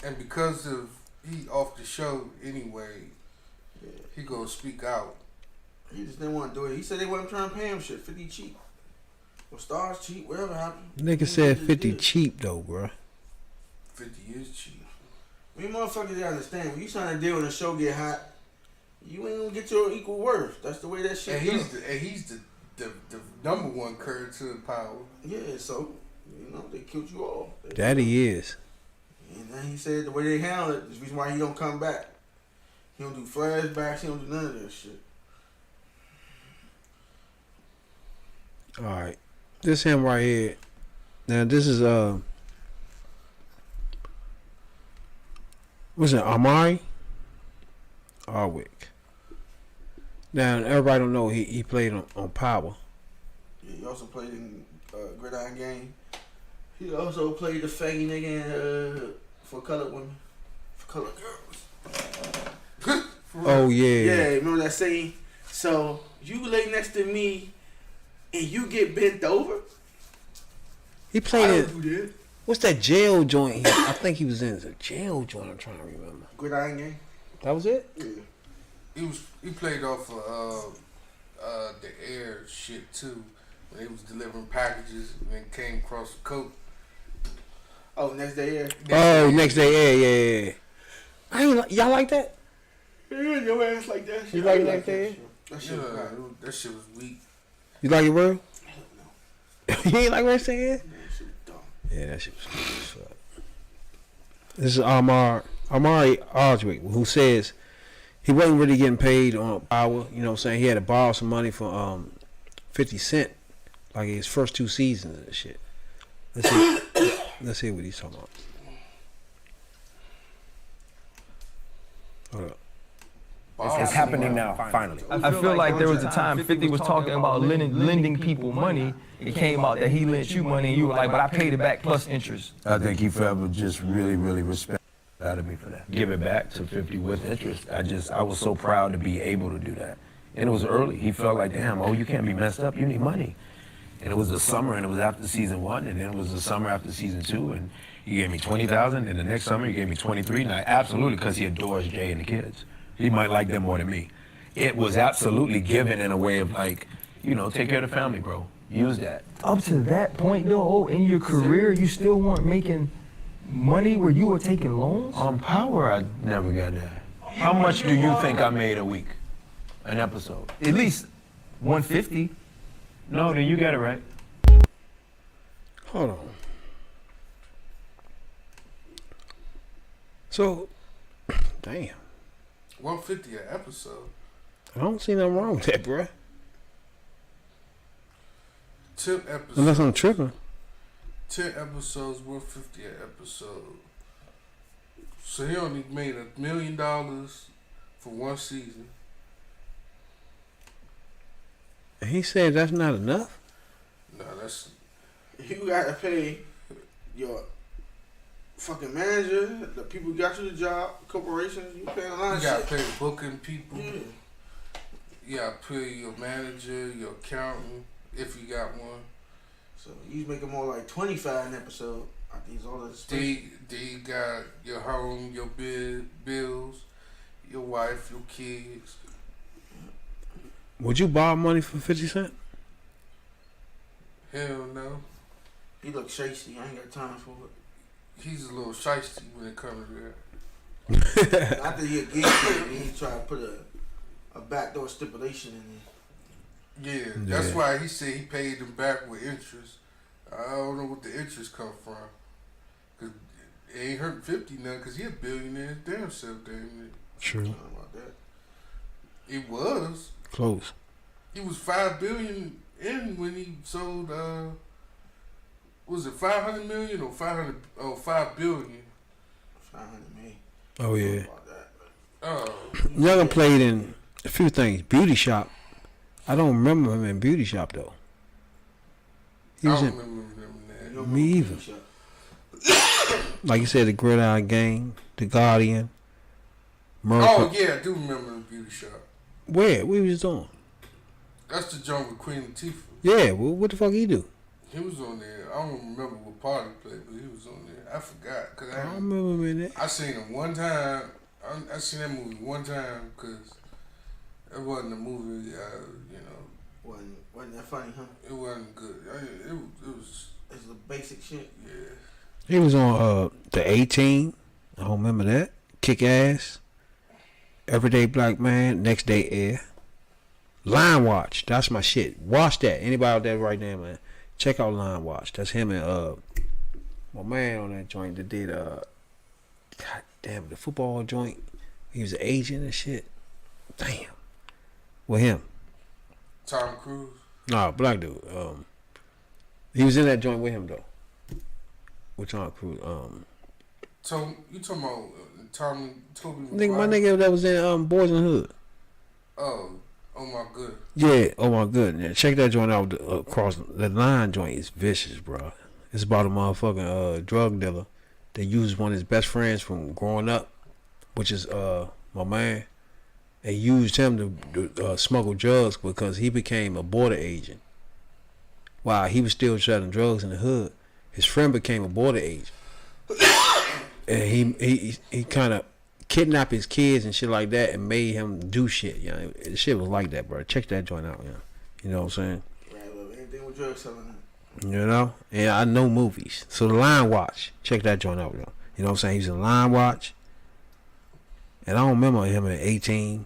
And because of he off the show anyway, he gonna speak out. He just didn't want to do it. He said they wasn't trying to pay him shit. 50 cheap. Or stars cheap, whatever happened. Nigga said 50 cheap though, bro. 50 is cheap. You motherfuckers gotta understand, when you trying to deal with a show get hot, you ain't gonna get your equal worth. That's the way that shit goes. And he's the number one current to the power. Yeah, so, they killed you all. That he is. And then he said the way they handle it is the reason why he don't come back. He don't do flashbacks, he don't do none of that shit. Alright. This him right here. Now this is what's it, Omari? Hardwick. Now everybody don't know he played on Power. Yeah, he also played in Gridiron Game. He also played the faggy nigga in, for colored women. For colored girls. Oh yeah. Yeah, remember that scene? So you lay next to me and you get bent over? He played I in don't do that. what's that jail joint? I think he was in a jail joint. I'm trying to remember. Gridiron Game? That was it? Yeah. He played off of the air shit too. When he was delivering packages and then came across the coat. Oh, Next Day Air? Next Day, yeah. I ain't y'all like that? Yeah, your ass like that shit. You like I Next Day Air? That shit was hot. That shit was weak. You like it, bro? You ain't like Next Day Air? That shit was dumb. Yeah, that shit was cool as fuck. This is Omari Hardwick, who says he wasn't really getting paid on Power. You know what I'm saying? He had to borrow some money from 50 Cent, like his first 2 seasons and shit. Let's see what he's talking about. Hold up. It's happening now, finally. I feel like there was a time 50 was talking about lending people money. It came out that he lent you money and you were like, but I paid it back plus interest. I think he forever just really, really respect out of me for that. Give it back to 50 with interest. I was so proud to be able to do that. And it was early. He felt like, damn, you can't be messed up. You need money. And it was the summer, and it was after season 1, and then it was the summer after season 2, and he gave me $20,000, and the next summer he gave me $23,000. Now, absolutely, because he adores Jay and the kids. He might like them more than me. It was absolutely given in a way of like, take care of the family, bro. Use that. Up to that point, though, in your career, you still weren't making money where you were taking loans? On Power, I never got that. How much do you think I made a week? An episode? At least 150. No, then you got it right. Hold on. So, damn. 150 an episode. I don't see nothing wrong with that, bruh. 10 episodes. Unless I'm tripping. 10 episodes, 150 an episode. So he only made $1 million for 1 season. And he said that's not enough? No, that's... You gotta pay your fucking manager, the people who got you the job, corporations, you paying a lot of You gotta shit. pay booking people. Yeah. You gotta pay your manager, your accountant, if you got one. So he's making more like 25 an episode. I think he's all the expenses. You got your home, your bills, your wife, your kids. Would you borrow money from 50 Cent? Hell no. He look shasty. I ain't got time for it. He's a little shiesty when it comes to that. After he a gig player, then he try to put a backdoor stipulation in there. Yeah, that's why he said he paid them back with interest. I don't know what the interest come from. Cause it ain't hurt 50 none, cause he a billionaire damn self, damn it. True. Talking about that. It was. Close. He was $5 billion in when he sold. Was it 500 million or 5 billion? 500 million. Oh, yeah. About that. Oh, Youngin played in a few things. Beauty Shop. I don't remember him in Beauty Shop though. He I was don't in, remember him in that. me either. Like you said, the Gridiron Gang, the Guardian. Oh yeah, I do remember the Beauty Shop. Where? What was on? That's the joint with Queen Latifah. Yeah, well, what the fuck he do? He was on there. I don't remember what part he played, but he was on there. I forgot because I don't remember him in that. I seen him one time. I seen that movie one time because it wasn't a movie. Wasn't that funny, huh? It wasn't good. It was. It's the basic shit. Yeah. He was on the 18. I don't remember that. Kick Ass. Everyday Black Man. Next Day Air. Line Watch. That's my shit. Watch that. Anybody out there right now, man? Check out Line Watch. That's him and my man on that joint that did God damn, the football joint. He was an agent and shit. Damn. With him. Tom Cruise. Nah, black dude. He was in that joint with him though. With Tom Cruise. So you talking about Toby? My nigga that was in Boys in the Hood. Oh my good. Yeah, oh my goodness. Check that joint out across the line joint is vicious, bro. It's about a motherfucking drug dealer that used one of his best friends from growing up, which is my man, and used him to smuggle drugs because he became a border agent. While he was still selling drugs in the hood, his friend became a border agent. And he kind of kidnapped his kids and shit like that and made him do shit. You know, the shit was like that, bro. Check that joint out, you know what I'm saying? Right, well, anything with drugs selling. You know? And I know movies. So the Line Watch, check that joint out, yo. You know what I'm saying? He's in Line Watch. And I don't remember him in 18.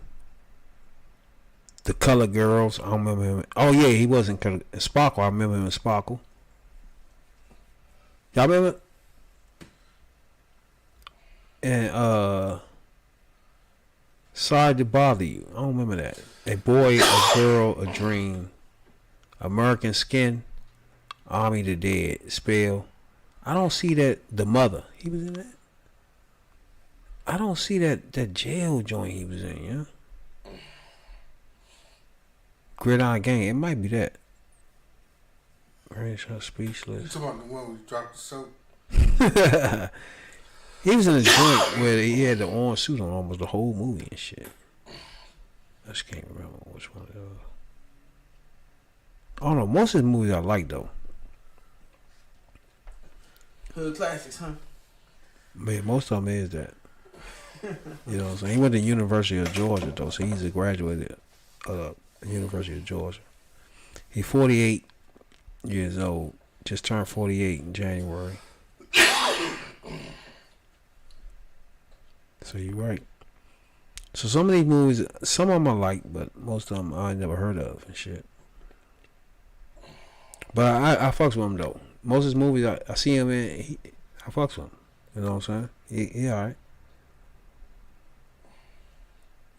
The Color Girls, I don't remember him. Oh yeah, he was in Sparkle. I remember him in Sparkle. Y'all remember? And Sorry to Bother You. I don't remember that. A Boy, a Girl, a Dream. American Skin. Army the Dead. Spell. I don't see that. The Mother. He was in that. I don't see that jail joint he was in, yeah. Gridiron Gang. It might be that. Very Speechless. You talking about the one where he dropped the soap? He was in a joint where he had the orange suit on almost the whole movie and shit. I just can't remember which one it was. I don't know. Most of the movies I like though. Hood classics, huh? Man, most of them is that. You know what I'm saying? He went to University of Georgia though, so he's a graduate of University of Georgia. He's 48 years old. Just turned 48 in January. So you're right. So some of these movies, some of them I like, but most of them I ain't never heard of and shit. But I fucks with him though. Most of his movies I see him in, I fucks with him. You know what I'm saying? He alright.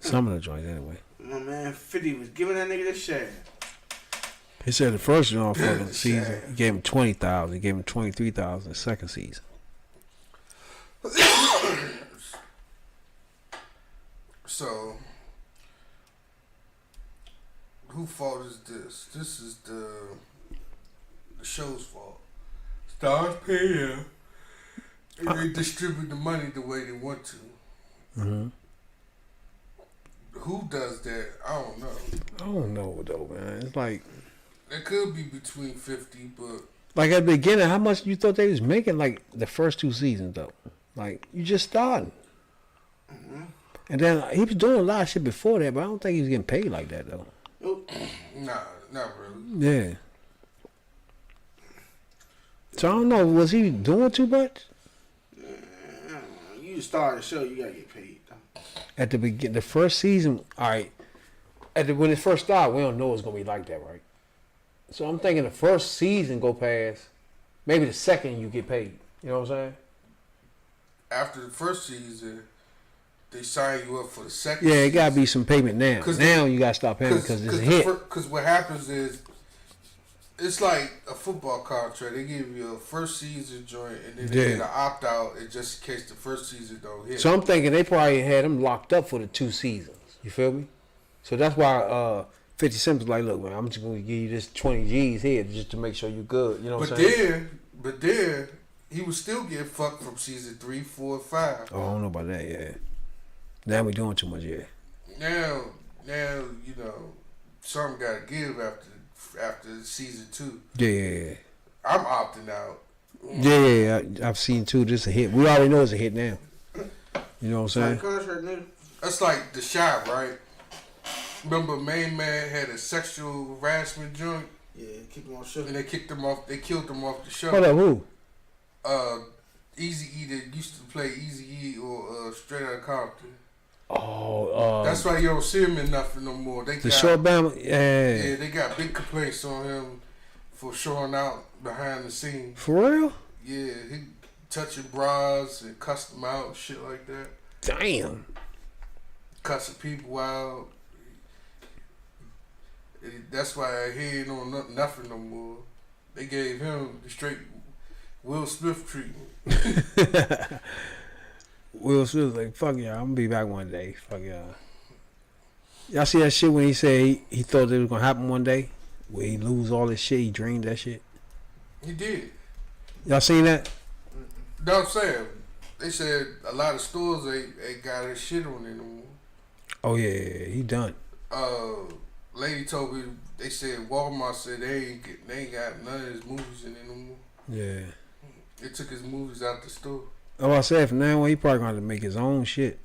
Some of the joints anyway. My man 50 was giving that nigga the share. He said the first fucking season he gave him 20,000. He gave him 23,000 the second season. So, whose fault is this? This is the show's fault. Stars pay them, and they distribute the money the way they want to. Mm-hmm. Who does that? I don't know. I don't know though, man. It's like It could be between 50, but like at the beginning, how much you thought they was making? Like the first two seasons though. Like you just starting. Mm-hmm. And then he was doing a lot of shit before that, but I don't think he was getting paid like that though. nah, not really. Yeah. So I don't know. Was he doing too much? You start a show, you gotta get paid. At the beginning, the first season, all right. When it first started, we don't know it's gonna be like that, right? So I'm thinking the first season go past, maybe the second you get paid. You know what I'm saying? After the first season, they sign you up for the second. Yeah, it season. gotta be some payment now. Now you gotta stop paying because it's a hit. Because what happens is, it's like a football contract. They give you a first season joint, and then they get an opt out, and just in case the first season don't hit. So I'm thinking they probably had him locked up for the 2 seasons. You feel me? So that's why 50 Cent was like, look, man, I'm just going to give you this 20 G's here just to make sure you're good. You know what I'm saying? But then, he was still getting fucked from season 3, 4, 5. Oh, I don't know about that, yeah. Now we doing too much, yeah. Now, you know, something got to give after season 2. Yeah. I'm opting out. Yeah, I've seen two. This is a hit. We already know it's a hit now. You know what I'm saying? Contract, nigga. That's like The Shot, right? Remember, Main Man had a sexual harassment joint, Yeah, keep him on show. and they kicked him off. They killed him off the show. Hold up, who? Easy E that used to play Easy E or Straight Outta Compton. Oh, That's why you don't see him in nothing no more. They the got, short band. Yeah. Yeah, they got big complaints on him for showing out behind the scenes. For real? Yeah, he touching bras and cussed them out and shit like that. Damn. Cussing people out. That's why he ain't on nothing no more. They gave him the straight Will Smith treatment. Will Smith was like, fuck y'all, I'm gonna be back one day. Fuck y'all. Y'all see that shit when he said he thought it was gonna happen one day? Where he lose all his shit, he dreamed that shit. He did. Y'all seen that? No, I'm saying, they said a lot of stores ain't got his shit on it no more. Oh yeah, he done. Lady told me, they said Walmart said they ain't got none of his movies in it no more. Yeah. They took his movies out the store. Oh, I said from now on he probably gonna have to make his own shit.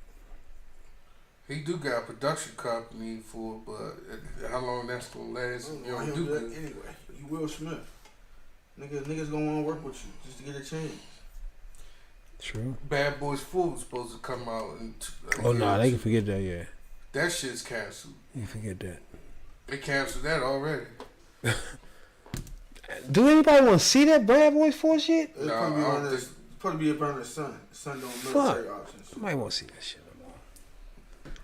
He do got a production company for, but how long that's gonna last? You don't do that good. anyway. You Will Smith. Niggas gonna wanna work with you just to get a change. True. Bad Boys 4 was supposed to come out in Oh no, they can forget that. Yeah, that shit's canceled. you can forget that. They canceled that already. Do anybody want to see that Bad Boys 4 shit? It's No, probably I on don't this. think- Probably be around his son. His son doing Fuck. military options. I might want to see that shit no more.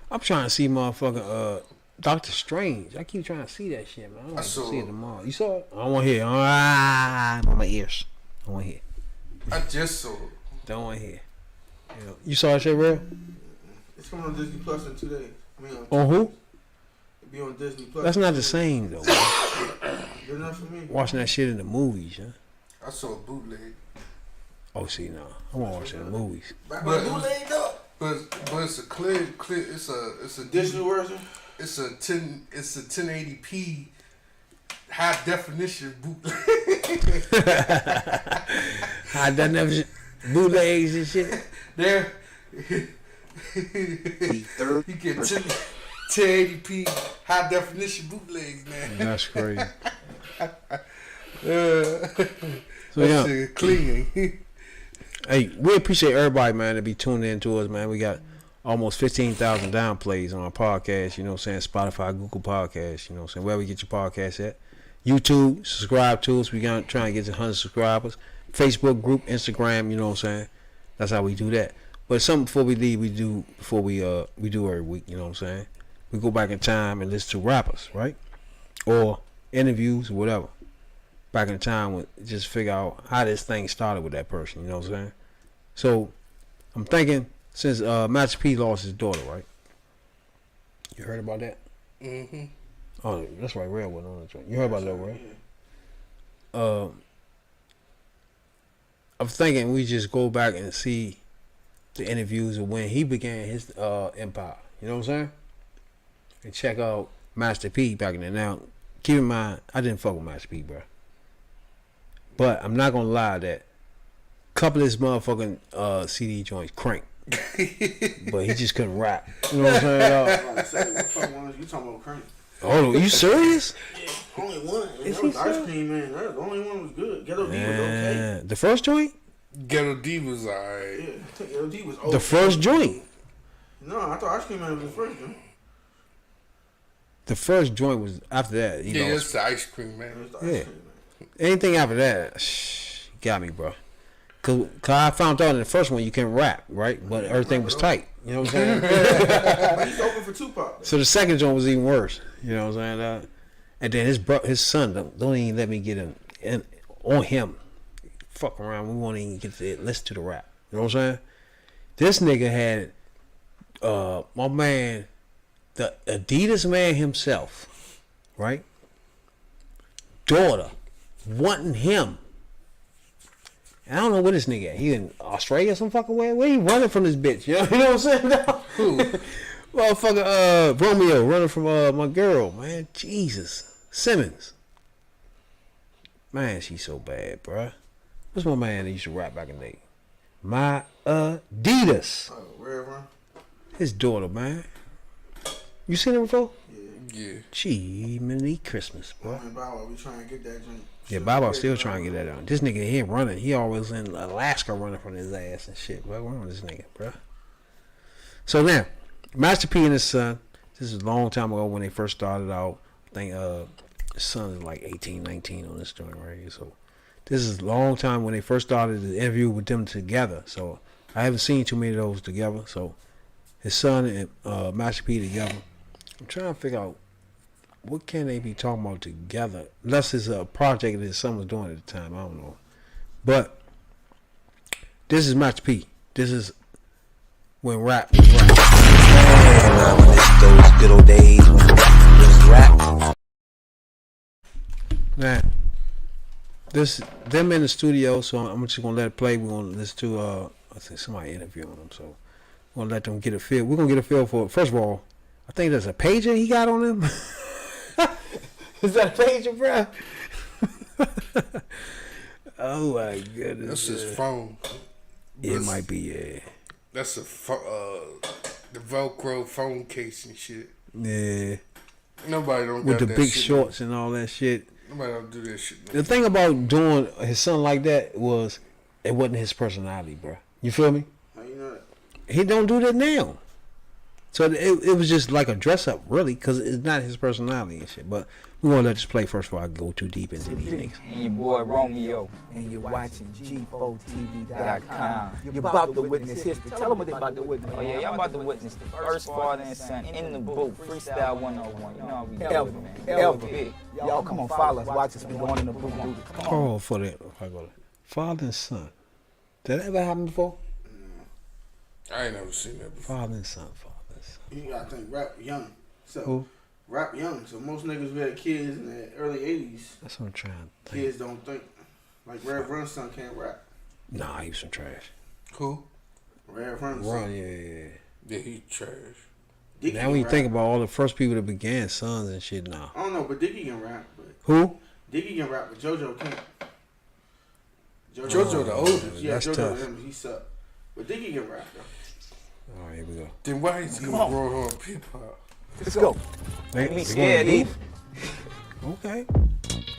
I'm trying to see motherfucking Doctor Strange. I keep trying to see that shit, man. I want to saw see it. it tomorrow. You saw it? I don't want to hear. I'm on my ears. I want to hear. I just saw it. Don't want to hear. You saw that shit, real? It's coming on Disney Plus in 2 days. I mean, On who? It'll be on Disney Plus. That's not the same though. Good enough for me. Watching that shit in the movies, huh? I saw a bootleg. Oh, see, no, I want to watch it in the movies. Back But when it you was- laid up. But it's a clear it's a Digital version. it's a 1080p high definition bootleg. I done never bootlegs and shit. There you get 1080p high definition bootlegs, man. That's crazy. So That yeah, shit clean. hey, we appreciate everybody, man, to be tuning in to us, man. We got almost 15,000 downplays on our podcast, you know what I'm saying? Spotify, Google Podcasts, you know what I'm saying? Wherever you get your podcast at. YouTube, subscribe to us. We got trying to get to 100 subscribers. Facebook group, Instagram, you know what I'm saying? That's how we do that. But something before we leave, we do every week, you know what I'm saying? We go back in time and listen to rappers, right? Or interviews or whatever. Back in time, with just figure out how this thing started with that person, you know what I'm saying? So I'm thinking, since Master P lost his daughter, right? You heard about that? Mm-hmm. Oh, that's right, Red went on the joint. You heard about that, right? I'm thinking we just go back and see the interviews of when he began his empire. You know what I'm saying? And check out Master P back in there. Now, keep in mind, I didn't fuck with Master P, bro. But I'm not gonna lie that a couple of his motherfucking CD joints crank. But he just couldn't rap. You know what I'm saying? I was about to say, what fuck one is you talking about Crank? Oh, you serious? Yeah, only one. And Is that he was Ice serious? Cream Man. That was the only one was good. Ghetto D was okay. Yeah. The first joint? Ghetto D was alright. Yeah, Ghetto D was okay. The first joint. No, I thought Ice Cream Man was the first one. The first joint was after that. Yeah, know, that's the ice cream, man. It was the Ice Yeah. Cream Man. anything after that, got me, bro. Cause I found out in the first one you can rap, right? But everything was tight. You know what I'm saying? But he's open for Tupac. So the second joint was even worse. You know what I'm saying? And then his son don't even let me get in on him. Fuck around. We won't even get to listen to the rap. You know what I'm saying? This nigga had my man, the Adidas man himself, right? Daughter wanting him. And I don't know where this nigga at. He in Australia some fucking way? Where he running from this bitch? You know what I'm saying? Who? Motherfucker, Romeo running from my girl, man. Jesus. Simmons. Man, she's so bad, bruh. What's my man that used to rap back in the day? My Adidas. Red Run? His daughter, man. You seen him before? Yeah. Gee, mini Christmas, bro. And Bow Wow, we trying to get that joint. Yeah, Bow Wow still trying to get that on. This nigga here running. He always in Alaska running from his ass and shit. What's wrong with this nigga, bro? So now, Master P and his son, this is a long time ago when they first started out. I think his son is like 18, 19 on this joint right here. So this is a long time when they first started the interview with them together. So I haven't seen too many of those together. So his son and Master P together. I'm trying to figure out what can they be talking about together? Unless it's a project that his son was doing at the time. I don't know. But this is Master P. This is when rap was rap. I miss those good old days when rap was rap. Now, this them in the studio, so I'm just gonna let it play. We're gonna listen to I think somebody interviewing them, so we're gonna let them get a feel. We're gonna get a feel for it. First of all, I think there's a pager he got on him. Is that a pager, bro? Oh my goodness. That's his phone. It might be, yeah. That's the Velcro phone case and shit. Yeah. Nobody don't With got the that big shit. shorts and all that shit. Nobody don't do that shit. The thing about doing his son like that was it wasn't his personality, bro. You feel me? How you know that? He don't do that now. So it was just like a dress up, really, because it's not his personality and shit. But we want to let this play first before I go too deep into these niggas. And your boy Romeo, and you're watching G4TV.com. You're about to witness history. Tell them what they about to witness. Oh yeah, y'all about to witness the first father and son in the booth, freestyle 101. You know how we do Ever, it, man. ever. Big. Y'all come on, follow us. Watch us. We going in the booth. Come on. Oh, for that. If I go there. Father and son. Did that ever happen before? I ain't never seen that before. Father and son. Father and son. You gotta think rap young. So Who? rap young. So most niggas who had kids in the early 80s, That's what I'm trying to think. kids don't think. Like Red Run's son can't rap. Nah, he was some trash. Who? Red Run's Run, son. yeah. Yeah, he trash. Dickie Now when you can think rap. about all the first people that began sons and shit, nah. I don't know, but Dickie can rap. But Who? Dickie can rap, but JoJo can't. JoJo the oldest. Yeah, That's JoJo tough. him, he suck. But Dickie can rap though. All right, here we go. Then why is he grow up hip hop? Let's go. They Me going scared, deep? Okay.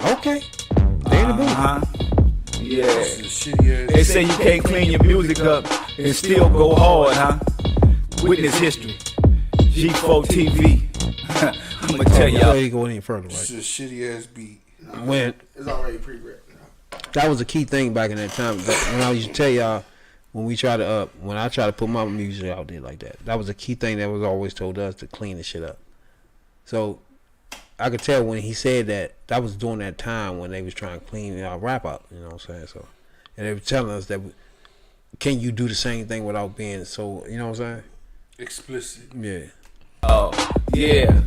Okay. They in the booth. Yeah. This is shitty ass. They say you can't clean your music up and still go hard, huh? Witness history. G4 TV. I'm gonna tell Before y'all. you go any further, This right? is a shitty ass beat. When It's already pre-written. that was a key thing back in that time. When I used to tell y'all, when I try to put my music out there like that was a key thing that was always told us to clean the shit up. So I could tell when he said that was during that time when they was trying to clean our rap up. You know what I'm saying? So, and they were telling us that can you do the same thing without being so? You know what I'm saying? Explicit. Yeah. Oh, yeah.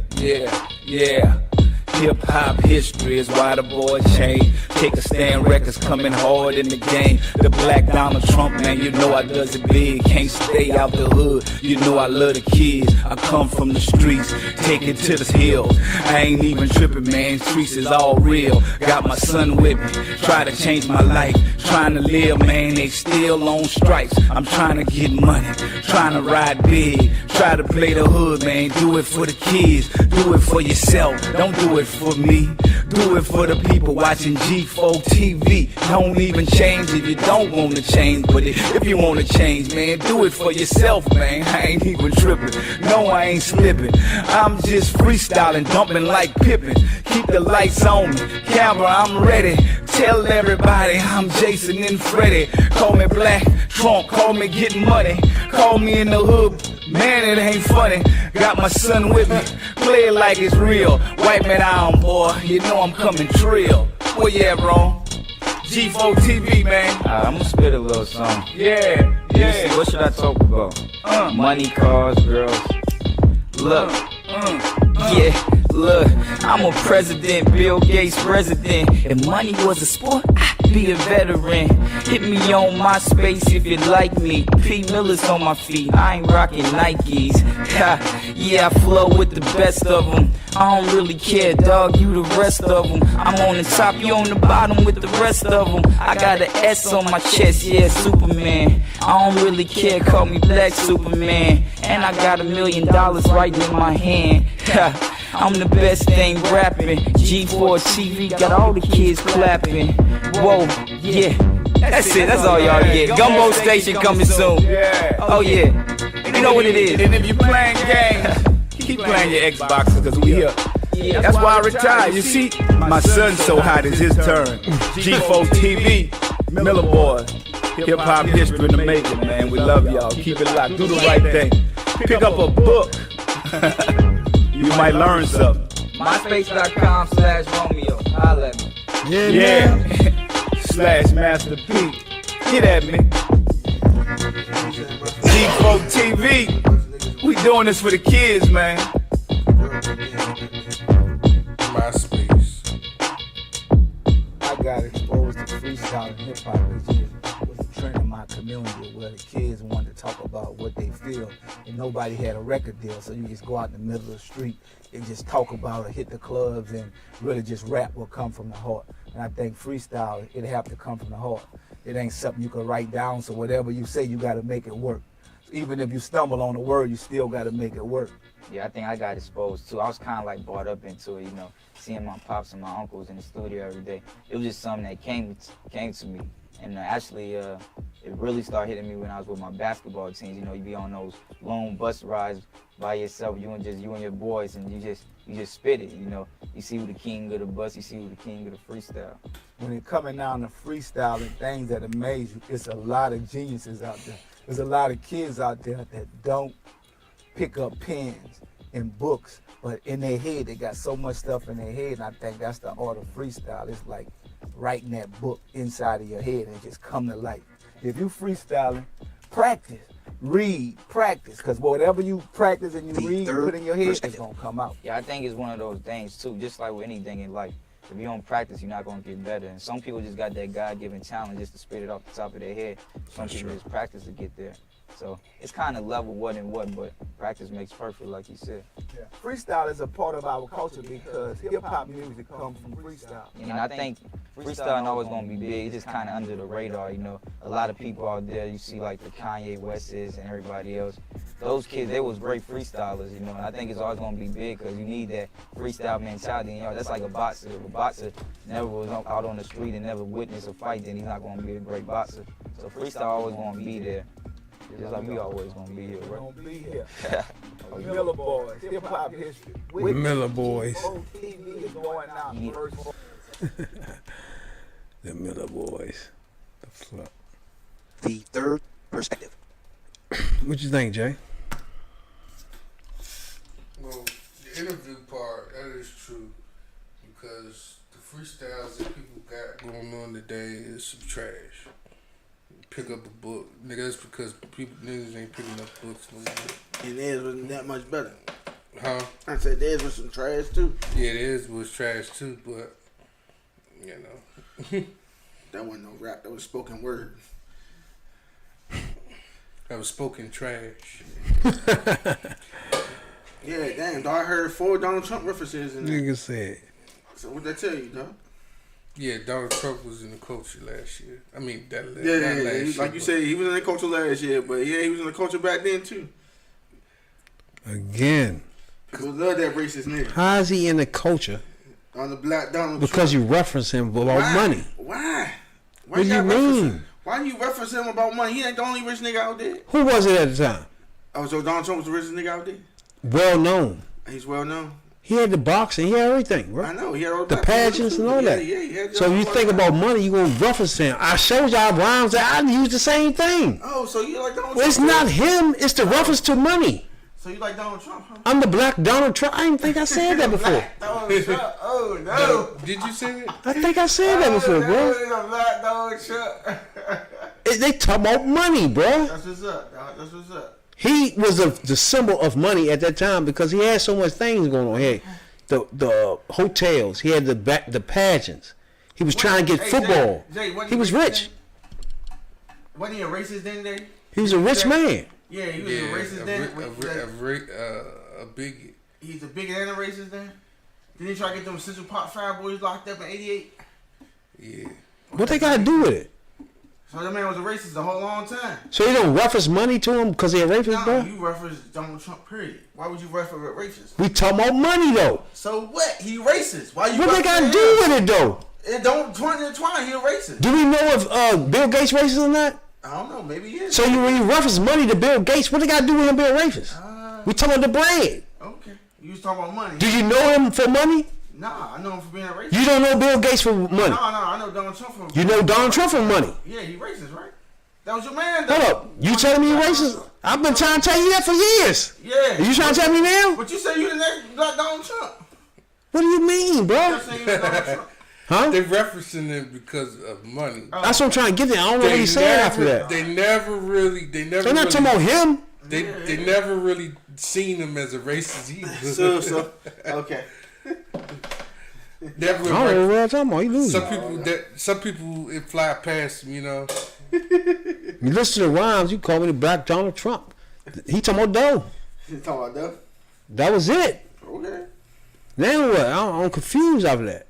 Hip hop history is why the boys change. Take a stand, records coming hard in the game. The black Donald Trump, man, you know I does it big. Can't stay out the hood, you know I love the kids. I come from the streets, take it to the hills. I ain't even tripping, man, streets is all real. Got my son with me, try to change my life. Trying to live, man, they still on stripes. I'm trying to get money, trying to ride big. Try to play the hood, man, do it for the kids. Do it for yourself, don't do it for me. Do it for the people watching G4 TV. Don't even change if you don't want to change. But if you want to change, man, do it for yourself, man. I ain't even tripping. No, I ain't slipping. I'm just freestyling, dumping like Pippin. Keep the lights on me. Camera, I'm ready. Tell everybody I'm Jason and Freddy. Call me Black Trump, call me getting money. Call me in the hood. Man, it ain't funny. Got my son with me. Play it like it's real. Wipe me down, boy. You know I'm coming trill. Where you at, bro? G4 TV, man. I'm gonna spit a little song. Yeah. What should I talk about? Money, cars, girls. Look. Yeah, Look, I'm a president, Bill Gates resident. If money was a sport, I'd be a veteran. Hit me on MySpace if you like me. P. Miller's on my feet, I ain't rocking Nikes. Yeah, I flow with the best of them. I don't really care, dog, you the rest of them. I'm on the top, you on the bottom with the rest of them. I got an S on my chest, yeah, Superman. I don't really care, call me Black Superman. And I got $1 million right in my hand. I'm the best thing rapping. G4 TV got all the kids clapping. Whoa, yeah. That's it, that's all y'all get. Gumbo Station coming soon. Oh yeah, you know what it is. And if you playing games, keep playing your Xboxes, cause we here. That's why I retired. You see, my son's so hot, it's his turn. G4 TV, Miller Boy, hip hop history in the making, man. We love y'all. Keep it locked. Do the right thing. Pick up a book. You might learn something. MySpace.com/Romeo. Holla at me. Yeah. / Master P. Get at me. G4 TV. We doing this for the kids, man. MySpace. I got exposed to freestyle and hip hop. It just was a trend in my community where the kids wanted to talk about what they feel, and nobody had a record deal, so you just go out in the middle of the street and just talk about it, hit the clubs, and really just rap will come from the heart. And I think freestyle, it have to come from the heart. It ain't something you can write down, so whatever you say, you got to make it work. Even if you stumble on a word, you still got to make it work. Yeah, I think I got exposed too. I was kind of like brought up into it, you know, seeing my pops and my uncles in the studio every day. It was just something that came to me. And actually, it really started hitting me when I was with my basketball teams. You know, you be on those long bus rides by yourself, you and your boys, and you just spit it. You know, you see who the king of the bus, you see who the king of the freestyle. When it coming down to freestyle and things that amaze you, it's a lot of geniuses out there. There's a lot of kids out there that don't pick up pens and books, but in their head, they got so much stuff in their head, and I think that's the art of freestyle. It's like writing that book inside of your head and just come to life. If you freestyling, practice, read, practice, because whatever you practice and you read and put in your head, it's going to come out. Yeah, I think it's one of those things too, just like with anything in life. If you don't practice, you're not going to get better. And some people just got that God-given talent just to spit it off the top of their head. Some people just practice to get there. So it's kind of level what and what, but practice makes perfect, like you said. Yeah. Freestyle is a part of our culture because hip-hop music comes from freestyle. And I think freestyle ain't always going to be big. It's just kind of under the radar, you know. A lot of people out there, you see like the Kanye Wests and everybody else. Those kids, they was great freestylers, you know. And I think it's always going to be big because you need that freestyle mentality. You know, that's like a boxer. If a boxer never was out on the street and never witnessed a fight, then he's not going to be a great boxer. So freestyle always going to be there. Just like we always gonna be here, right? We're gonna be here. Miller Boys, hip hop history. Miller Boys. TV is going out first. The Miller Boys. The fuck. The third perspective. What you think, Jay? Well, the interview part, that is true. Because the freestyles that people got going on today is some trash. Pick up a book. Nigga, that's because niggas ain't picking up books no more. And theirs wasn't that much better. Huh? I said theirs was some trash too. Yeah, theirs was trash too, but, you know. That wasn't no rap, that was spoken word. That was spoken trash. Yeah, damn, dog, I heard 4 Donald Trump references in there. Nigga said. So what'd that tell you, dog? Yeah, Donald Trump was in the culture last year. I mean, that last Yeah, year. like you said, he was in the culture last year, but yeah, he was in the culture back then too. Again. People love that racist nigga. How is he in the culture? On the black Donald Because Trump. you reference him about money. Why? What do you mean? Why do you reference him about money? He ain't the only rich nigga out there. Who was it at the time? Oh, so Donald Trump was the richest nigga out there? Well known. He's well known. He had the boxing, he had everything, bro. I know, he had all the pageants and all that. Yeah, he had so if you think about money, you gonna reference him. I showed y'all rhymes that I use the same thing. Oh, so you like Donald Trump? It's not him, it's the reference to money. So you like Donald Trump, huh? I'm the black Donald Trump. I didn't think I said that before. Donald Trump? Oh, no. Did you say it? I think I said that before, bro. The black Donald Trump. They talk about money, bro. That's what's up, dog. That's what's up. He was the symbol of money at that time because he had so much things going on. He had the hotels. He had the pageants. He was trying to get football. Jay, he was rich. Wasn't he a racist then, Jay? He was a rich man. Yeah, he was a racist then. A bigot. He's a bigot and a racist then. Didn't he try to get them Central Park Fire Boys locked up in '88? Yeah. What they got to do with it? So that man was a racist the whole long time. So you don't reference money to him because he a racist, No, bro? you reference Donald Trump, period. Why would you reference racist? We talking about money, though. So what? He racist. Why you What they got to do with it, though? It don't intertwine. He a racist. Do we know if Bill Gates racist or not? I don't know. Maybe he is. So when you reference money to Bill Gates, what they got to do with him being racist? We talking about the bread. Okay. You was talking about money. Do you know him for money? Nah, I know him for being a racist. You don't know Bill Gates for money? No, I know Donald Trump for. You know Donald Trump for money? Yeah, he racist, right? That was your man, though. Hold up. You telling me he racist? I've been trying to tell you that for years. Yeah. You trying to tell me now? But you say you the next Black Donald Trump. What do you mean, bro? You're saying you the Donald Trump. Huh? They're referencing it because of money. That's what I'm trying to get there. I don't know what he's saying after that. They're not talking about him. They never really seen him as a racist either. So okay. Never I don't know what I'm talking about. You losing. Some people it fly past them, you know. You listen to the rhymes, you call me the Black Donald Trump. He talking about dough. You talking about dough? That was it. Okay. Now what? I'm confused after that.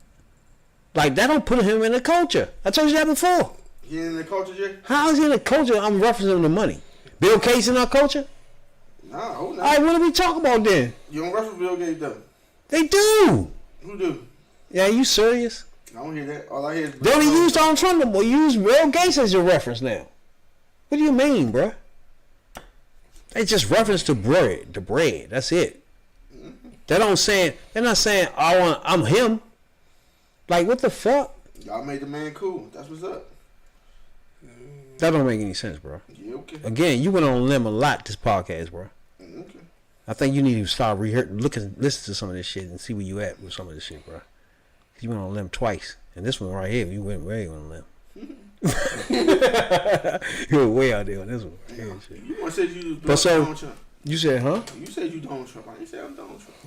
Like, that don't put him in the culture. I told you that before. He in the culture, Jay? How is he in the culture? I'm referencing the money. Bill Gates in our culture? Nah, hold on. All right, what are we talking about then? You don't reference Bill Gates, though. They do. Who do? Yeah, you serious? I don't hear that. All I hear is... They don't use Donald Trump no more. Use Bill Gates as your reference now. What do you mean, bruh? They just reference to bread. The bread. That's it. They're not saying, I'm him. Like, what the fuck? Y'all made the man cool. That's what's up. That don't make any sense, bro. Yeah, okay. Again, you went on a limb a lot this podcast, bro. Okay. I think you need to start listen to some of this shit and see where you at with some of this shit, bro. You went on a limb twice, and this one right here, you went way on a limb. You were way out there on this one. Yeah, shit. You want to say you But so, Donald Trump. You said, huh? You said you Donald Trump. I didn't say I'm Donald Trump.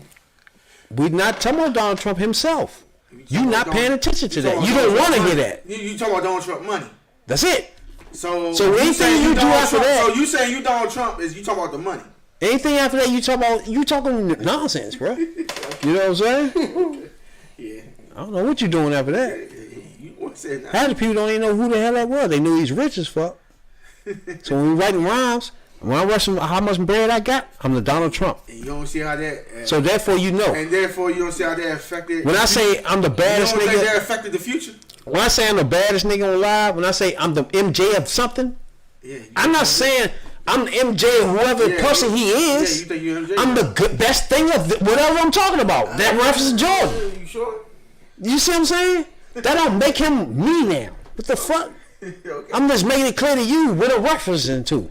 We're not talking about Donald Trump himself. You not paying attention to that. talking You about don't want to Donald hear Trump that. You talking about Donald Trump money. That's it. So anything saying you do Donald after Trump, that. So you saying you Donald Trump is you talking about the money. Anything after that you talking nonsense, bro. You know what I'm saying? Yeah. I don't know what you doing after that. You want to say that? Half the people don't even know who the hell that was. They knew he's rich as fuck. So when we writing rhymes, when I rush how much bread I got, I'm the Donald Trump. And you don't see how that. So therefore you know. And therefore you don't see how that affected. When I say I'm the baddest you don't think nigga, that affected the future. when I say I'm the baddest nigga on live, when I say I'm the MJ of something, I'm not saying I'm the MJ of whoever person he is. Yeah, you think you're MJ? I'm the best thing of whatever I'm talking about. That reference to Jordan. You sure? You see what I'm saying? That don't make him me now. What the fuck? Okay. I'm just making it clear to you what I'm referencing to.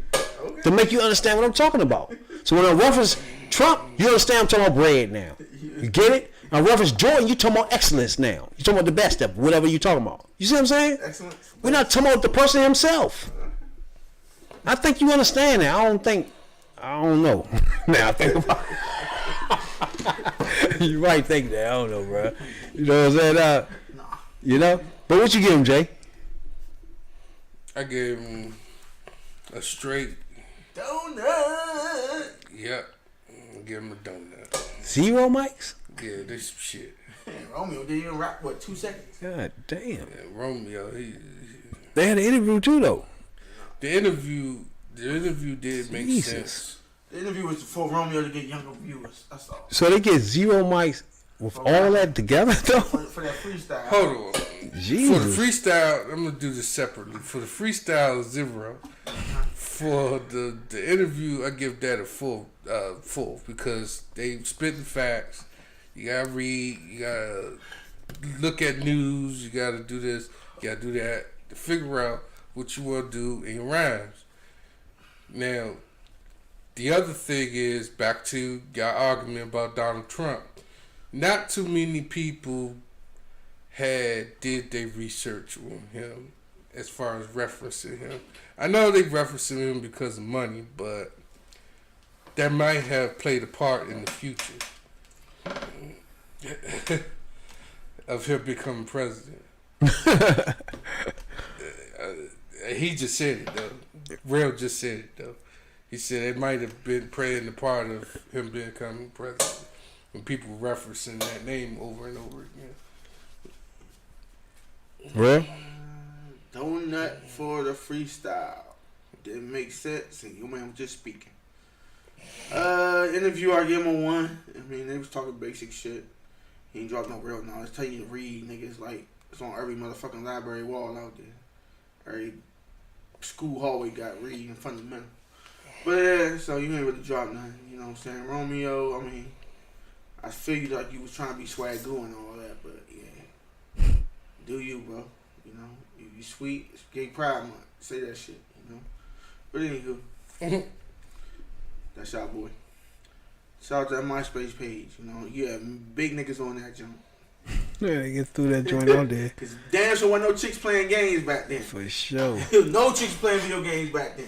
To make you understand what I'm talking about. So when I reference Trump, you understand I'm talking about bread now. You get it? I reference Jordan, you talking about excellence now. You talking about the best of whatever you talking about. You see what I'm saying? Excellent. We're not talking about the person himself. I think you understand that. I don't know. Now I think about it. You might think that. I don't know, bro. You know what I'm saying? You know? But what you give him, Jay? I gave him a straight donut. Yep. Give him a donut. 0 mics? Yeah, this shit. Romeo didn't even rap, 2 seconds? God damn. Yeah, Romeo, They had an interview too, though. The interview did make Jesus. sense. The interview was for Romeo to get younger viewers. That's all. So they get 0 mics with all that together, though? For that freestyle. Hold on. Jesus. For the freestyle, I'm gonna do this separately. For the freestyle, 0. For the interview, I give that a full because they spitting facts. You gotta read. You gotta look at news. You gotta do this. You gotta do that to figure out what you want to do in your rhymes. Now, the other thing is back to your argument about Donald Trump. Not too many people did their research on him as far as referencing him. I know they referencing him because of money, but that might have played a part in the future. of him becoming president. He just said it though. Real just said it though. He said it might have been playing the part of him becoming president when people referencing that name over and over again. Real? Donut for the freestyle. Didn't make sense, and your man was just speaking. Interview, I give him a 1. I mean, they was talking basic shit. He ain't dropped no real knowledge. Tell you to read, niggas, like, it's on every motherfucking library wall out there. Every school hallway got reading fundamental. But yeah, so you ain't really dropped nothing, you know what I'm saying? Romeo, I mean, I feel you like you was trying to be swagoo and all that, but yeah. Do you, bro. You know, you sweet, it's Gay Pride Month. Say that shit, you know? But anywho, that's y'all boy. Shout out to that MySpace page, you know? Yeah, big niggas on that jump. Yeah, they get through that joint all day. Cause damn sure wasn't no chicks playing games back then. For sure. No chicks playing video games back then.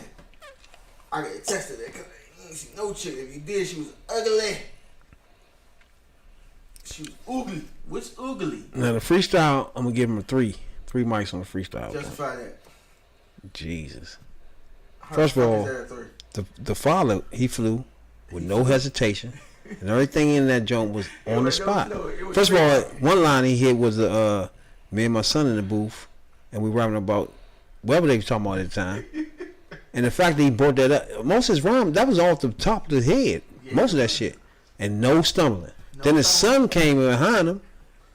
I got tested that cause I ain't see no chick. If you did, she was ugly. She was oogly. What's oogly? Now the freestyle, I'm gonna give him a 3. 3 mics on the freestyle. Justify that. Jesus. How First of the fuck all, is that a 3? the father, he flew with no hesitation, and everything in that joint was on the spot. First of all, one line he hit was me and my son in the booth, and we were rapping about whatever they was talking about at the time. And the fact that he brought that up, most of his rhyme, that was off the top of his head. Yeah. Most of that shit. And no stumbling. Then his son came behind him,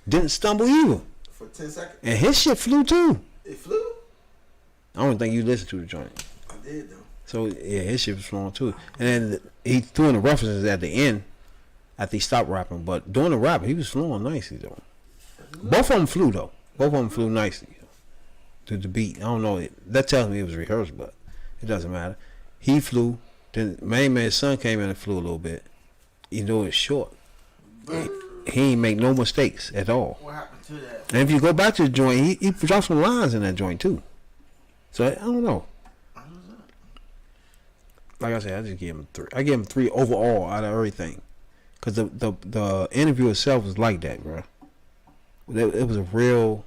didn't stumble either. For 10 seconds. And his shit flew too. It flew? I don't think you listened to the joint. I did though. So yeah, his shit was flowing too. And then he threw in the references at the end after he stopped rapping. But during the rap, he was flowing nicely though. Both of them flew though. Both of them flew nicely to the beat. I don't know. That tells me it was rehearsed, but it doesn't matter. He flew. Then main man's son came in and flew a little bit. Even though it's short. He ain't make no mistakes at all. What happened to that? And if you go back to the joint, he dropped some lines in that joint too. So I don't know. Like I said, I just gave him 3. I gave him 3 overall out of everything, cause the interview itself was like that, bro. It was a real,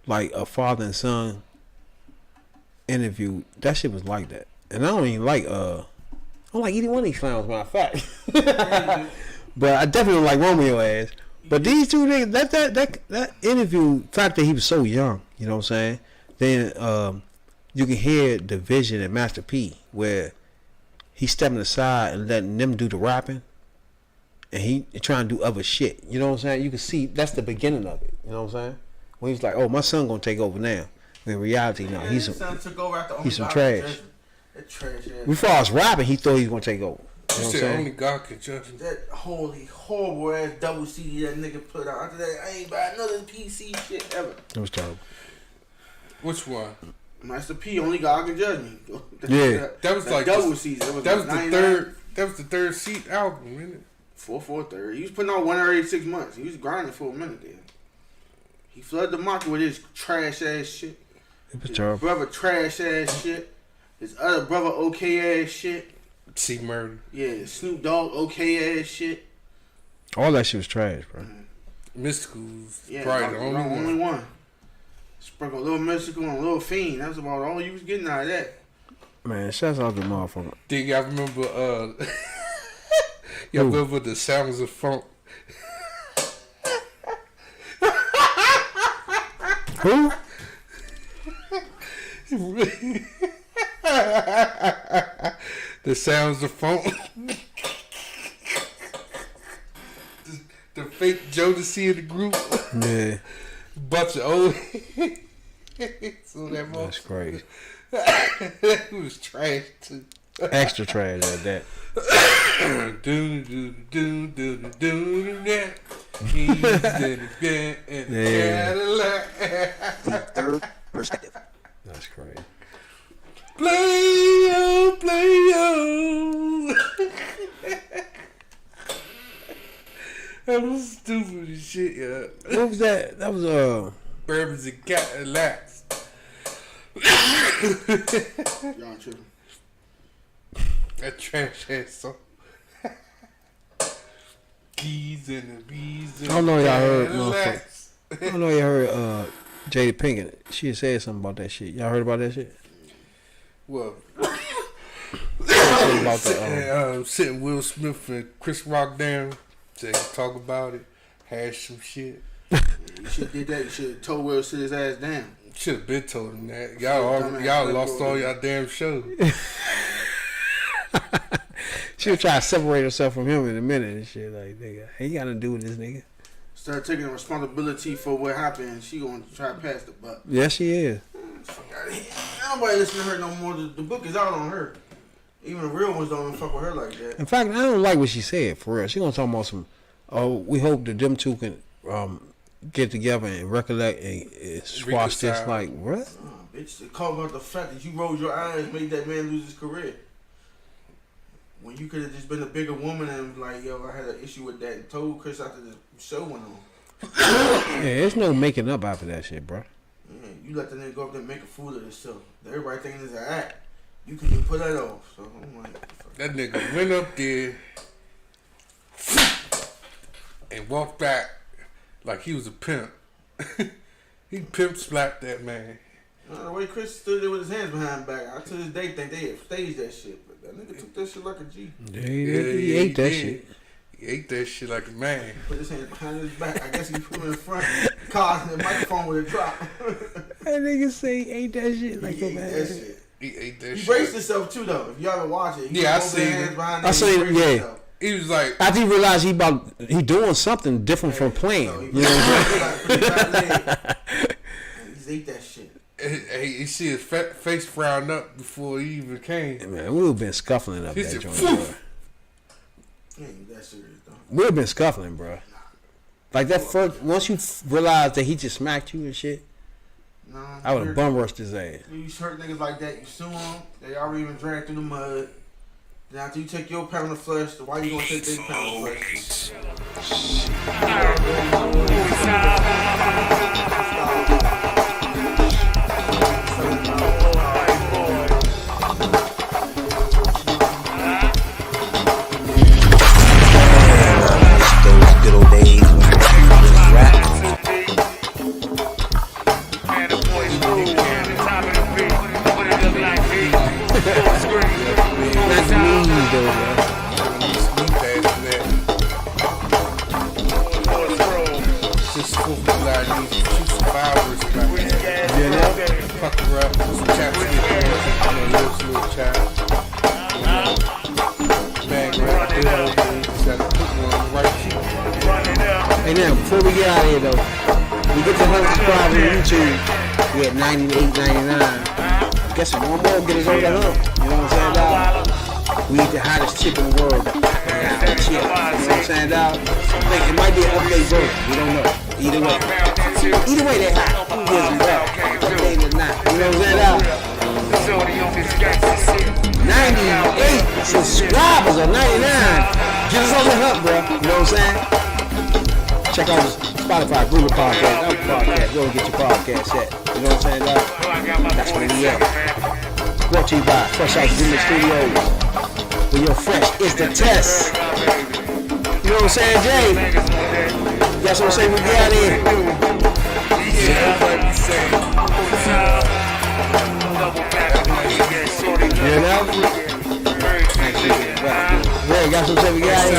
like a father and son interview. That shit was like that, and I don't even like I don't like either one of these clowns, matter of fact. But I definitely don't like Romeo ass. But these two niggas, that interview, the fact that he was so young, you know what I'm saying? Then you can hear the vision at Master P, where he's stepping aside and letting them do the rapping, and he trying to do other shit. You know what I'm saying? You can see that's the beginning of it. You know what I'm saying? When he's like, "Oh, my son gonna take over now." In reality, no, he's some trash. That trash ass. Before I was rapping, he thought he was gonna take over. You know You said only God can judge him. That holy horrible ass double CD that nigga put out. After that, I ain't buy another PC shit ever. It was terrible. Which one? Master P, only God can judge me. Yeah, that was like double season. That was the third. That was the third seat album, isn't it? 443. He was putting out 1 every 6 months. He was grinding for a minute then. He flooded the market with his trash ass shit. It was his terrible. brother trash ass shit. His other brother okay ass shit. C Murder. Yeah, Snoop Dogg okay ass shit. All that shit was trash, bro. Mystical's Yeah, probably the only one. Sprinkle a little Mystical and a little Fiend. That's about all you was getting out of that. Man, shouts out to the motherfucker. Did y'all remember y'all remember the Sounds of Funk? Who? The Sounds of Funk. the fake Jodeci in the group. Yeah. Bunch of old. So That's crazy. It was trash too. Extra trash at that. do do do do do do that. He's in the bed in the Cadillac. Third perspective. That's crazy. Play-o, play-o. That was stupid as shit, yeah. What was that? That was Bourbons and Cadillacs. Y'all tripping. That trash ass song. keys and the bees. And I don't know y'all heard, Cadillacs. I don't know y'all heard Jada Pinkett. She had said something about that shit. Y'all heard about that shit? Well, About the, sitting Will Smith and Chris Rock down, said talk about it, hash some shit. You should have did that. You should have told Will to sit his ass down. Should have been told him that. Y'all lost all y'all damn show. She'll try to separate herself from him in a minute and shit. Like, nigga, ain't got to do with this nigga. Start taking responsibility for what happened. She gonna try to pass the buck. Yes, she is. Nobody listen to her no more. The book is out on her. Even the real ones don't even fuck with her like that. In fact, I don't like what she said, for real. She gonna talk about some, we hope that them two can get together and recollect and squash this. Like, what? Bitch, they call about the fact that you rolled your eyes made that man lose his career. When you could have just been a bigger woman and like, yo, I had an issue with that and told Chris after the show went on. Yeah, there's no making up after that shit, bro. Yeah, you let the nigga go up there and make a fool of himself. Everybody thinking it's an act. You can just put that off. So I'm like, that nigga went up there and walked back like he was a pimp. He pimp slapped that man. The way Chris stood there with his hands behind his back, I to this day think they had staged that shit. But that nigga took that shit like a G. He ate that shit. He ate that shit like a man. Put his hands behind his back. I guess he put him in the front, causing the microphone with a drop. That nigga say he ate that shit like a man. That shit. He ate that shit. He braced himself too, though. If y'all ever watch it, yeah, I seen it. I seen it. Yeah. Himself. He was like, after he realized he doing something different from playing. So you know what I'm saying? He ate that shit. He see his face frowned up before he even came. Man, we would have been scuffling up He that said, joint, "Phew." bro. He ain't that serious, though. We would have been scuffling, bro. Like that first, once you realize that he just smacked you and shit, Nah, I would have bum rushed his ass. You hurt niggas like that, you sue them, they already been dragged through the mud. Then after you take your pound of flesh, why you gonna take their pound of flesh? Those good old days when I was rap. Just for two survivors fuck around with some chapstick, little child. Bag right there, got to put one on the right cheek. Hey, now before we get out of here though, we get to 100 subscribers on YouTube. We at 98, 99. Guess one more get us over the hump. You know what I'm saying, dog? We eat the hottest chip in the world. Yeah, chip. You know what I'm saying, dog? It might be an update version. We don't know. Either way, they hot. Who gives a fuck? Update or not. You know what I'm saying, dog? 98 subscribers or 99. Get us on the hump, bro. You know what I'm saying? Check out Spotify, Google Podcast, Apple Podcast. Go and get your podcast at. You know what I'm saying, dog? That's where we at. Brought to you by Fresh Out in the Studios. When you're fresh, it's the test. You know what I'm saying, Jay? That's what I'm saying, we got in. You know? Yeah, got some shit we got in.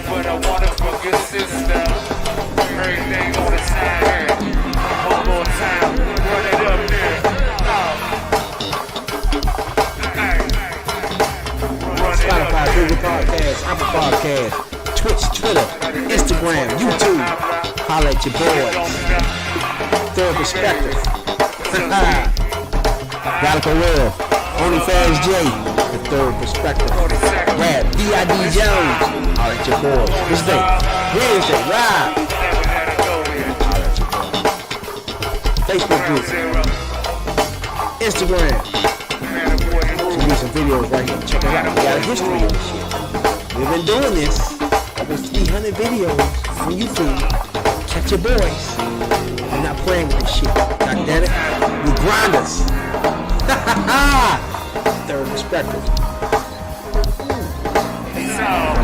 But I wanna fuck your sister. Everything on the side. One more time, run it up there. Spotify, Google Podcast, Apple Podcast, Twitch, Twitter, Instagram, YouTube. Holla at your boys. Third Perspective. Radical World. OnlyFans J. The Third Perspective. Rap. D.I.D. Jones. Holla at your boys. This day. Wednesday. Live. Holla at your boys. Facebook group. Instagram. So do some videos right here. Check it out. We got a history of this shit. We've been doing this. Almost 300 videos on YouTube. Catch your boys. We're not playing with this shit. God damn it. We grinders. Third perspective. So,